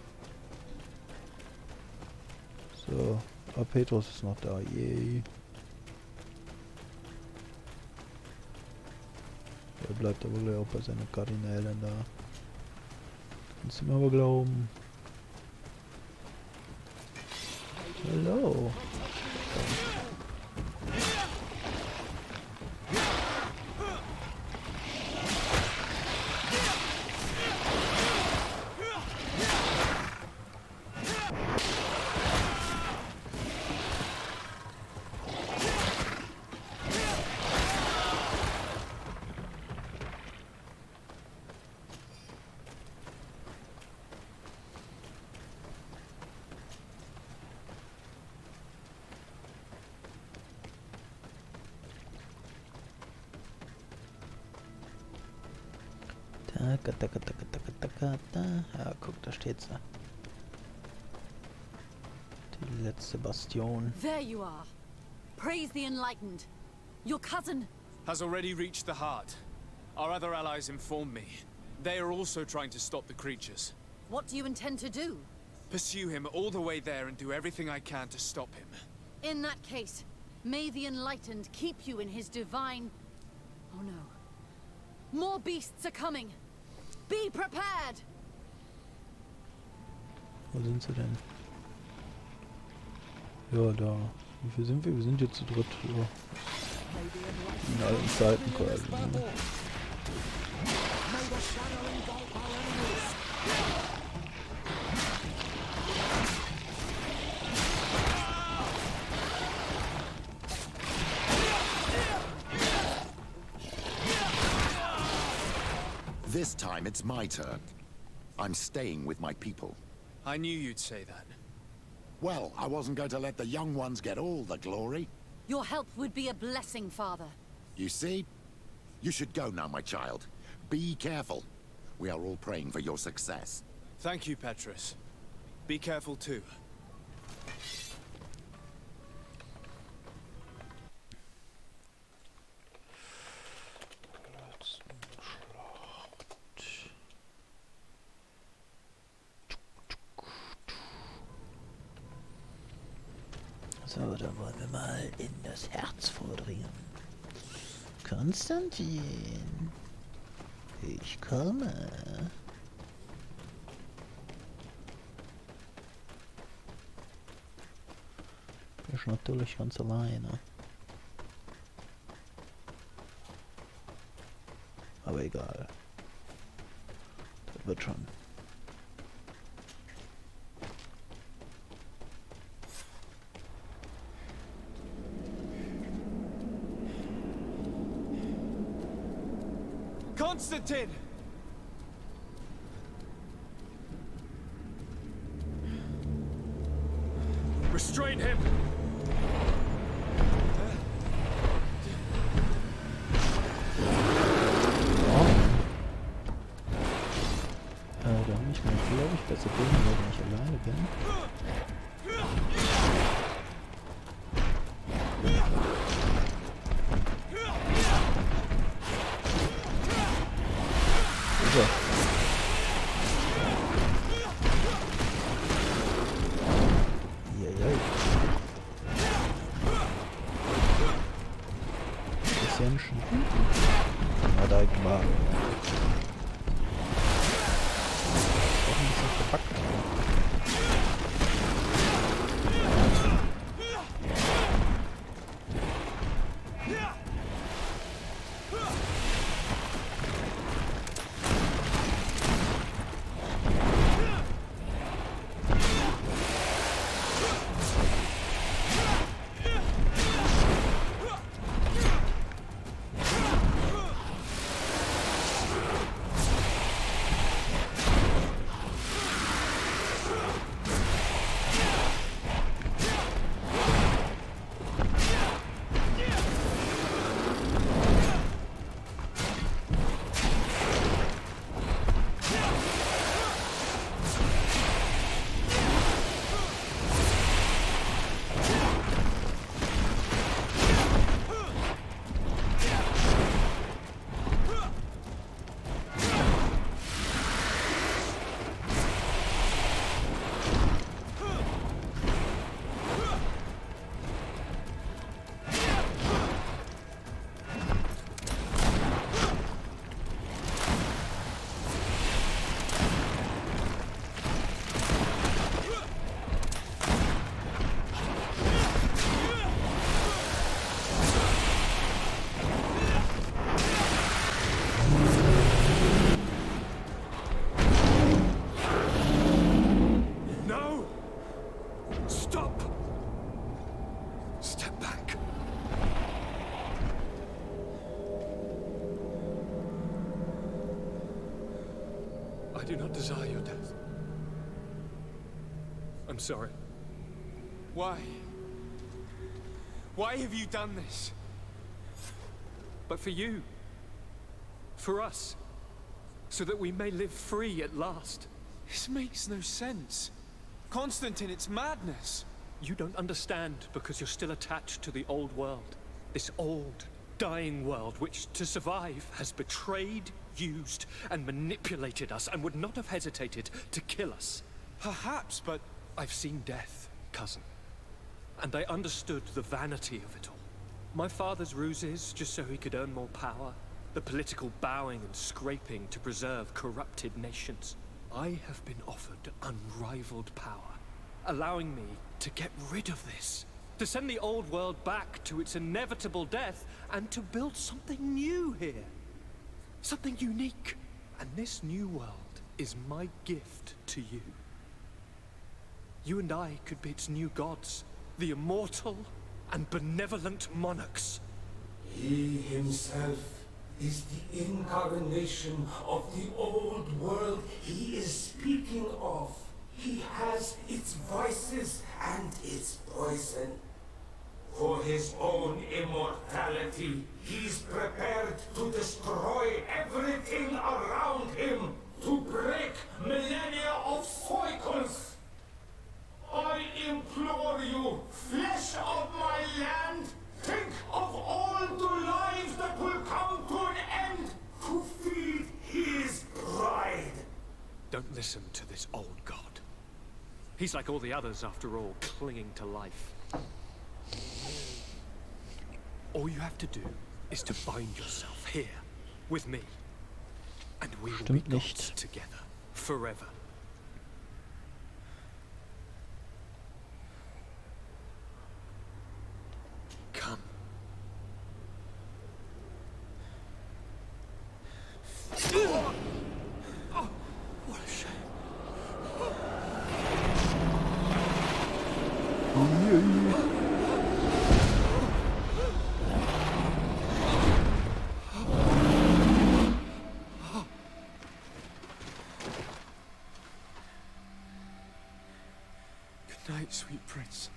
So, Petrus ist noch da, yay. Er bleibt aber gleich auch bei seinen Kardinälen da. Kannst du mir aber glauben. Hallo. Ja, guck, da steht sie. Die letzte Bastion. There you are. Praise the enlightened. Your cousin has already reached the heart. Our other allies informed me. They are also trying to stop the creatures. What do you intend to do? Pursue him all the way there and do everything I can to stop him. In that case, may the enlightened keep you in his divine... Oh no. More beasts are coming. Be prepared! Wo sind sie denn? Ja, da. Wie viel sind wir? Wir sind jetzt zu dritt. Ja. In allen Zeiten quasi. This time it's my turn. I'm staying with my people. I knew you'd say that. Well, I wasn't going to let the young ones get all the glory. Your help would be a blessing, Father. You see? You should go now, my child. Be careful. We are all praying for your success. Thank you, Petrus. Be careful too. So, dann wollen wir mal in das Herz vordringen. Konstantin, ich komme. Bist natürlich ganz alleine. Aber egal. Das wird schon. Konstantin! Restrain him! Da bin ich mir, glaube ich, besser bin, wenn ich alleine. Menschen. Ja, da war. Auch ein bisschen verpackt. I do not desire your death. I'm sorry. Why? Why have you done this? But for you. For us. So that we may live free at last. This makes no sense. Constantine, it's madness. You don't understand because you're still attached to the old world. This old, dying world which, to survive, has betrayed, used, and manipulated us and would not have hesitated to kill us. Perhaps, but I've seen death, cousin. And I understood the vanity of it all. My father's ruses just so he could earn more power. The political bowing and scraping to preserve corrupted nations. I have been offered unrivaled power, allowing me to get rid of this. To send the old world back to its inevitable death and to build something new here. Something unique. And this new world is my gift to you. You and I could be its new gods, the immortal and benevolent monarchs. He himself is the incarnation of the old world he is speaking of. He has its vices and its poison. For his own immortality, he's prepared to destroy everything around him, to break millennia of cycles. I implore you, flesh of my land, think of all the lives that will come to an end to feed his pride. Don't listen to this old god. He's like all the others, after all, clinging to life. All you have to do is to bind yourself here, with me. And we will be gods together, forever. Come. Oh, what a shame. Good night, sweet prince.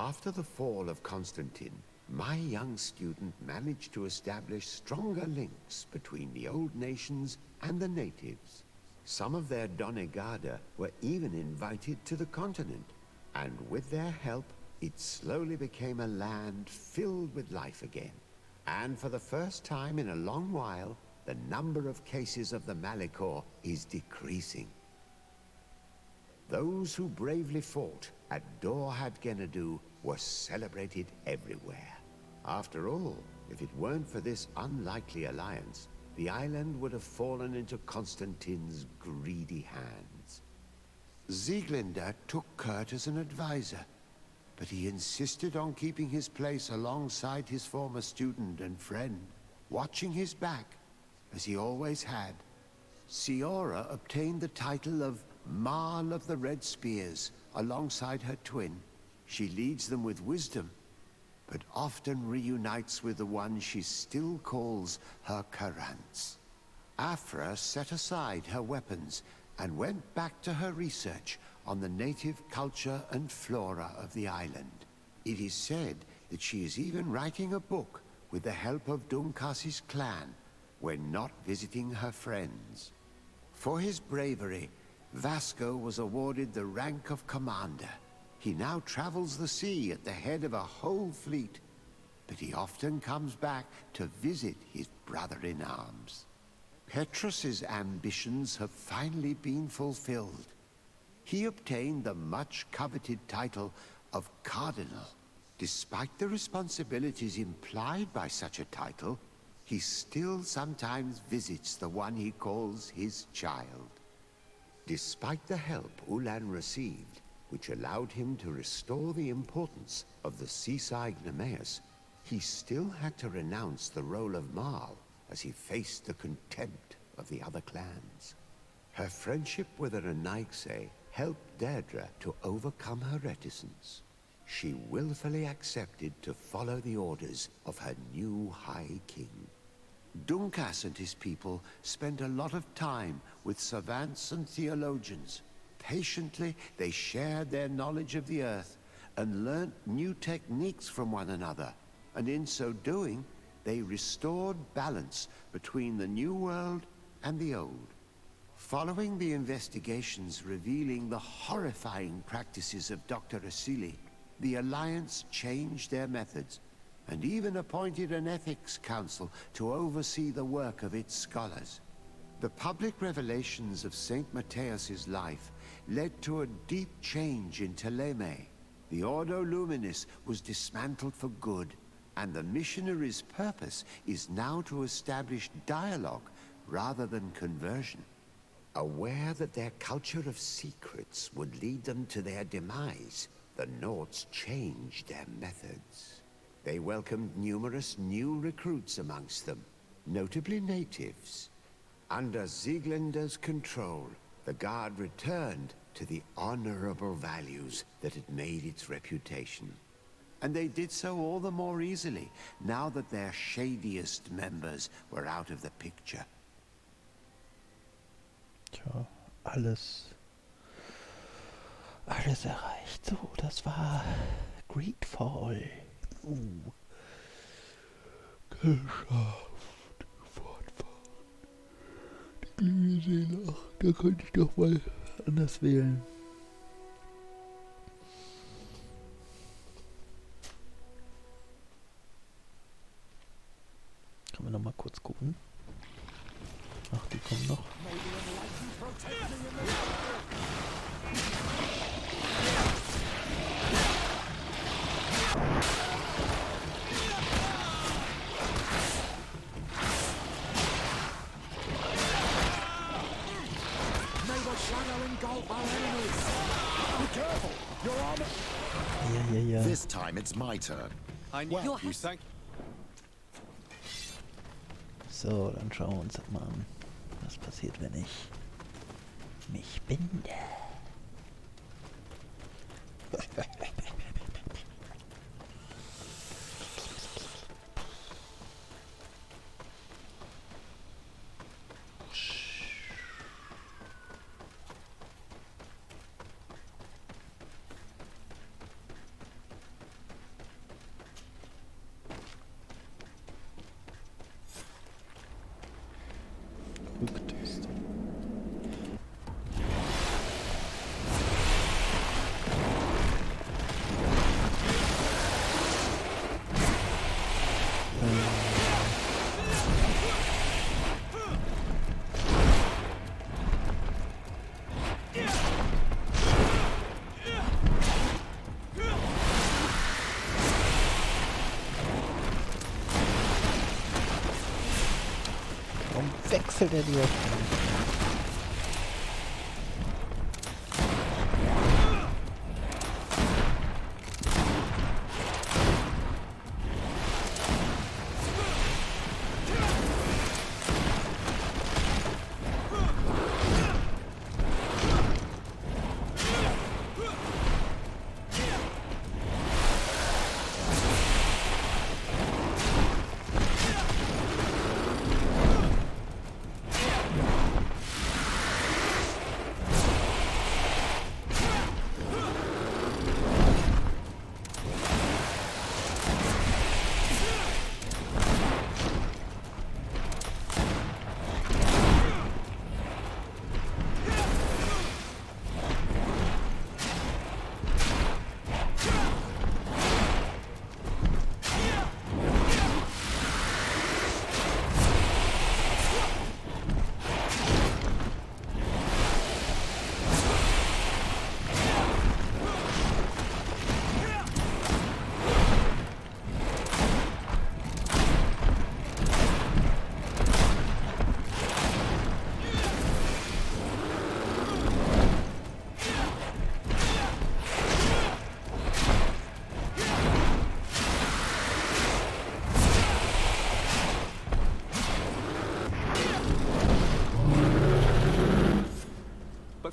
After the fall of Constantine, my young student managed to establish stronger links between the old nations and the natives. Some of their donegada were even invited to the continent, and with their help, it slowly became a land filled with life again. And for the first time in a long while, the number of cases of the Malachor is decreasing. Those who bravely fought at Dorhad Genadu were celebrated everywhere. After all, if it weren't for this unlikely alliance, the island would have fallen into Constantine's greedy hands. Sieglinde took Kurt as an advisor, but he insisted on keeping his place alongside his former student and friend, watching his back, as he always had. Siora obtained the title of Marl of the Red Spears alongside her twin. She leads them with wisdom, but often reunites with the one she still calls her Karants. Afra set aside her weapons and went back to her research on the native culture and flora of the island. It is said that she is even writing a book with the help of Dunkas's clan when not visiting her friends. For his bravery, Vasco was awarded the rank of commander. He now travels the sea at the head of a whole fleet, but he often comes back to visit his brother-in-arms. Petrus's ambitions have finally been fulfilled. He obtained the much-coveted title of Cardinal. Despite the responsibilities implied by such a title, he still sometimes visits the one he calls his child. Despite the help Ulan received, which allowed him to restore the importance of the seaside Nemeus, he still had to renounce the role of Marl as he faced the contempt of the other clans. Her friendship with Renaigse helped Deirdre to overcome her reticence. She willfully accepted to follow the orders of her new High King. Dunkas and his people spent a lot of time with savants and theologians. Patiently, they shared their knowledge of the Earth and learnt new techniques from one another. And in so doing, they restored balance between the New World and the Old. Following the investigations revealing the horrifying practices of Dr. Asili, the Alliance changed their methods and even appointed an ethics council to oversee the work of its scholars. The public revelations of Saint Matthias's life led to a deep change in Teleme. The Ordo Luminis was dismantled for good, and the missionaries' purpose is now to establish dialogue rather than conversion. Aware that their culture of secrets would lead them to their demise, the Nords changed their methods. They welcomed numerous new recruits amongst them, notably natives. Under Sieglinde's control, the Guard returned to the honorable values that had made its reputation. And they did so all the more easily, now that their shadiest members were out of the picture. Tja, alles erreicht. So, das war Greedfall. Geschafft. Fortfahren. Die kleine Seele. Ach, da könnte ich doch mal anders wählen. Können wir noch mal kurz gucken. Ach, die kommen noch. Ja. This time it's my turn. Well, you thank. So, dann schauen wir uns das mal an, was passiert, wenn ich mich binde. wechselt er die Richtung.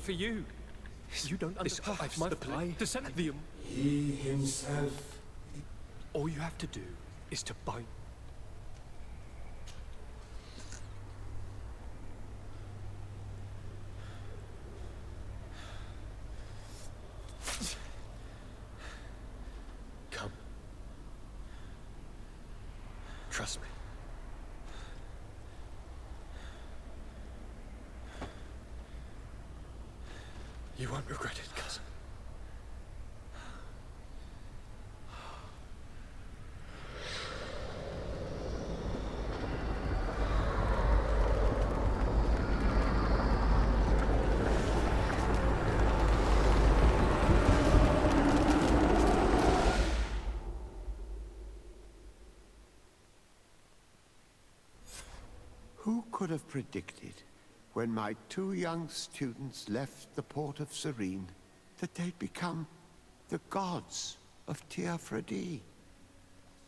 For you don't understand my plight. He himself. All you have to do is to bind. Come. Trust me. You won't regret it, cousin. Who could have predicted, when my 2 young students left the port of Serene, that they'd become the gods of Teofredi,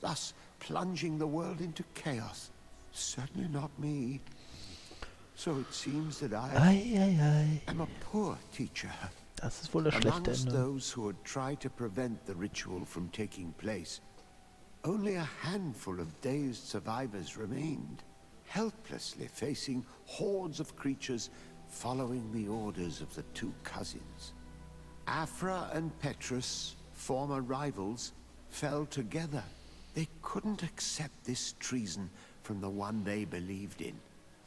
thus plunging the world into chaos? Certainly not me. So it seems that I am a poor teacher. Das ist wohl das schlechte Amongst Ende. those who had tried to prevent the ritual from taking place, only a handful of dazed survivors remained, helplessly facing hordes of creatures following the orders of the 2 cousins. Afra and Petrus, former rivals, fell together. They couldn't accept this treason from the one they believed in.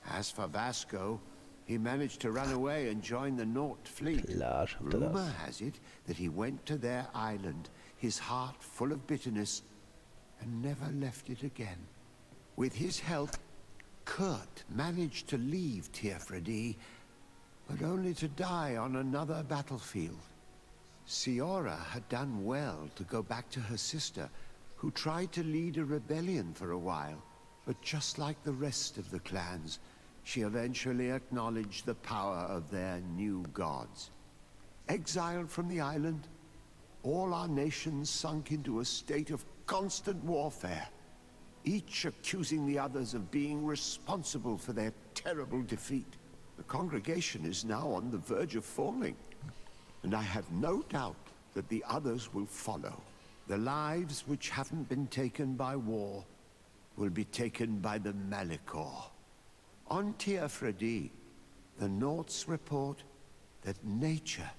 As for Vasco, he managed to run away and join the Nort fleet. Rumor has it that he went to their island, his heart full of bitterness, and never left it again. With his help, Kurt managed to leave Teofredi, but only to die on another battlefield. Siora had done well to go back to her sister, who tried to lead a rebellion for a while, but just like the rest of the clans, she eventually acknowledged the power of their new gods. Exiled from the island, all our nations sunk into a state of constant warfare, each accusing the others of being responsible for their terrible defeat. The congregation is now on the verge of falling, and I have no doubt that the others will follow. The lives which haven't been taken by war will be taken by the Malicor. On Teofredi, the Norts report that nature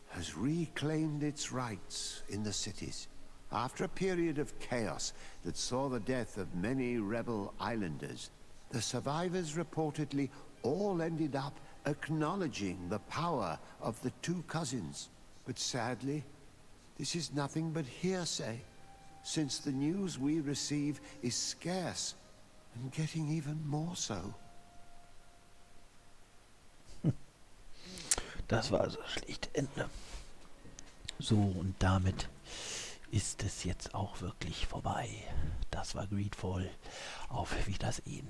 has reclaimed its rights in the cities. After a period of chaos that saw the death of many rebel islanders, the survivors reportedly all ended up acknowledging the power of the 2 cousins. But sadly, this is nothing but hearsay, since the news we receive is scarce and getting even more so. Das war also das schlechte Ende. So, und damit ist es jetzt auch wirklich vorbei. Das war Greedfall. Auf Wiedersehen.